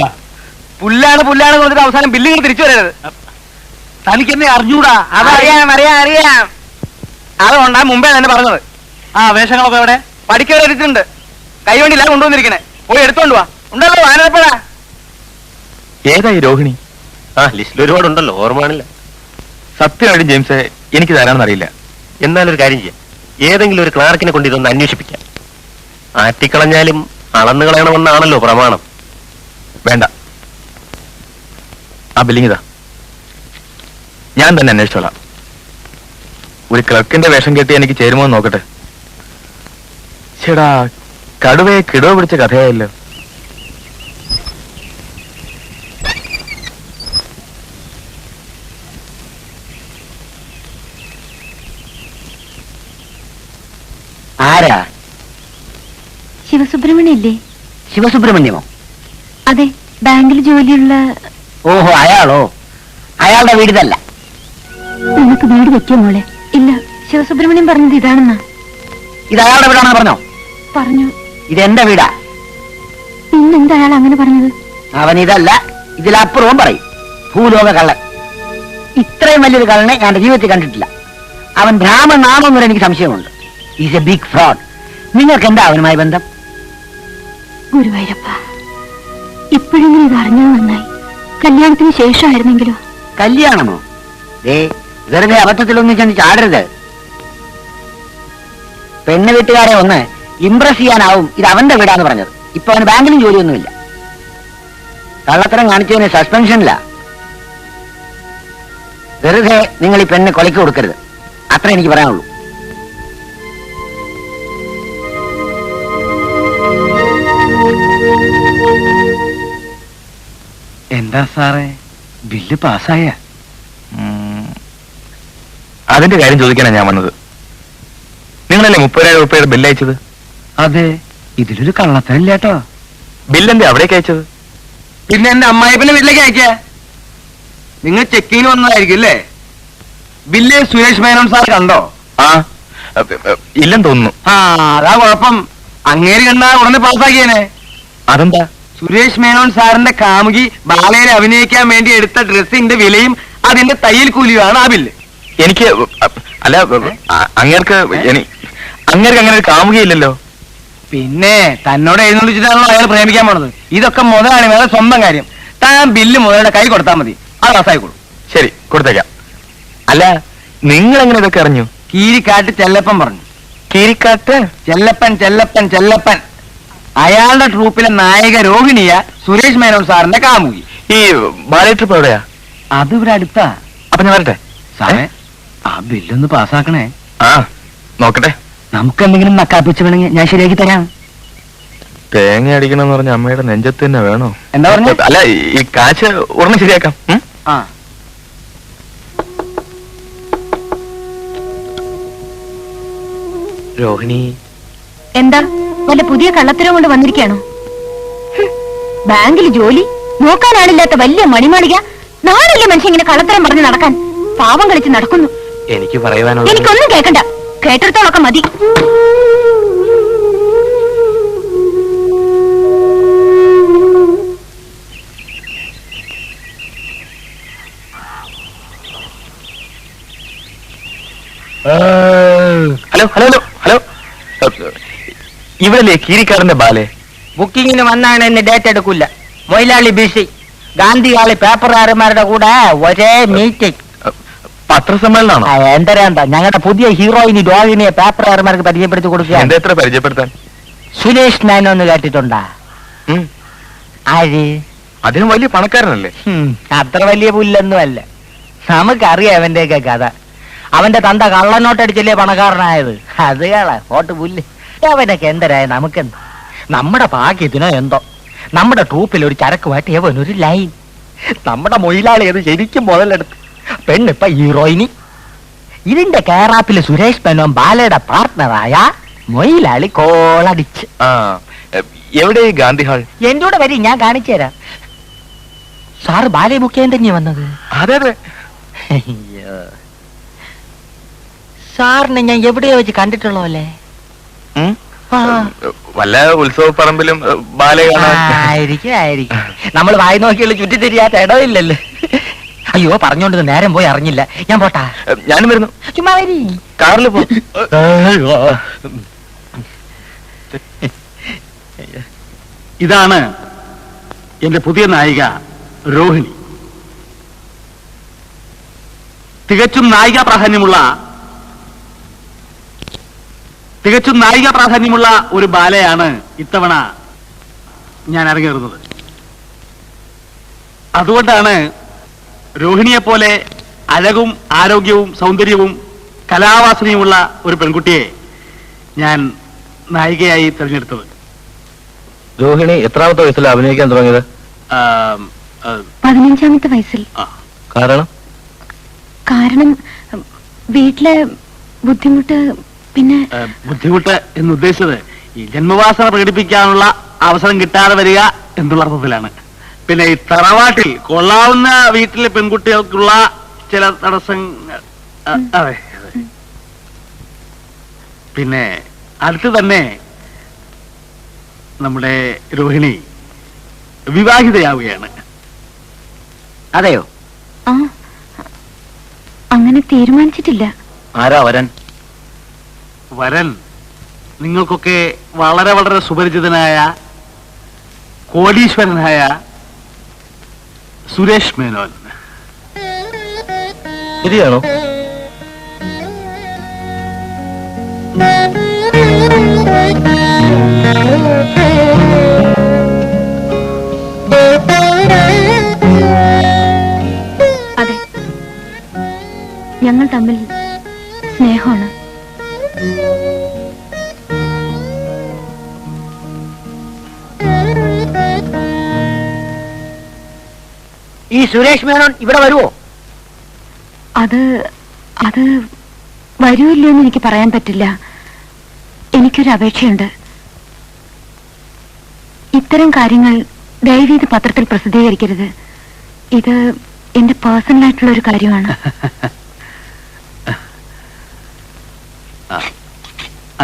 പുല്ലാണ് കൊടുത്തിട്ട് അവസാനം ബില്ലുകൾ തിരിച്ചു വരരുത്. തനിക്ക് എന്നെ അറിഞ്ഞൂടാ. അറിയാം. അതുകൊണ്ടാ മുമ്പേ തന്നെ പറഞ്ഞത്. ആ വേഷങ്ങളൊക്കെ എവിടെ? പഠിക്കവരെ എടുത്തിട്ടുണ്ട്. കൈവണ്ടിയില്ല കൊണ്ടുവന്നിരിക്കണേ. പോയി എടുത്തോണ്ട് വാ. ഉണ്ടല്ലോ വാനരപ്പഴ. ഏതായി രോഹിണി? ആ ലിസ്റ്റിൽ ഒരുപാടുണ്ടല്ലോ, ഓർമ്മയാണില്ല. സത്യമായിട്ടും ജെയിംസ് എനിക്ക് തരാമെന്ന് അറിയില്ല. എന്നാലൊരു കാര്യം ചെയ്യാം, ഏതെങ്കിലും ഒരു ക്ലാർക്കിനെ കൊണ്ട് ഇതൊന്ന് അന്വേഷിപ്പിക്കാം. ആറ്റിക്കളഞ്ഞാലും അളന്നു കളയണമെന്നാണല്ലോ പ്രമാണം. വേണ്ട, ആ ബില്ലിങ് ഇതാ, ഞാൻ തന്നെ അന്വേഷിച്ചോളാം. ഒരു ക്ലർക്കിന്റെ വേഷം കെട്ടി എനിക്ക് ചേരുമോ എന്ന് നോക്കട്ടെ. ചേടാ, കടുവയെ കിടവ പിടിച്ച കഥയായല്ലോ. ആരാ? ശിവസുബ്രഹ്മണ്യം ഇല്ലേ? ശിവസുബ്രഹ്മണ്യമോ? അതെ, ബാങ്കിൽ ജോലിയുള്ള. ഓഹോ, അയാളോ? അയാളുടെ വീടിതല്ല. നിനക്ക് വീട് വെക്കോ മോളെ? ഇല്ല, ശിവസുബ്രഹ്മണ്യം പറഞ്ഞത് ഇതാണെന്നാ. ഇത് അയാളുടെ വീടാണെന്ന് പറഞ്ഞോ? പറഞ്ഞു. ഇതെന്റെ വീടാ. നീ ഇന്നെന്താ അയാൾ അങ്ങനെ പറഞ്ഞത്? അവൻ ഇതല്ല ഇതിലപ്പുറവും പറയും. ഭൂലോക കള്ളൻ. ഇത്രയും വലിയൊരു കള്ളനെ ഞാൻ ജീവിതത്തിൽ കണ്ടിട്ടില്ല. അവൻ ഭ്രാമനാണെന്നൊരു എനിക്ക് സംശയമുണ്ട്. Is a big fraud. നിങ്ങൾക്ക് എന്താ അവനുമായി ബന്ധം? ഗുരുവായൂരപ്പ, ഇപ്പോഴെങ്കിലും ഇത് അറിഞ്ഞത് നന്നായി. കല്യാണത്തിന് ശേഷമായിരുന്നെങ്കിലോ? കല്യാണമോ? വെറുതെ അബദ്ധത്തിലൊന്നും ചെന്ന് ചാടരുത്. പെണ്ണ് വീട്ടുകാരെ ഒന്ന് ഇംപ്രസ് ചെയ്യാനാവും ഇത് അവന്റെ വീടാന്ന് പറഞ്ഞത്. ഇപ്പൊ അവന് ബാങ്കിലും ജോലിയൊന്നുമില്ല. കള്ളത്തരം കാണിച്ചതിന് സസ്പെൻഷനില്ല. വെറുതെ നിങ്ങൾ ഈ പെണ്ണ് കൊലയ്ക്ക് കൊടുക്കരുത്. അത്ര എനിക്ക് പറയാനുള്ളൂ. എന്താ സാറേ, ബില്ല് പാസ്സായ? അതിന്റെ കാര്യം ചോദിക്കാനാണ് ഞാൻ വന്നത്. നിങ്ങളല്ലേ 30,000 രൂപയുടെ ബില്ല് അയച്ചത്? അതെ, ഇതിലൊരു കള്ളത്തരം കേട്ടോ. ബില്ലെന്താ അവിടേക്ക് അയച്ചത്? പിന്നെ എന്റെ അമ്മായിപ്പന്റെ വീട്ടിലേക്ക് അയക്കാ. നിങ്ങൾ ചെക്കിങ്ങിന് വന്നതായിരിക്കും അല്ലേ? ബില്ല് സുരേഷ് മേനോൻ സാർ കണ്ടോ? ആ, ഇല്ലെന്ന് തോന്നുന്നു. ആ, അതാ കുഴപ്പം. അങ്ങേര് കണ്ടാ ഉടനെ പാസ്സാക്കിയേനെ. അതെന്താ? സുരേഷ് മേനോൻ സാറിന്റെ കാമുകി ബാലയിൽ അഭിനയിക്കാൻ വേണ്ടി എടുത്ത ഡ്രസ്സിന്റെ വിലയും അതിന്റെ തയ്യൽ കൂലിയുമാണ് ആ ബില്ല്. എനിക്ക് അല്ല, അങ്ങേർക്ക് അങ്ങനെ ഒരു കാമുകയില്ലല്ലോ. പിന്നെ തന്നോട് എഴുന്നള്ളിച്ചിട്ടാണല്ലോ അയാൾ പ്രേമിക്കാൻ പോണത്. ഇതൊക്കെ മുതലാണ് വേറെ സ്വന്തം കാര്യം. താൻ ബില്ല് മുതലുടെ കൈ കൊടുത്താൽ മതി, അത് പാസ്സായിക്കോളൂ. ശരി, കൊടുത്തേക്കാം. അല്ല, നിങ്ങൾ എങ്ങനെ ഇതൊക്കെ അറിഞ്ഞു? കീരിക്കാട്ട് ചെല്ലപ്പൻ പറഞ്ഞു. കീരിക്കാട്ട് ചെല്ലപ്പൻ അയാളുടെ ട്രൂപ്പിലെ നായിക രോഹിണിയ സുരേഷ് മേനോൻ സാറിന്റെ കാമുകി. ഈ ബാലേ ട്രിപ്പ് എവിടെയാ? അത് ഇവിടെ അടുത്താ. അപ്പൊ ഞാൻ വരട്ടെ സാറേ, ആ ബില്ലൊന്ന് പാസ്സാക്കണേ. ആ, നോക്കട്ടെ. നമുക്ക് എന്തെങ്കിലും നക്കാപ്പിച്ച് വേണമെങ്കിൽ ഞാൻ ശരിയാക്കി തരാം. തേങ്ങ അടിക്കണമെന്ന് പറഞ്ഞ അമ്മയുടെ നെഞ്ചത്ത് തന്നെ വേണോ? എന്താ പറഞ്ഞ? അല്ല, ഈ കാശ് ഉടനെ ശരിയാക്കാം. ആ, രോഹിണി, എന്താ വല്ല പുതിയ കള്ളത്തരം കൊണ്ട് വന്നിരിക്കുകയാണോ? ബാങ്കിൽ ജോലി, നോക്കാനാളില്ലാത്ത വലിയ മണിമാളിക. നാളല്ലേ മനുഷ്യൻ ഇങ്ങനെ കള്ളത്തരം പറഞ്ഞ് നടക്കാൻ? പാവം കളിച്ച് നടക്കുന്നു. എനിക്ക് പറയുവാനുള്ള എനിക്കൊന്നും കേൾക്കണ്ട, കേട്ടിടത്തോളൊക്കെ മതി. ഹലോ ഹലോ ഹലോ ഹലോ, ഇവരല്ലേ കീരിക്കാരന്റെ ബാലെ? ബുക്കിങ്ങിന് വന്നാണ് എന്നെ ഡേറ്റ് എടുക്കില്ല. മൊയിലാളി ബിസി. ഗാന്ധികാളി പേപ്പറുകാരന്മാരുടെ കൂടെ ഒരേ മീറ്റിംഗ്. പത്രസമ്മേളനാണോ? എന്തരാന്താ ഞങ്ങളുടെ പുതിയ ഹീറോയിനി രോഹിണിയെ പേപ്പറുകാരന്മാർക്ക് പരിചയപ്പെടുത്തി കൊടുക്കുക. എന്താ എത്ര പരിചയപ്പെടുത്താൻ? സുരേഷ് നാനോന്ന് കേട്ടിട്ടുണ്ടാ? ആര്? അദ്ദേഹം വലിയ പണക്കാരനല്ലേ? അത്ര വലിയ പുല്ലൊന്നും അല്ല. നമുക്കറിയാം അവന്റെയൊക്കെ കഥ. അവന്റെ തന്ത കള്ളനോട്ടടിച്ചല്ലേ പണക്കാരനായത്. അത് ഓട്ട് പുല്ല്. അവനൊക്കെ എന്തരായ നമുക്കെന്ത്? നമ്മുടെ ഭാഗ്യത്തിനോ എന്തോ നമ്മുടെ ട്രൂപ്പിൽ ഒരു ചരക്കുമായിട്ട് അവനൊരു ലൈൻ. നമ്മുടെ മൊയിലാളി അത് ശരിക്കും മുതലെടുത്ത്. പെണ്ണിപ്പ ഹീറോയിനി. ഇതിന്റെ കേറാപ്പില് സുരേഷ് മേനോൻ ബാലയുടെ പാർട്ട്ണറായ മൊയിലാളി കോളടിച്ച്. ആ, എവിടെ ഗാന്ധി ഹാൾ? എന്റെ കൂടെ വരി, ഞാൻ കാണിച്ചു തരാം. സാറ് ബാലയെ ബുക്ക് ചെയ്യാൻ തന്നെയാ വന്നത്? അതെ അതെ. അയ്യോ, സാറിനെ ഞാൻ എവിടെയോ വെച്ച് കണ്ടിട്ടുള്ളോ അല്ലേ? വല്ല ഉത്സവ പറമ്പിലും ബാലെ കാണാൻ. ആയിരിക്കും. നമ്മൾ വായി നോക്കിയുള്ള ചുറ്റിത്തിരിയാത്ത ഇടമില്ലല്ലോ. അയ്യോ, പറഞ്ഞോണ്ട് നേരം പോയി അറിഞ്ഞില്ല. ഞാൻ പോട്ടാ. ഞാനും വരുന്നു. ചുമ്മാ വരി. കാറിൽ പോ. ഇതാണ് എന്റെ പുതിയ നായിക രോഹിണി. തികച്ചും നായിക പ്രാധാന്യമുള്ള ഒരു ബാലയാണ് ഇത്തവണ ഞാൻ ഇറങ്ങിയിരുന്നത്. അതുകൊണ്ടാണ് രോഹിണിയെ പോലെ അഴകും ആരോഗ്യവും സൗന്ദര്യവും കലാവാസനയുമുള്ള ഒരു പെൺകുട്ടിയെ ഞാൻ നായികയായി തിരഞ്ഞെടുത്തത്. രോഹിണി എത്രാമത്തെ വയസ്സിൽ അഭിനയിക്കാൻ തുടങ്ങിയത്? 15ാമത്തെ വയസ്സിൽ. കാരണം വീട്ടിലെ ബുദ്ധിമുട്ട്. പിന്നെ ബുദ്ധിമുട്ട് എന്നുദ്ദേശിച്ചത് ഈ ജന്മവാസന പ്രകടിപ്പിക്കാനുള്ള അവസരം കിട്ടാതെ വരിക എന്നുള്ള അർത്ഥത്തിലാണ്. പിന്നെ ഈ തറവാട്ടിൽ കൊള്ളാവുന്ന വീട്ടിലെ പെൺകുട്ടികൾക്കുള്ള ചില തടസ്സങ്ങൾ. അതെ. പിന്നെ അടുത്ത് തന്നെ നമ്മുടെ രോഹിണി വിവാഹിതയാവുകയാണ്. അതെയോ? ആ, അങ്ങനെ തീരുമാനിച്ചിട്ടില്ല. ആരാ വരൻ? വരൻ നിങ്ങൾക്കൊക്കെ വളരെ വളരെ സുപരിചിതനായ കോടീശ്വരനായ സുരേഷ് മേനോൻ. ശരിയാണോ? അതെ, ഞങ്ങൾ തമ്മിൽ സ്നേഹമാണ്. ഈ സുരേഷ് മേനോൻ ഇവിടെ വരുവോ? അത് അത് വരുമല്ലോ എന്ന് എനിക്ക് പറയാൻ പറ്റില്ല. എനിക്കൊരു അപേക്ഷയുണ്ട്. ഇത്തരം കാര്യങ്ങൾ ദയവീത് പത്രത്തിൽ പ്രസിദ്ധീകരിക്കരുത്. ഇത് എന്റെ പേഴ്സണൽ ആയിട്ടുള്ള ഒരു കാര്യമാണ്.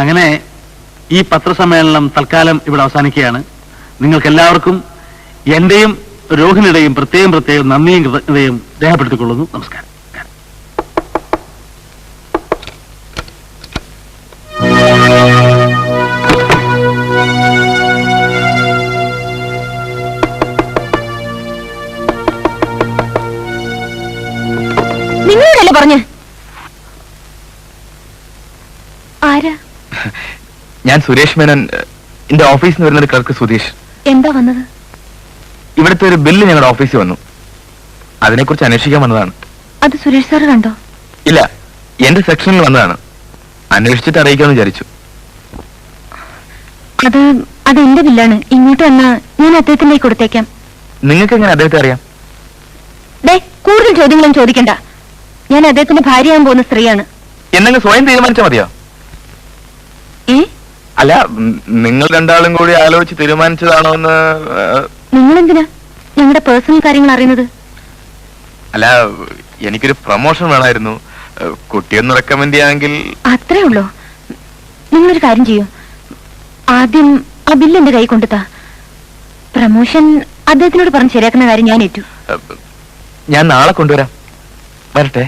അങ്ങനെ ഈ പത്രസമ്മേളനം തൽക്കാലം ഇവിടെ അവസാനിക്കുകയാണ്. നിങ്ങൾക്ക് എല്ലാവർക്കും എന്റെയും രോഹിണിയുടെയും പ്രത്യേകം നന്ദിയും കൃതജ്ഞതയും രേഖപ്പെടുത്തിക്കൊള്ളുന്നു. നമസ്കാരം. നിങ്ങളോടല്ലേ പറഞ്ഞ്? ആരാ? ഞാൻ സുരേഷ് മേനോൻ. എന്റെ ഓഫീസിൽ നിന്ന് വരുന്ന ഒരു ക്ലർക്ക് സുധീഷ്. എന്താ വന്നത്? ഇവിടുത്തെ ഒരു ബില്ല് ഞങ്ങളുടെ ഓഫീസിൽ വന്നു. അതിനെക്കുറിച്ച് അന്വേഷിക്കാൻ വന്നതാണ്. അത് സുരേഷ് സാറ് കണ്ടോ? ഇല്ല, എന്റെ സെക്ഷനിൽ വന്നതാണ്. അന്വേഷിച്ചിട്ട് അറിയിക്കാമെന്ന് വിചാരിച്ചു. അത് എന്റെ ബില്ലാണ്. ഇങ്ങോട്ട് വന്നാ ഞാൻ അദ്ദേഹത്തിലേക്ക് കൊടുത്തേക്കാം. നിങ്ങൾക്ക് എങ്ങനെ അദ്ദേഹത്തെ അറിയാം? കൂടുതൽ ചോദ്യങ്ങളും ചോദിക്കണ്ട. ഞാൻ അദ്ദേഹത്തിന്റെ ഭാര്യയാകാൻ പോകുന്ന സ്ത്രീയാണ്. എന്നെങ്കിലും സ്വയം തീരുമാനിച്ചാൽ മതിയോ? അല്ല, നിങ്ങൾ രണ്ടാളും കൂടി ആലോചിച്ച് തീരുമാനിച്ചതാണോ എന്ന്. നിങ്ങളെന്തിനാ ഞങ്ങളുടെ പേഴ്സണൽ കാര്യങ്ങൾ അറിയുന്നത്? അല്ല, എനിക്കൊരു പ്രൊമോഷൻ വേണമായിരുന്നു. കുട്ടിയൊന്ന് റെക്കമെൻഡ് ചെയ്യാമെങ്കിൽ. അത്രേ ഉള്ളൂ. നിങ്ങളൊരു കാര്യം ചെയ്യൂ. ആദ്യം ആ ബില്ല് എന്റെ കൈ കൊണ്ടുതാ. പ്രമോഷൻ അദ്ദേഹത്തിനോട് പറഞ്ഞ് ശരിയാക്കുന്ന കാര്യം ഞാൻ ഏറ്റു. ഞാൻ നാളെ കൊണ്ടുവരാം. വരട്ടെ.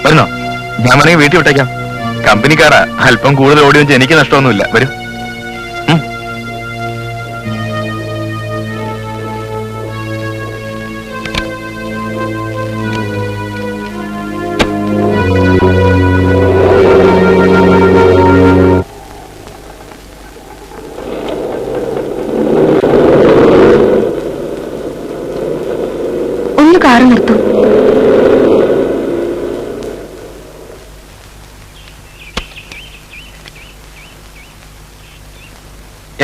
വരുന്നോ? ഞാൻ വേണമെങ്കിൽ വീട്ടിൽ വിട്ടേക്കാം. കമ്പനിക്കാരാ, അല്പം കൂടുതൽ ഓടി വെച്ച് എനിക്ക് നഷ്ടമൊന്നുമില്ല. വരും. ഒന്ന് കാറ് നിർത്തും.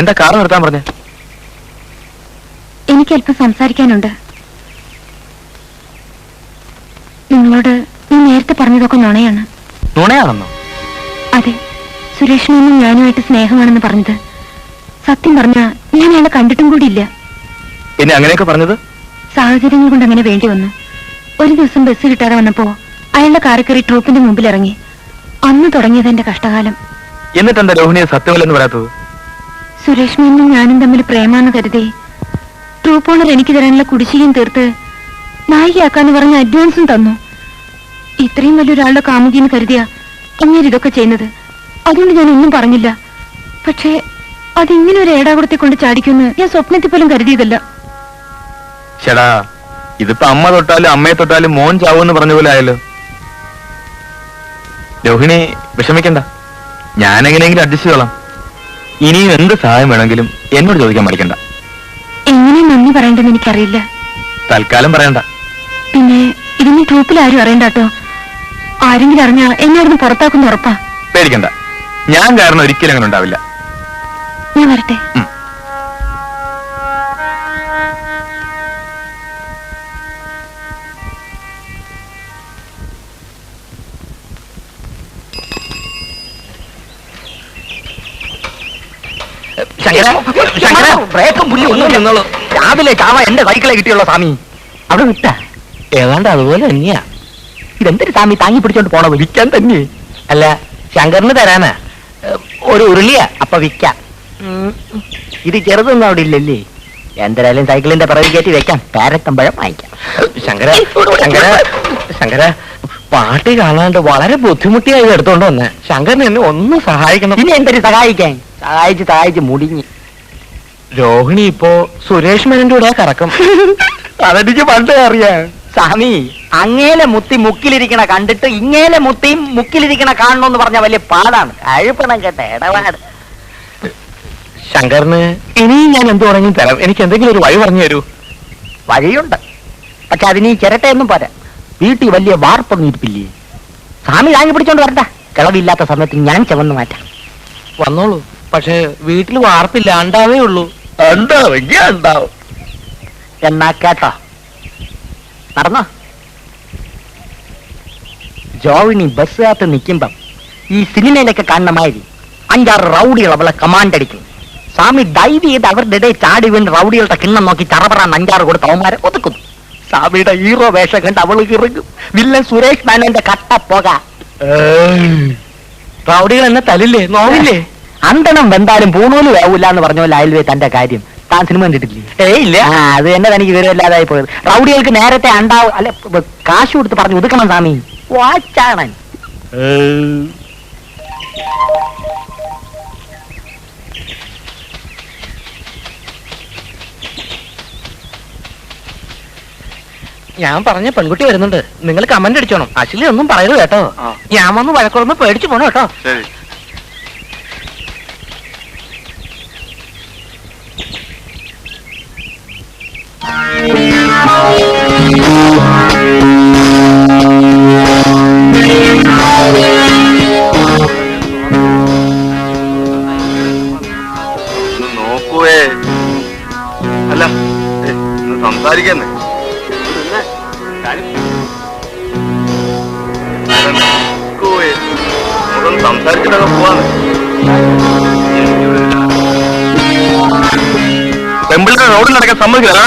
എന്താ കാർ നിർത്താൻ പറഞ്ഞേ? എനിക്ക് അല്പം സംസാരിക്കാനുണ്ട്. നിങ്ങളോട് ഞാൻ നേരത്തെ പറഞ്ഞതൊക്കെ നുണയാണ്. നുണയാണെന്നോ? അതെ, സുരേഷിനൊന്നും ഞാനുമായിട്ട് സ്നേഹമാണെന്ന് പറഞ്ഞത് സത്യം പറഞ്ഞാ ഞാൻ അയാളെ കണ്ടിട്ടും കൂടിയില്ല. എന്നെ അങ്ങനെയൊക്കെ പറഞ്ഞത്? സാഹചര്യങ്ങൾ കൊണ്ട് അങ്ങനെ വേണ്ടി വന്നു. ഒരു ദിവസം ബസ് കിട്ടാതെ വന്നപ്പോ അയാളുടെ കാറിൽ കയറി ട്രൂപ്പിന്റെ മുമ്പിൽ ഇറങ്ങി. അന്ന് തുടങ്ങിയത് എന്റെ കഷ്ടകാലം. എന്നിട്ടെന്താ രോഹിണിയെ സത്യമല്ലെന്ന് പറയാത്തത്? സുരേഷ് മേനും ഞാനും തമ്മിൽ പ്രേമാന്ന് കരുതി ട്രൂപ്പ് ഓണർ എനിക്ക് തരാനുള്ള കുടിശ്ശികയും തീർത്ത് നായികയാക്കാന്ന് പറഞ്ഞ അഡ്വാൻസും തന്നു. ഇത്രയും വലിയൊരാളുടെ കാമുകിന്ന് കരുതിയാ ഇങ്ങനെ ഇതൊക്കെ ചെയ്യുന്നത്. അതുകൊണ്ട് ഞാൻ ഒന്നും പറഞ്ഞില്ല. പക്ഷേ അതിങ്ങനെ ഒരു ഏടാകുടത്തെ കൊണ്ട് ചാടിക്കുമെന്ന് ഞാൻ സ്വപ്നത്തിൽ പോലും കരുതിയതല്ല. ചേടാ, ഇതിപ്പോ അമ്മ തൊട്ടാലും അമ്മയെ തൊട്ടാലും മോൻ ചാവൂന്ന് പറഞ്ഞ പോലെ ആയല്ലോ. രോഹിണി വിഷമിക്കണ്ട, ഞാൻ എങ്ങനെയെങ്കിലും അഡ്ജസ്റ്റ് ചെയ്തോളാം. ഇനിയും എന്ത് സഹായം വേണമെങ്കിലും എന്നോട് ചോദിക്കാൻ മടിക്കണ്ട. എങ്ങനെ നന്ദി പറയണ്ടെന്ന് എനിക്കറിയില്ല. തൽക്കാലം പറയണ്ട. പിന്നെ ഇതിന് ട്രൂപ്പിൽ ആരും അറിയണ്ടാട്ടോ. ആരെങ്കിലും അറിഞ്ഞാ എന്നെ അവിടുന്ന് പുറത്താക്കുന്ന ഉറപ്പാ. പേടിക്കണ്ട, ഞാൻ കാരണം ഒരിക്കലും അങ്ങനെ ഉണ്ടാവില്ല. ഞാൻ വരട്ടെ. ബ്രേക്കും പുള്ളി ഒന്നും നിന്നോളൂ. രാവിലെ ചാവ എന്റെ സൈക്കിളെ കിട്ടിയുള്ള സ്വാമി. അവിടെ വിട്ട ഏതാണ്ട് അതുപോലെ തന്നെയാ. ഇതെന്തൊരു സ്വാമി താങ്ങി പിടിച്ചോണ്ട് പോണ വിൽക്കാൻ തന്നെ? അല്ല, ശങ്കറിന് തരാനാ. ഒരു ഉരുളിയാ, അപ്പൊ വിൽക്കാം. ഇത് ചെറുതൊന്നും അവിടെ ഇല്ലല്ലേ? എന്തായാലും സൈക്കിളിന്റെ പിറകെ കയറ്റി വെക്കാം. പാരത്തമ്പഴം വാങ്ങിക്കാം. ശങ്കര ശങ്കര ശങ്കര പാട്ടി കാണാണ്ട് വളരെ ബുദ്ധിമുട്ടിയായി എടുത്തോണ്ട് വന്നെ. ശങ്കരന് എന്നെ ഒന്ന് സഹായിക്കണം. ഇനി എന്തൊരു സഹായിക്കാൻ? സഹായിച്ച് മുടിഞ്ഞ്. രോഹിണി ഇപ്പോ സുരേഷ് മേനന്റെ കൂടെ കറക്കം. അതെനിക്ക് പണ്ടേ അറിയാം സ്വാമി. അങ്ങേലെ മുത്തി മുക്കിലിരിക്കണ കണ്ടിട്ട് ഇങ്ങേലെ മുത്തിയും മുക്കിലിരിക്കണ കാണണമെന്ന് പറഞ്ഞ വലിയ പാടാണ്. അഴുപ്പണം കേട്ട ഇടപാട്. ശങ്കറിന് ഇനിയും ഞാൻ എന്ത് വേണമെങ്കിലും തരാം. എനിക്ക് എന്തെങ്കിലും ഒരു വഴി പറഞ്ഞു തരൂ. വഴിയുണ്ട്, പക്ഷെ അതിന് ഈ ചിരട്ടയൊന്നും പോരാ. വീട്ടിൽ വലിയ വാർപ്പൊന്നും ഇരിപ്പില്ലേ? സ്വാമി താങ്ങി പിടിച്ചോണ്ട് വരണ്ട. കിളവില്ലാത്ത സമയത്ത് ഞാൻ ചവന്ന് മാറ്റാം. വന്നോളൂ. പക്ഷെ വീട്ടിൽ വാർപ്പില്ല, ഉണ്ടാവേ ഉള്ളൂ. ഉണ്ടാവും. എന്നാ കേട്ടോ, നടന്നോ. ജോവിനി ബസ്സിനകത്ത് നിൽക്കുമ്പം ഈ സിനിമയിലൊക്കെ കാണുന്ന മാതിരി 5-6 റൗഡികൾ അവളെ കമാൻഡ് അടിക്കും. സ്വാമി ഡൈവ് ചെയ്ത് അവരുടെ ഇടയിൽ ചാടി വീണ് റൗഡികളുടെ കിണ്ണം നോക്കി ചറപറാൻ 5-6 കൊടുത്ത് അവന്മാരെ ഒതുക്കുന്നു. സ്വാമിയുടെ ഹീറോ വേഷം കണ്ട് അവള് കിറങ്ങും. വില്ലൻ സുരേഷ് മേനന്റെ കട്ട പോക. റൗഡികൾ എന്നെ തലില്ലേ, നോവില്ലേ? അന്തണം വെന്താലും പൂണൂല് വേവൂല എന്ന് പറഞ്ഞ പോലെ അയൽവേ തന്റെ കാര്യം. താൻ സിനിമ കണ്ടിട്ടില്ലേ? ഇല്ല. അത് തന്നെ തനിക്ക് വിവരമില്ലാതായി പോയത്. റൗഡികൾക്ക് നേരത്തെ കാശ് കൊടുത്ത് പറഞ്ഞു ഒതുക്കണം സ്വാമി. വാച്ചാണൻ. ഞാൻ പറഞ്ഞ പെൺകുട്ടി വരുന്നുണ്ട്. നിങ്ങൾ കമന്റ് അടിച്ചോണം. അശ്ലി ഒന്നും പറയരുത് കേട്ടോ. ഞാൻ വന്ന് വഴക്കുറമ്പ് പേടിച്ചു പോണോ കേട്ടോ. നോക്കുവേ. അല്ല സംസാരിക്കുന്നേ നമുക്കൊന്ന് സംസാരിച്ചിട്ടൊക്കെ പോവാന്ന്. പെമ്പിളിന്റെ റോഡിൽ നടക്കാൻ സമ്മതിക്കില്ല.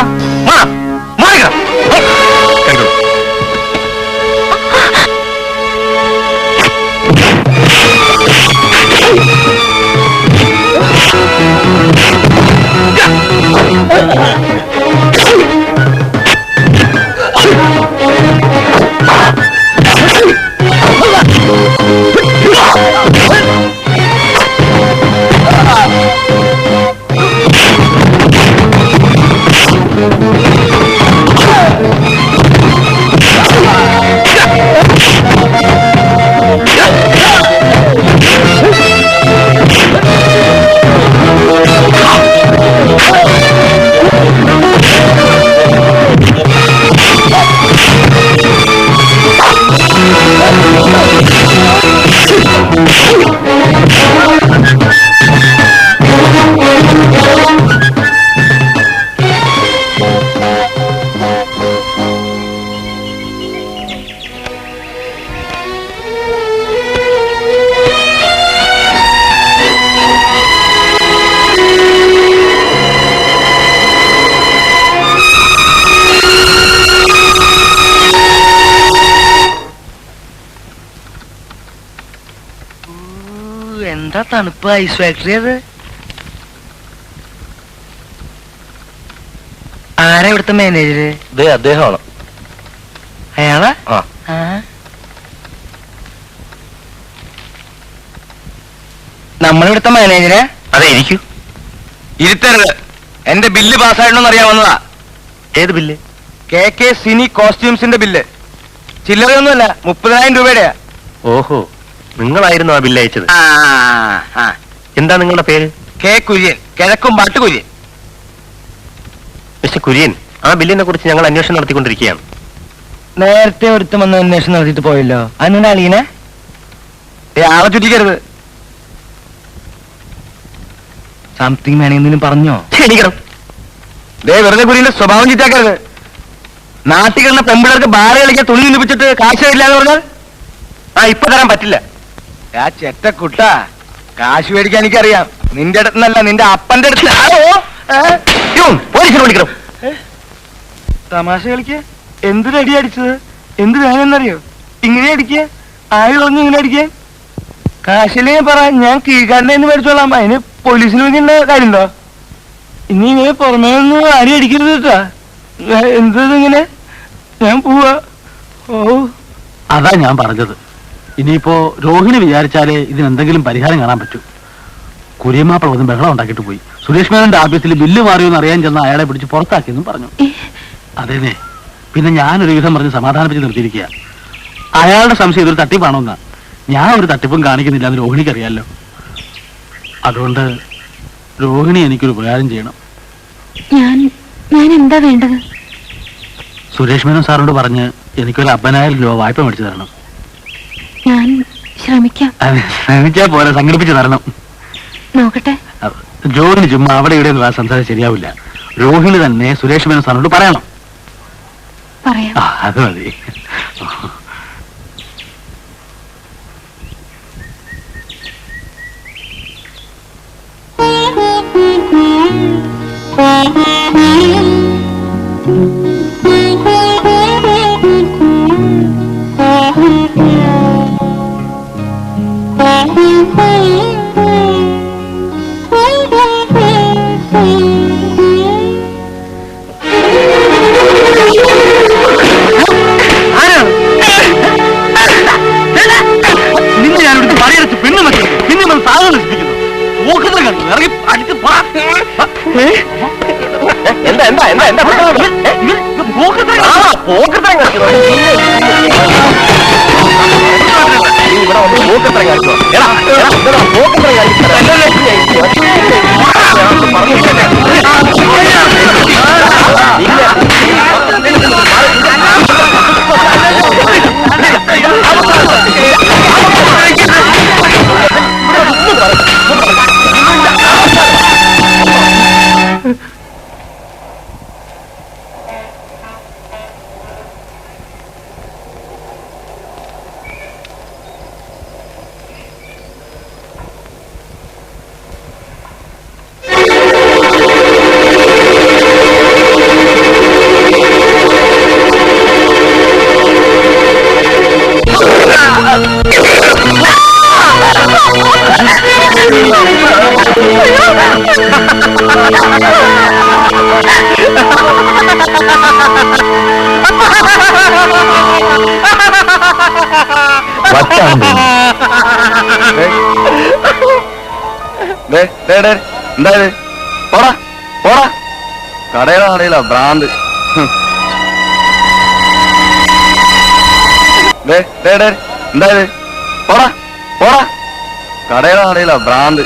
എന്താ തണുപ്പ് ഐസ് ഫാക്ടറി? അത് ആരാ ഇവിടുത്തെ മാനേജര്? ഇത് അദ്ദേഹമാണ്. അയാളാ? നമ്മളിവിടുത്തെ മാനേജരാ? അതെ, ഇരിക്കൂ. ഇരുത്തരുത്. എന്റെ ബില്ല് പാസ്സായിട്ടെന്ന് അറിയാവുന്നതാ. ഏത് ബില്ല്? KK സിനി കോസ്റ്റ്യൂംസിന്റെ ബില്ല്. ചില്ലറയൊന്നുമല്ല, 30,000 രൂപയുടെയാ. ഓഹോ, നിങ്ങളായിരുന്നു ആ ബില്ല് അയച്ചത്. എന്താ നിങ്ങളുടെ പേര്? K കുര്യൻ, കിഴക്കും പാട്ട് കുര്യൻ. മിസ്റ്റർ കുര്യൻ, ആ ബില്ലിനെ കുറിച്ച് ഞങ്ങൾ അന്വേഷണം നടത്തിക്കൊണ്ടിരിക്കുകയാണ്. നേരത്തെ ഒരുത്തം വന്ന് അന്വേഷണം നടത്തിയിട്ട് പോയല്ലോ. അതിന്റെ അളീനെ ആളെ ചുറ്റിക്കരുത്. സംതിങ് വേണമെങ്കിലും പറഞ്ഞോ? ക്ഷണിക്കണം. വെറുതെ കുര്യന്റെ സ്വഭാവം ചീറ്റാക്കരുത്. നാട്ടിൽ കിടന്ന പെമ്പിളർക്ക് ബാറ് കളിക്കാൻ തുണി നിന്നിപ്പിച്ചിട്ട് കാശ് തരില്ല എന്ന് പറഞ്ഞാൽ ഇപ്പൊ തരാൻ പറ്റില്ല. ആ ചെറ്റ കുട്ട കാശ് മേടിക്കാൻ എനിക്കറിയാം. നിന്റെ അടുത്തുനിന്നല്ല, നിന്റെ അപ്പന്റെ അടുത്ത്. പോലീസിനെ വിളിക്കണം. തമാശ കളിക്ക. എന്തിനടി അടിച്ചത്? എന്ത് വേണമെന്നറിയോ? ഇങ്ങനെ അടിക്ക. ആര് പറഞ്ഞു ഇങ്ങനെ അടിക്കാൻ? കാശിലേ പറ, ഞാൻ കീഴ്ക്കാരൻ്റെ എന്ന് മേടിച്ചോളാം. അതിന് പോലീസിന് വിളിക്കേണ്ട കാര്യമുണ്ടോ? ഇനി ഇങ്ങനെ പുറമേ ഒന്നും ആരും അടിക്കരുത് കേട്ടാ. എന്തങ്ങനെ? ഞാൻ പോവാ. ഓ, അതാ ഞാൻ പറഞ്ഞത്. ഇനിയിപ്പോ രോഹിണി വിചാരിച്ചാലേ ഇതിനെന്തെങ്കിലും പരിഹാരം കാണാൻ പറ്റൂ. കുര്യമാപ്പിള ഒന്നും ബഹളം ഉണ്ടാക്കിയിട്ട് പോയി. സുരേഷ് മേനോന്റെ ആഫീസിൽ ബില്ല് മാറിയോന്ന് അറിയാൻ ചെന്ന അയാളെ പിടിച്ച് പുറത്താക്കിയെന്നും പറഞ്ഞു. അതേനെ, പിന്നെ ഞാനൊരു വിധം പറഞ്ഞ് സമാധാനിപ്പിച്ച് നിർത്തിയിരിക്കുക. അയാളുടെ സംശയം ഇതൊരു തട്ടിപ്പാണോന്നാ. ഞാൻ ഒരു തട്ടിപ്പും കാണിക്കുന്നില്ല എന്ന് രോഹിണിക്ക് അറിയാലോ. അതുകൊണ്ട് രോഹിണി എനിക്കൊരു ഉപകാരം ചെയ്യണം. ഞാൻ എന്താ വേണ്ടത്? സുരേഷ് മേനോൻ സാറിനോട് പറഞ്ഞ് എനിക്കൊരു 50,000 രൂപ വായ്പ മേടിച്ചു തരണം. ഞാൻ ശ്രമിക്കാം. ശ്രമിച്ചാ പോലെ സംഘടിപ്പിച്ച് തരണം. നോക്കട്ടെ. ജോലിന് ചുമ്മാ അവിടെ ഇവിടെ സംസാരം ശരിയാവില്ല. രോഹിണി തന്നെ സുരേഷ് മേനോൻ സാറിനോട് പറയണം. പറയാം. അത് മതി. എന്താ എന്താ എന്താ എന്താ പോക്കത്തരം കാണിച്ചോ? ഇവിടെ വന്ന് പോക്കത്തരം കാണിച്ചോ? പോക്കത്തരം എന്തായത്? പോടാ പോടാ, കടയിലാണല്ലോ ഭ്രാന്ത്. എന്തായത്? പോടാ പോടാ, കടയിലാണല്ലോ ഭ്രാന്ത്.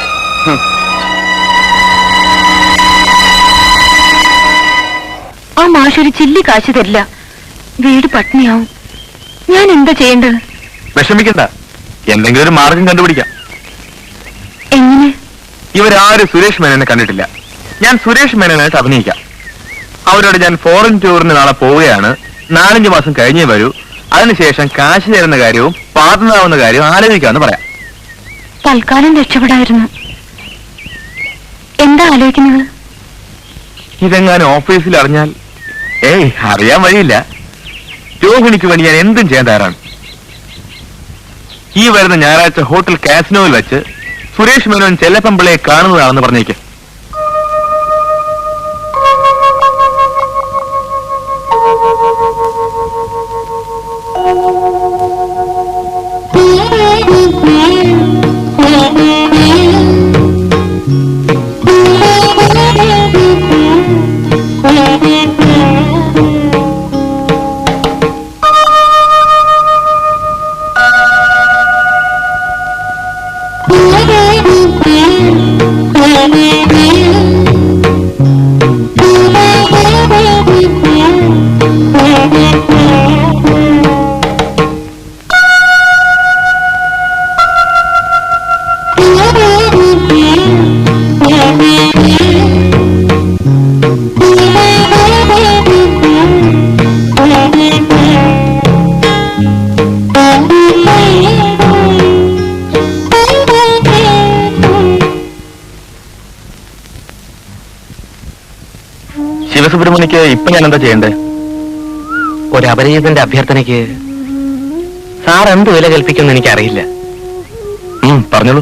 ആ മാഷൊരു ചില്ലി കാശ് തരില്ല. വീട് പട്ടിണിയാവും. ഞാൻ എന്താ ചെയ്യേണ്ടത്? വിഷമിക്കണ്ട, എന്തെങ്കിലും ഒരു മാർഗം കണ്ടുപിടിക്കാം. എങ്ങനെ? ഇവരാരും സുരേഷ് മേനോനെ കണ്ടിട്ടില്ല. ഞാൻ സുരേഷ് മേനോനായിട്ട് അഭിനയിക്കാം. അവരോട് ഞാൻ ഫോറിൻ ടൂറിന് നാളെ പോവുകയാണ്, 4-5 മാസം കഴിഞ്ഞേ വരൂ, അതിനുശേഷം കാശ് തരുന്ന കാര്യവും പാർട്ട്ണറാവുന്ന കാര്യവും ആലോചിക്കാമെന്ന് പറയാം. തൽക്കാലം രക്ഷപ്പെടായിരുന്നു. എന്താ ആലോചിക്കുന്നത്? ഇതെങ്ങാനും ഓഫീസിൽ അറിഞ്ഞാൽ? ഏയ്, അറിയാൻ വഴിയില്ല. രോഹിണിക്ക് വേണ്ടി ഞാൻ എന്തും ചെയ്യാൻ തയ്യാറാണ്. ഈ വരുന്ന ഞായറാഴ്ച ഹോട്ടൽ കാസിനോയിൽ വെച്ച് സുരേഷ് മേനോൻ ചെല്ലപ്പമ്പിളയെ കാണുന്നതാണെന്ന് പറഞ്ഞേക്ക്. Yeah. ഇപ്പൊ ഞാൻ എന്താ ചെയ്യണ്ടേ? ഒരു അപരിചിതന്റെ അഭ്യർത്ഥനയ്ക്ക് സാർ എന്ത് വില കൽപ്പിക്കുമെന്ന് എനിക്കറിയില്ല. പറഞ്ഞോളൂ.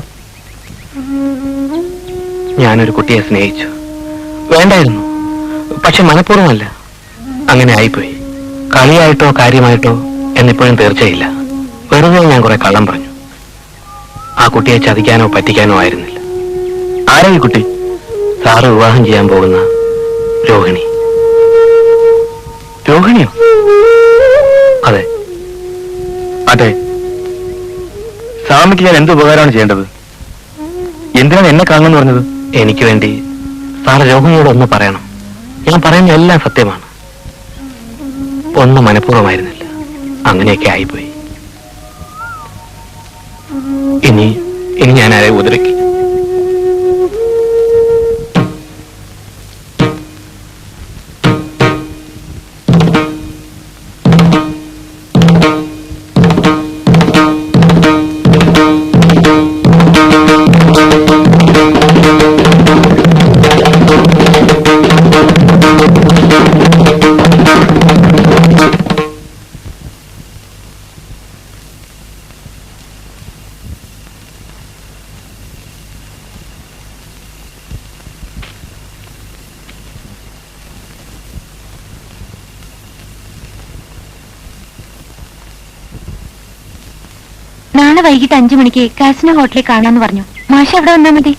ഞാനൊരു കുട്ടിയെ സ്നേഹിച്ചു. വേണ്ടായിരുന്നു, പക്ഷെ മനഃപൂർവ്വമല്ല. അങ്ങനെ ആയിപ്പോയി. കളിയായിട്ടോ കാര്യമായിട്ടോ എന്നിപ്പോഴും തീർച്ചയില്ല. വെറുതെ ഞാൻ കുറെ കള്ളം പറഞ്ഞു. ആ കുട്ടിയെ ചതിക്കാനോ പറ്റിക്കാനോ ആയിരുന്നില്ല. ആരാ ഈ കുട്ടി? സാറ് വിവാഹം ചെയ്യാൻ പോകുന്ന രോഹിണി. രോഹിണിയോ? അതെ അതെ. സ്വാമിക്ക് ഞാൻ എന്ത് ഉപകാരമാണ് ചെയ്യേണ്ടത്? എന്തിനാണ് എന്നെ കാണണമെന്ന് പറഞ്ഞത്? എനിക്ക് വേണ്ടി സാറ് രോഹിണിയോട് ഒന്ന് പറയണം. ഞാൻ പറയുന്ന എല്ലാം സത്യമാണ്. ഒന്നും മനഃപൂർവ്വമായിരുന്നില്ല. അങ്ങനെയൊക്കെ ആയിപ്പോയി. ഇനി ഞാൻ ആരെ ഉപദ്രവിക്കും? നാളെ വൈകിട്ട് 5 മണിക്ക് കാസിനോ ഹോട്ടലിൽ കാണാന്ന് പറഞ്ഞു. മാഷ് അവിടെ വന്നാ മതി.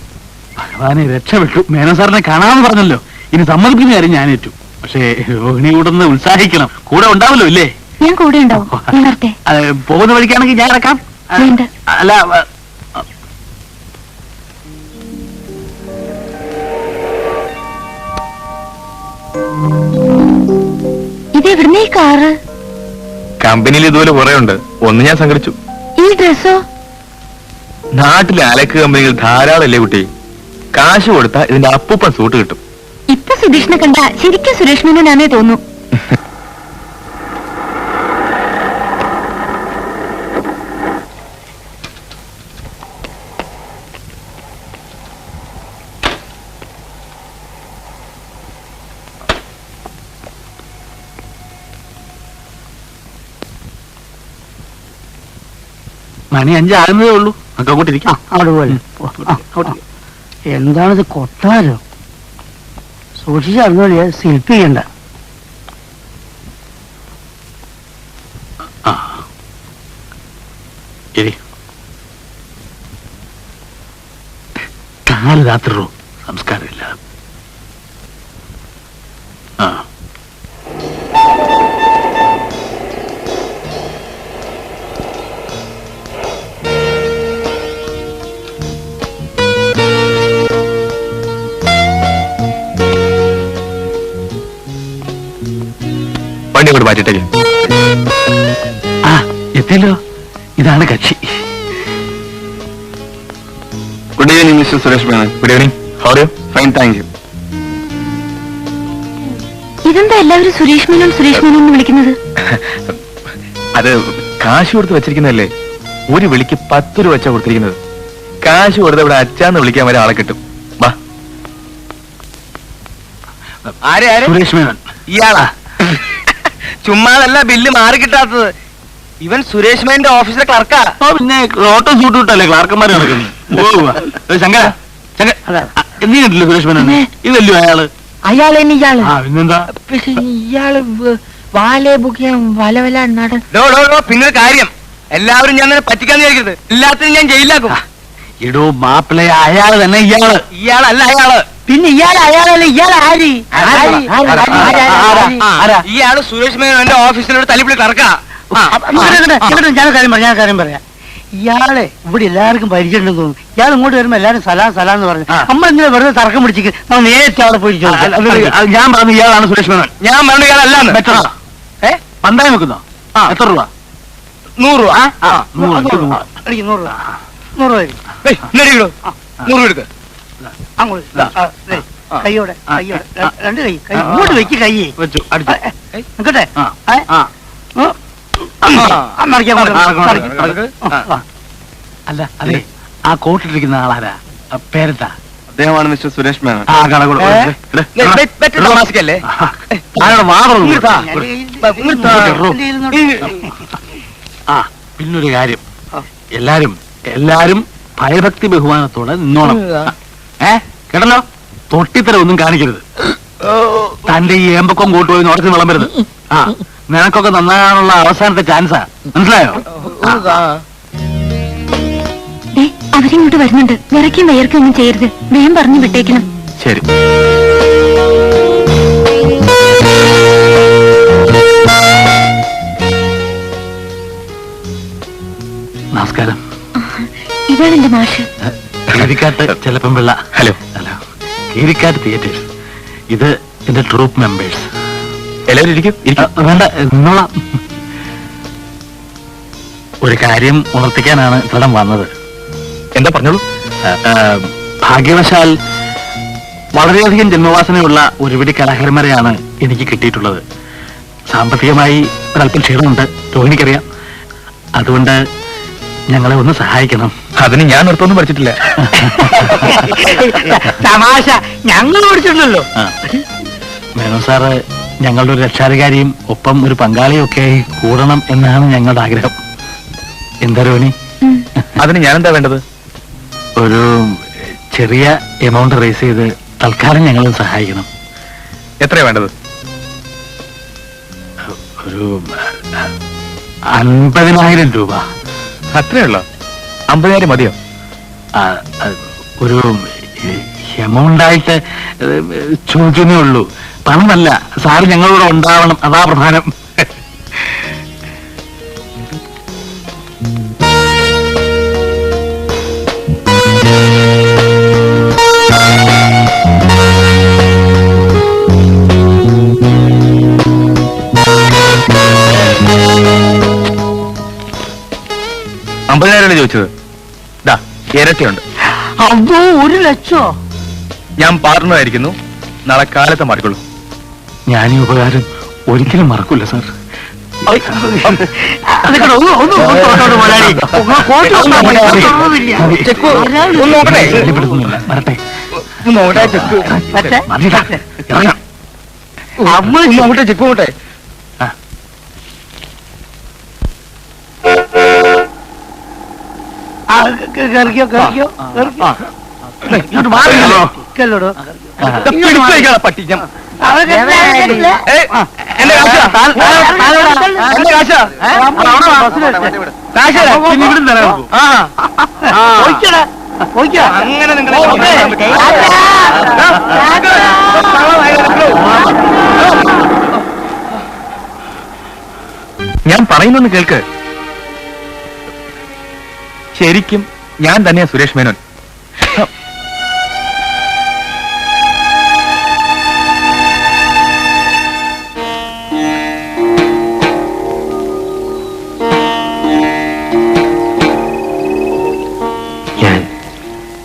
ഭഗവാനെ രക്ഷപ്പെട്ടു. മേനോൻ സാറിനെ കാണാമെന്ന് പറഞ്ഞല്ലോ. ഇനി സമ്മതിക്കുന്ന കാര്യം ഞാൻ ഏറ്റു. പക്ഷേ രോഹിണി കൂടെ ഒന്ന് ഉത്സാഹിക്കണം. കൂടെ ഉണ്ടാവല്ലോ ഇല്ലേ? ഞാൻ കൂടെ ഉണ്ടാവും. ഞാൻ വരട്ടെ. പോകുന്ന വഴിക്കാണെങ്കിൽ ഞാൻ ഇറക്കാം. വേണ്ട. അല്ല, ഇതെവിടുന്നേ കാറ്? കമ്പനിയിൽ ഇതുപോലെ കുറെ ഉണ്ട്. ഒന്ന് ഞാൻ സംഘടിച്ചു. ഈ ഡ്രസ്സോ? നാട്ടിലെ അലക്ക് കമ്പനികൾ ധാരാളം അല്ലേ കുട്ടി? കാശ് കൊടുത്താ ഇതിന്റെ അപ്പൂപ്പൻ സൂട്ട് കിട്ടും. ഇപ്പൊ സുരേഷിനെ കണ്ട ശരിക്കും സുരേഷ് മേനോനാണേ തോന്നുന്നു. മണി 5 ആകുന്നതേ ഉള്ളൂ. അങ്ങോട്ടിരിക്കാം. അവിടെ പോലെ എന്താണിത്? കൊട്ടാരോ? സൂക്ഷിച്ചറിഞ്ഞോളിയ, ശില്പി ചെയ്യണ്ട. കാല് രാത്രിയോ സംസ്കാരമില്ല. വണ്ടി കൊണ്ട് മാറ്റിട്ടേക്ക്. എത്തിയല്ലോ. ഇതാണ് കക്ഷി. Good evening mister Suresh Menon. Good evening. How are you? Fine, thank you. ഇതെന്താ എല്ലാവരും സുരേഷ് മേനോൻ സുരേഷ് മേനോൻ എന്ന് വിളിക്കുന്നത്? അത് കാശ് കൊടുത്ത് വെച്ചിരിക്കുന്നതല്ലേ. ഒരു വിളിക്ക് 10 രൂപ വെച്ചാ കൊടുത്തിരിക്കുന്നത്. കാശ് കൊടുത്ത് ഇവിടെ അച്ഛാന്ന് വിളിക്കാൻ വരെ ആളെ കിട്ടും. വാ. സുരേഷ് മേനോൻ ഇയാളാ? ചുമ്മാതല്ല ബില്ല് മാറി കിട്ടാത്തത്. ഇവൻ സുരേഷ് മേനോന്റെ ഓഫീസിലെ ക്ലർക്കാ. പിന്നെ ഓട്ടോ സൂട്ട് വിട്ടല്ലേ ക്ലാർക്കന്മാർ നടക്കുന്നത്. ശങ്കര, നീ കണ്ടില്ലേ സുരേഷ് മേനോൻ? ഇതല്ലോ അയാള്. അയാളെന്നെ ഇയാള്. പിന്നെന്താ? പക്ഷെ ഇയാള് വാലെ ബുക്കിയാൻ വല നട. പിന്നെ കാര്യം, എല്ലാവരും ഞാൻ പറ്റിക്കാന്ന് വിചാരിക്കരുത്. എല്ലാത്തിനും ഞാൻ ജയിലാക്കും. എടോ മാപ്പിളയെ അയാള് തന്നെ. ഇയാളല്ല അയാള്. പിന്നെ അയാളല്ല. ഇയാളാര്? ഇയാള് സുരേഷ് മേനോന്റെ ഓഫീസിലൂടെ തല്ലിപ്പിടി ക്ലർക്കാ. ഞാൻ കാര്യം പറയാം. ഇയാളെ ഇവിടെ എല്ലാവർക്കും പരിചയമുണ്ടെന്ന് തോന്നുന്നു. ഇയാൾ ഇങ്ങോട്ട് വരുമ്പോ എല്ലാരും സലാം എന്ന് പറഞ്ഞു. നമ്മളിങ്ങനെ വെറുതെ തർക്കം പിടിച്ചിട്ട് നമ്മൾ നേരത്തെ അവിടെ പോയി ഞാൻ പറഞ്ഞു ഇയാളാണ് സുരേഷ് മേനോൻ. ഞാൻ പറഞ്ഞു ഇയാളല്ലാന്ന്. പണ്ടായി വെക്കുന്നോ? എത്ര രൂപ? 100 രൂപ. 100 രൂപ. 100 രൂപ. 100 രൂപ എടുക്ക. കൈയോടെ രണ്ട് കൈ ഇങ്ങോട്ട് വെക്ക്. കൈ വെച്ചു. നിക്കട്ടെ. അല്ല, അതെ, ആ കോട്ടിട്ടിരിക്കുന്ന ആളാരാ? പേരെന്താ? അദ്ദേഹമാണ് മിസ്റ്റർ സുരേഷ് മേനോൻ. ആ കടകൊടു ആ പിന്നൊരു കാര്യം, എല്ലാരും ഭയഭക്തി ബഹുമാനത്തോടെ നിന്നോണം. കേട്ടല്ലോ, തൊട്ടിത്തരം ഒന്നും കാണിക്കരുത്. തന്റെ ഈ ഏമ്പക്കം കൂട്ടുപോയി ഉറച്ച് വിളമ്പരുത്. ആ നിനക്കൊക്കെ നന്നാകാനുള്ള അവസാനത്തെ ചാൻസാ, മനസ്സിലായോ? അവരിങ്ങോട്ട് വരുന്നുണ്ട്. വിറയ്ക്കും വയർക്കും ഒന്നും ചെയ്യരുത്. വേഗം പറഞ്ഞു വിട്ടേക്കണം. ശരി. നമസ്കാരം. ഇതാണ് എന്റെ മാഷ്. കീരിക്കാട്ട് ചെലപ്പം പിള്ള. ഹലോ. കീരിക്കാട്ട് തിയേറ്റേഴ്സ്. ഇത് എന്റെ ട്രൂപ്പ് മെമ്പേഴ്സ്. എല്ലാവരും ഇരിക്കും. വേണ്ട, നിന്നോളാം. ഒരു കാര്യം ഉണർത്തിക്കാനാണ് ഇത്തരം വന്നത്. എന്താ പറഞ്ഞോളൂ. ഭാഗ്യവശാൽ വളരെയധികം ജന്മവാസനയുള്ള ഒരുപിടി കലാകാരന്മാരെയാണ് എനിക്ക് കിട്ടിയിട്ടുള്ളത്. സാമ്പത്തികമായി ഒരല്പം ക്ഷീണമുണ്ട്, രോഹിണിക്കറിയാം. അതുകൊണ്ട് ഞങ്ങളെ ഒന്ന് സഹായിക്കണം. അതിന് ഞാൻ നൃത്തമൊന്നും പഠിച്ചിട്ടില്ല. തമാശ ഞങ്ങൾ പഠിച്ചിട്ടുണ്ടല്ലോ. മേനോൻ സാറ് ഞങ്ങളുടെ ഒരു രക്ഷാധികാരിയും ഒപ്പം ഒരു പങ്കാളിയും ഒക്കെ കൂടണം എന്നാണ് ഞങ്ങളുടെ ആഗ്രഹം. എന്താ രോഹിണി? അതിന് ഞാനെന്താ വേണ്ടത്? ഒരു ചെറിയ എമൗണ്ട് റേസ് ചെയ്ത് തൽക്കാലം ഞങ്ങളെ സഹായിക്കണം. എത്രയാ വേണ്ടത്? ഒരു 50,000 രൂപ. അത്രയുള്ള 50,000 മതിയോ? ഒരു എമൗണ്ടായിട്ട് ചോദിച്ചേ ഉള്ളൂ. പണമല്ല, സാറ് ഞങ്ങളോട് ഉണ്ടാവണം, അതാ പ്രധാനം. ചോദിച്ചത് ഇരട്ടിയുണ്ട്. അതോ 1 ലക്ഷം? ഞാൻ പാർട്ണറായിരിക്കുന്നു. നാളെ കാലത്ത് മാറിക്കൊള്ളൂ. ഞാൻ ഈ ഉപകാരം ഒരിക്കലും മറക്കൂല സാർ. വരട്ടെ. ചെക്ക് പോട്ടെ. പട്ടി അങ്ങനെ ഞാൻ പറയുന്നൊന്ന് കേൾക്ക്. ശരിക്കും ഞാൻ തന്നെയാ സുരേഷ് മേനോൻ. ഞാൻ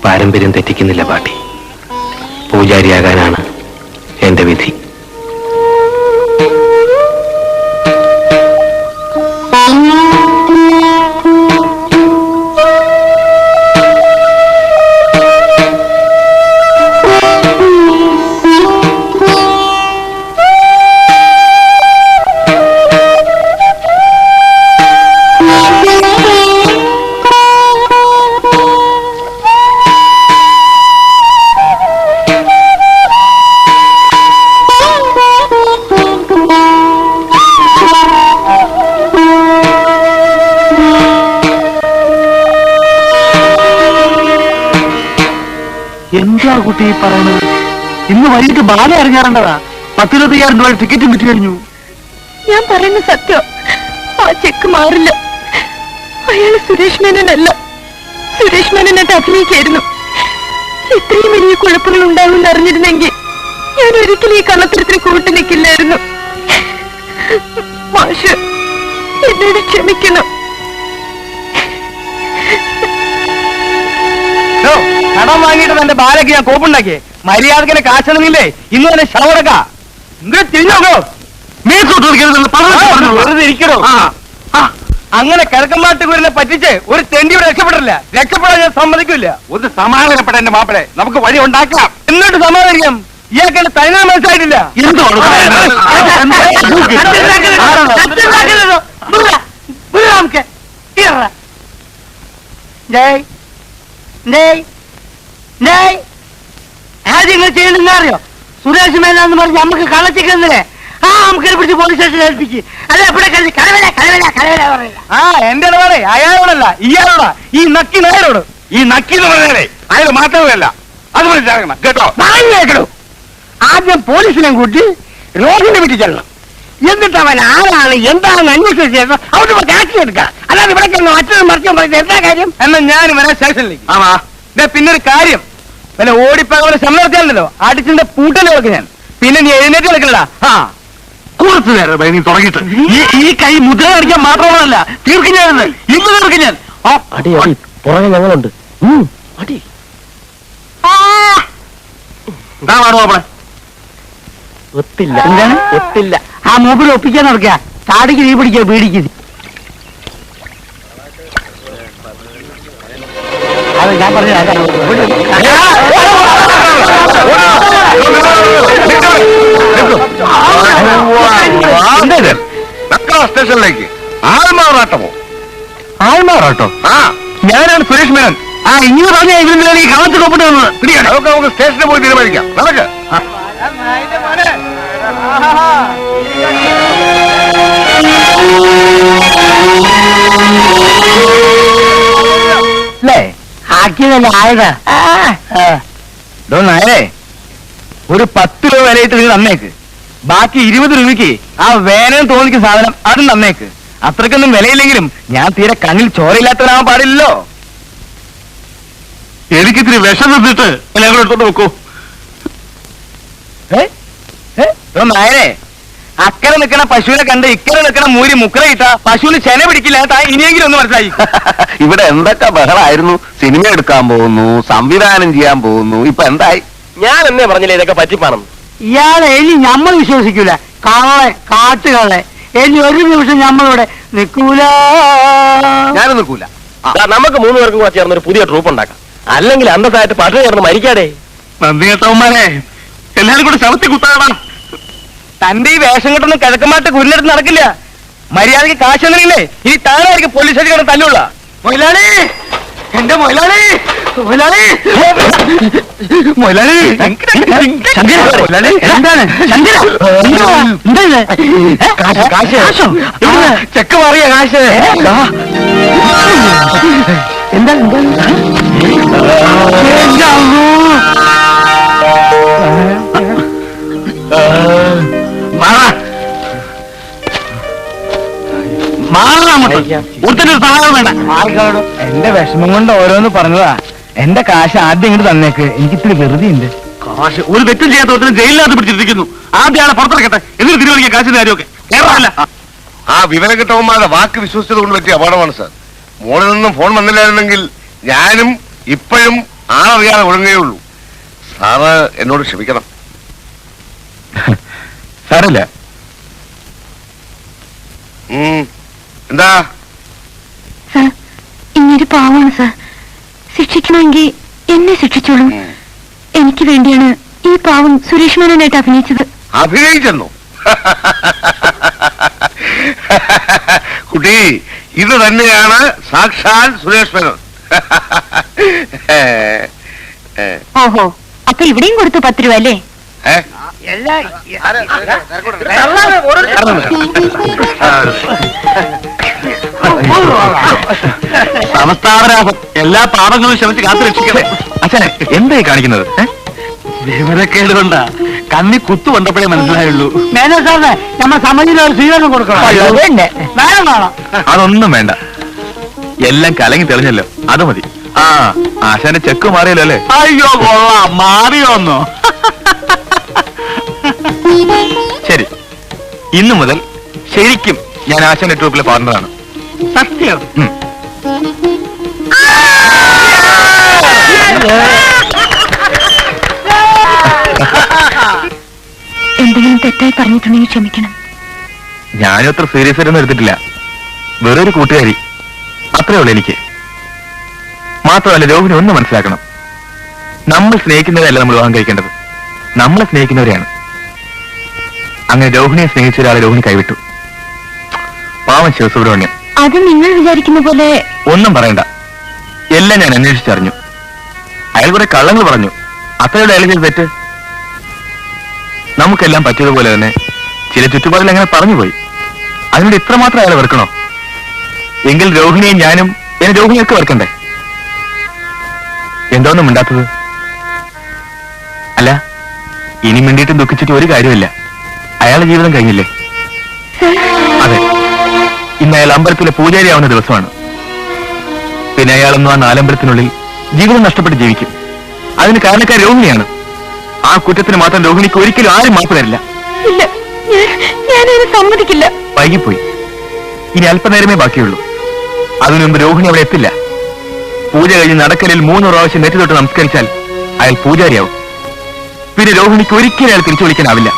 പാരമ്പര്യം തെറ്റിക്കുന്നില്ല പാട്ടി. പൂജാരിയാകാനാണ് എന്റെ വിധി. എന്താ കുട്ടി പറയണത്? ഇന്ന് വൈകിട്ട് ബാല ഇറങ്ങാറുണ്ടതാ. 10,000 രൂപ ടിക്കറ്റും വിറ്റ് കഴിഞ്ഞു. ഞാൻ പറയുന്ന സത്യം. ആ ചെക്ക് മാറില്ല. അയാൾ സുരേഷ് മേനോനല്ല. സുരേഷ് മേനോനായിട്ട് അഭിനയിക്കായിരുന്നു. ഇത്രയും വലിയ കുഴപ്പങ്ങൾ ഉണ്ടാകുമെന്ന് അറിഞ്ഞിരുന്നെങ്കിൽ ഞാൻ ഒരിക്കലും ഈ കള്ളത്തരത്തിന് കൂട്ടു നിൽക്കില്ലായിരുന്നു. മാഷ് എന്നോട് ക്ഷമിക്കണം. കടം വാങ്ങിയിട്ട് തന്റെ ബാലയ്ക്ക് ഞാൻ കോപ്പുണ്ടാക്കിയേ. മര്യാദക്കിനെ കാശണെന്നില്ലേ ഇന്ന് തന്നെ ശവടക്ക. ഇങ്ങനെ തിരിഞ്ഞോക്കോ. വെറുതെ ഇരിക്കണോ? അങ്ങനെ കിഴക്കമ്മാട്ടുകൂരിനെ പറ്റിച്ച് ഒരു തെണ്ടിയോട് രക്ഷപ്പെടില്ല. രക്ഷപ്പെടാൻ ഞാൻ സമ്മതിക്കില്ല. ഒന്ന് സമാധാനപ്പെട്ട എന്റെ മാപ്പിളെ, നമുക്ക് വഴി ഉണ്ടാക്കാം. എന്നിട്ട് സമാധാനിക്കാം. ഇയാൾക്ക് തനിനാ മനസ്സിലായിട്ടില്ല. ആദ്യം ചെയ്യണമെന്ന് അറിയോ? സുരേഷ് മേലാന്ന് പറഞ്ഞ് നമുക്ക് കളച്ചിക്കുന്നില്ലേ? നമുക്ക് പിടിച്ച് പോലീസ് സ്റ്റേഷനിൽ ഏൽപ്പിക്കും. അല്ല ഇവിടെ കലവല കലവല കലവല പറയില്ല. എന്റെ ഇടപാടെ അയാളോടല്ല, ഇയാളോടാ, ഈ നക്കി നായരോട്. ഈ നക്കി എന്ന് പറഞ്ഞാലേ അയാൾ മാത്രമല്ല, അത് മനസ്സിലാക്കണം കേട്ടോ. കേട്ടോ, ആദ്യം പോലീസിനെ കൂട്ടി രോഹിനെ വിട്ട് ചെല്ലണം. എന്നിട്ട് അവൻ ആരാണ് എന്താണെന്ന് അന്വേഷിച്ച ശേഷം അവിടെ ടാക്സി എടുക്കാം. അല്ലാതെ ഇവിടെ ചെന്ന് മറ്റൊരു മറിച്ചും പറഞ്ഞത് എന്താ കാര്യം? എന്നാ ഞാനും വരാൻ സ്റ്റേഷനിലേക്ക്. പിന്നൊരു കാര്യം, വല്ല ഓടിപ്പകവനെ സമർത്തിയാലല്ലോ അടിച്ചിന്റെ പൂട്ടല് കൊടുക്കും ഞാൻ. പിന്നെ നീ എഴുന്നേറ്റ് കളിക്കലടാ. കുറച്ചു നേരം നീ തുടങ്ങിയിട്ട് ഈ കൈ മുദ്ര അടിക്കാൻ മാത്രമല്ല തീർക്കും ഞാൻ, ഇന്ന് തീർക്കും ഞാൻ. അടി അടി പുറകെ ഞങ്ങളുണ്ട്. അടി എന്താ പാടുവാ അവിടെ? ഒത്തില്ല. എന്താണ്? ഒത്തില്ല. ആ മൂപ്പിൽ ഒപ്പിക്കാൻ നടക്കുക. താടിക്ക് നീ പിടിക്കുക, പീടിക്ക്. അത് ഞാൻ പറഞ്ഞു സ്റ്റേഷനിലേക്ക് ആൾമാറാട്ടമോ? ആൾമാറാട്ടോ? ഞാനാണ് സുരേഷ് മേനോൻ. ഇങ്ങനെ പറഞ്ഞ ഇതിൽ കളത്ത് കൊപ്പിട്ട് വന്നത് പിടിയാണ്. നമുക്ക് സ്റ്റേഷനിൽ പോയി തീരുമാനിക്കാം. നടക്ക്. അല്ലേ ആക്കിയതല്ലേ ആയതാ. നായരെ, ഒരു 10 രൂപ വിലയിട്ട് നീ തന്നേക്ക്. ബാക്കി 20 രൂപയ്ക്ക് ആ വേനൽ തോന്നിക്കുന്ന സാധനം അതും തന്നേക്ക്. അത്രയ്ക്കൊന്നും വിലയില്ലെങ്കിലും ഞാൻ തീരെ കണ്ണിൽ ചോരയില്ലാത്തവനാവാൻ പാടില്ലല്ലോ. എനിക്കിത്തിരി വിഷം തന്നിട്ട് ഞങ്ങൾ എടുത്തോണ്ട് വെക്കൂ. നായരെ, അക്കരെ നിൽക്കണ പശുവിനെ കണ്ട് ഇക്കരെ നിൽക്കണ മൂരി മുക്കര ഇട്ട പശുവിന് ചെന പിടിക്കില്ല. ഇനിയെങ്കിലും ഒന്ന് മനസ്സിലായി. ഇവിടെ എന്തൊക്കെ ബഹളായിരുന്നു. സിനിമ എടുക്കാൻ പോകുന്നു, സംവിധാനം ചെയ്യാൻ പോകുന്നു. ഇപ്പൊ എന്തായി? ഞാൻ എന്നെ പറഞ്ഞില്ലേ ഇതൊക്കെ പറ്റിപ്പാണെന്ന്. ഇയാളെ ഇനി നമ്മൾ വിശ്വസിക്കൂല. കള്ളെ കാട്ടുകളെ ഇനി ഒരു നിമിഷം നമ്മളിവിടെ നിൽക്കൂല. ഞാനും നിൽക്കൂല. നമുക്ക് 3 പേർക്കും കൂടെ ചേർന്ന് ഒരു പുതിയ ട്രൂപ്പ് ഉണ്ടാക്കാം. അല്ലെങ്കിൽ അന്തസ്സായിട്ട് പട്ടിണി ചേർന്ന് മരിക്കാടേ. നന്ദി കേട്ടവന്മാരെ, എല്ലാരും കൂടെ ശവത്തി കുത്താടാം. തന്റെ ഈ വേഷം കെട്ടൊന്നും കിഴക്കമായിട്ട് കുരിനെടുത്ത് നടക്കില്ല. മര്യാദയ്ക്ക് കാശ് തന്നില്ലേ ഇനി താനായിരിക്കും പോലീസ് സ്റ്റേഷൻ തല്ലുള്ള. മൊയിലാളി, എന്റെ മൊയിലാളി, മൊയിലാളി, മൊയിലാളി, മൊയിലാളി, എന്താണ് ചെക്ക് മാറിയ കാശ്. എന്താണ് ഒരുത്തന്റെ സഹായം വേണ്ട. എന്റെ വിഷമം കൊണ്ട് ഓരോന്ന് പറഞ്ഞതാ. എന്റെ കാശ് ആദ്യം ഇങ്ങോട്ട് തന്നേക്ക്. എനിക്ക് ഇത്തിരി വെറുതെ ഉണ്ട്. കാശ് ഒരു തെറ്റും ചെയ്യാത്ത ഒരുത്തരും ജയിലിനകത്ത് പിടിച്ചിരിക്കുന്നു. ആദ്യം ആളെ പുറത്തിറക്കട്ടെ, എന്നിട്ട് തീരുമാനിക്കാം കാശിന്റെ കാര്യമൊക്കെ. കേരളമല്ല. ആ വിവരം കിട്ടവന്മാരുടെ വാക്ക് വിശ്വസിച്ചത് കൊണ്ട് പറ്റിയ അപകടമാണ് സാർ. മോളിൽ നിന്നും ഫോൺ വന്നില്ലായിരുന്നെങ്കിൽ ഞാനും ഇപ്പോഴും ആളറിയാതെ ഒഴുങ്ങുകയുള്ളൂ. സാറ് എന്നോട് ക്ഷമിക്കണം. സാറില്ല. എന്താ? സാർ, ഇങ്ങനൊരു പാവമാണ് സാർ. ശിക്ഷിക്കണമെങ്കിൽ എന്നെ ശിക്ഷിച്ചോളൂ. എനിക്ക് വേണ്ടിയാണ് ഈ പാവം സുരേഷ് മേനോനായിട്ട് അഭിനയിച്ചത്. അഭിനയിച്ചെന്നോ? കുട്ടി, ഇത് തന്നെയാണ് സാക്ഷാൽ സുരേഷ് മേനോൻ. ഓഹോ, അപ്പൊ ഇവിടെയും കൊടുത്തു 10 രൂപ അല്ലേ? സമസ്താവരാസം എല്ലാ പാപങ്ങളും ക്ഷമിച്ച് കാത്തു രക്ഷിക്കണേ. അച്ഛനെ എന്തായി കാണിക്കുന്നത്? വിവരക്കേട് കൊണ്ടാ. കണ്ണി കുത്തു കൊണ്ടപ്പോഴേ മനസ്സിലായുള്ളൂ. മേനോ സാറിന് നമ്മൾ സമിതിയിൽ ഒരു സ്വീകരണം കൊടുക്കണം. വേണം കാണാം. അതൊന്നും വേണ്ട, എല്ലാം കലങ്ങി തെളിഞ്ഞല്ലോ, അത് മതി. ആശാന്റെ ചെക്ക് മാറിയല്ലോ അല്ലേ? അയ്യോ കൊള്ളാം, മാറിയോന്നോ? ശരി, ഇന്നു മുതൽ ശരിക്കും ഞാൻ ആശാന്റെ ട്രൂപ്പിലെ പാർട്ണറാണ്. സത്യം. എന്തെങ്കിലും തെറ്റായി പറഞ്ഞിട്ടുണ്ടെങ്കിൽ ക്ഷമിക്കണം. ഞാനും അത്ര സീരിയസ് ആയിട്ടൊന്നും എടുത്തിട്ടില്ല. വേറൊരു കൂട്ടുകാരി, അത്രേ ഉള്ളൂ എനിക്ക്. മാത്രമല്ല, രോഹിണി ഒന്ന് മനസ്സിലാക്കണം, നമ്മൾ സ്നേഹിക്കുന്നവരല്ല നമ്മൾ വിവാഹം കഴിക്കേണ്ടത്, നമ്മളെ സ്നേഹിക്കുന്നവരെയാണ്. അങ്ങനെ രോഹിണിയെ സ്നേഹിച്ച ഒരാളെ രോഹിണി കൈവിട്ടു. പാവം ശിവസുബ്രഹ്മണ്യം. അത് നിങ്ങൾ വിചാരിക്കുന്ന പോലെ. ഒന്നും പറയണ്ട, എല്ലാം ഞാൻ അന്വേഷിച്ചറിഞ്ഞു. അയാൾ കുറെ കള്ളങ്ങൾ പറഞ്ഞു, അത്രയുടെ അയാൾ ചെയ്ത് തെറ്റ്. നമുക്കെല്ലാം പറ്റിയതുപോലെ തന്നെ ചില ചുറ്റുപാടിൽ അങ്ങനെ പറഞ്ഞുപോയി. അതിനോട് ഇത്രമാത്രം അയാളെ വെറുക്കണോ? എങ്കിൽ രോഹിണിയും ഞാനും എന്നെ രോഹിണിയൊക്കെ വെറുക്കണ്ടേ? എന്തോന്നും മിണ്ടാത്തത്? അല്ല, ഇനി മിണ്ടിയിട്ട് ദുഃഖിച്ചിട്ട് ഒരു കാര്യമില്ല. അയാളുടെ ജീവിതം കഴിഞ്ഞില്ലേ? അതെ, ഇന്ന് അയാൾ അമ്പലത്തിലെ പൂജാരിയാവുന്ന ദിവസമാണ്. പിന്നെ അയാളൊന്നും ആ നാലമ്പലത്തിനുള്ളിൽ ജീവിതം നഷ്ടപ്പെട്ട് ജീവിക്കും. അതിന് കാരണക്കാർ രോഹിണിയാണ്. ആ കുറ്റത്തിന് മാത്രം രോഹിണിക്ക് ഒരിക്കലും ആരും മാപ്പ് തരില്ല. ഇല്ല, ഞാനതിന് സമ്മതിക്കില്ല. വൈകിപ്പോയി, ഇനി അല്പനേരമേ ബാക്കിയുള്ളൂ. അതിനു മുമ്പ് രോഹിണി അവിടെ എത്തില്ല. പൂജ കഴിഞ്ഞ് നടക്കലിൽ 3 പ്രാവശ്യം നെറ്റി തൊട്ട് നമസ്കരിച്ചാൽ അയാൾ പൂജാരിയാവും. പിന്നെ രോഹിണിക്ക് ഒരിക്കലും അയാൾ തിരിച്ചു വിളിക്കാനാവില്ല.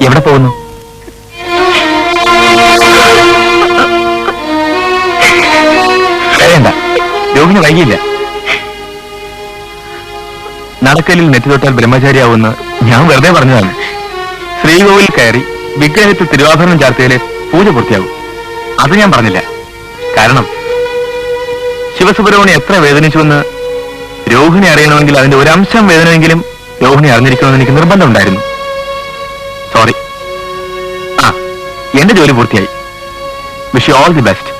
എവിടെ പോകുന്നു? വേണ്ട, രോഹിണി വൈകിയില്ല. നടക്കലിൽ നെറ്റിതൊട്ടാൽ ബ്രഹ്മചാരിയാവുന്ന ഞാൻ വെറുതെ പറഞ്ഞതാണ്. ശ്രീകോവിൽ കയറി വിഗ്രഹത്തിൽ തിരുവാഭരണം ചാർത്തിയാലേ പൂജ പൂർത്തിയാകും. അത് ഞാൻ പറഞ്ഞില്ല. കാരണം ശിവസുബ്രഹ്മണ്യം എത്ര വേദനിച്ചുവെന്ന് രോഹിണി അറിയണമെങ്കിൽ അതിന്റെ ഒരു അംശം വേദനയെങ്കിലും രോഹിണി അറിഞ്ഞിരിക്കണമെന്ന് എനിക്ക് നിർബന്ധമുണ്ടായിരുന്നു. സോറി. എന്റെ ജോലി പൂർത്തിയായി. Wish you all the best.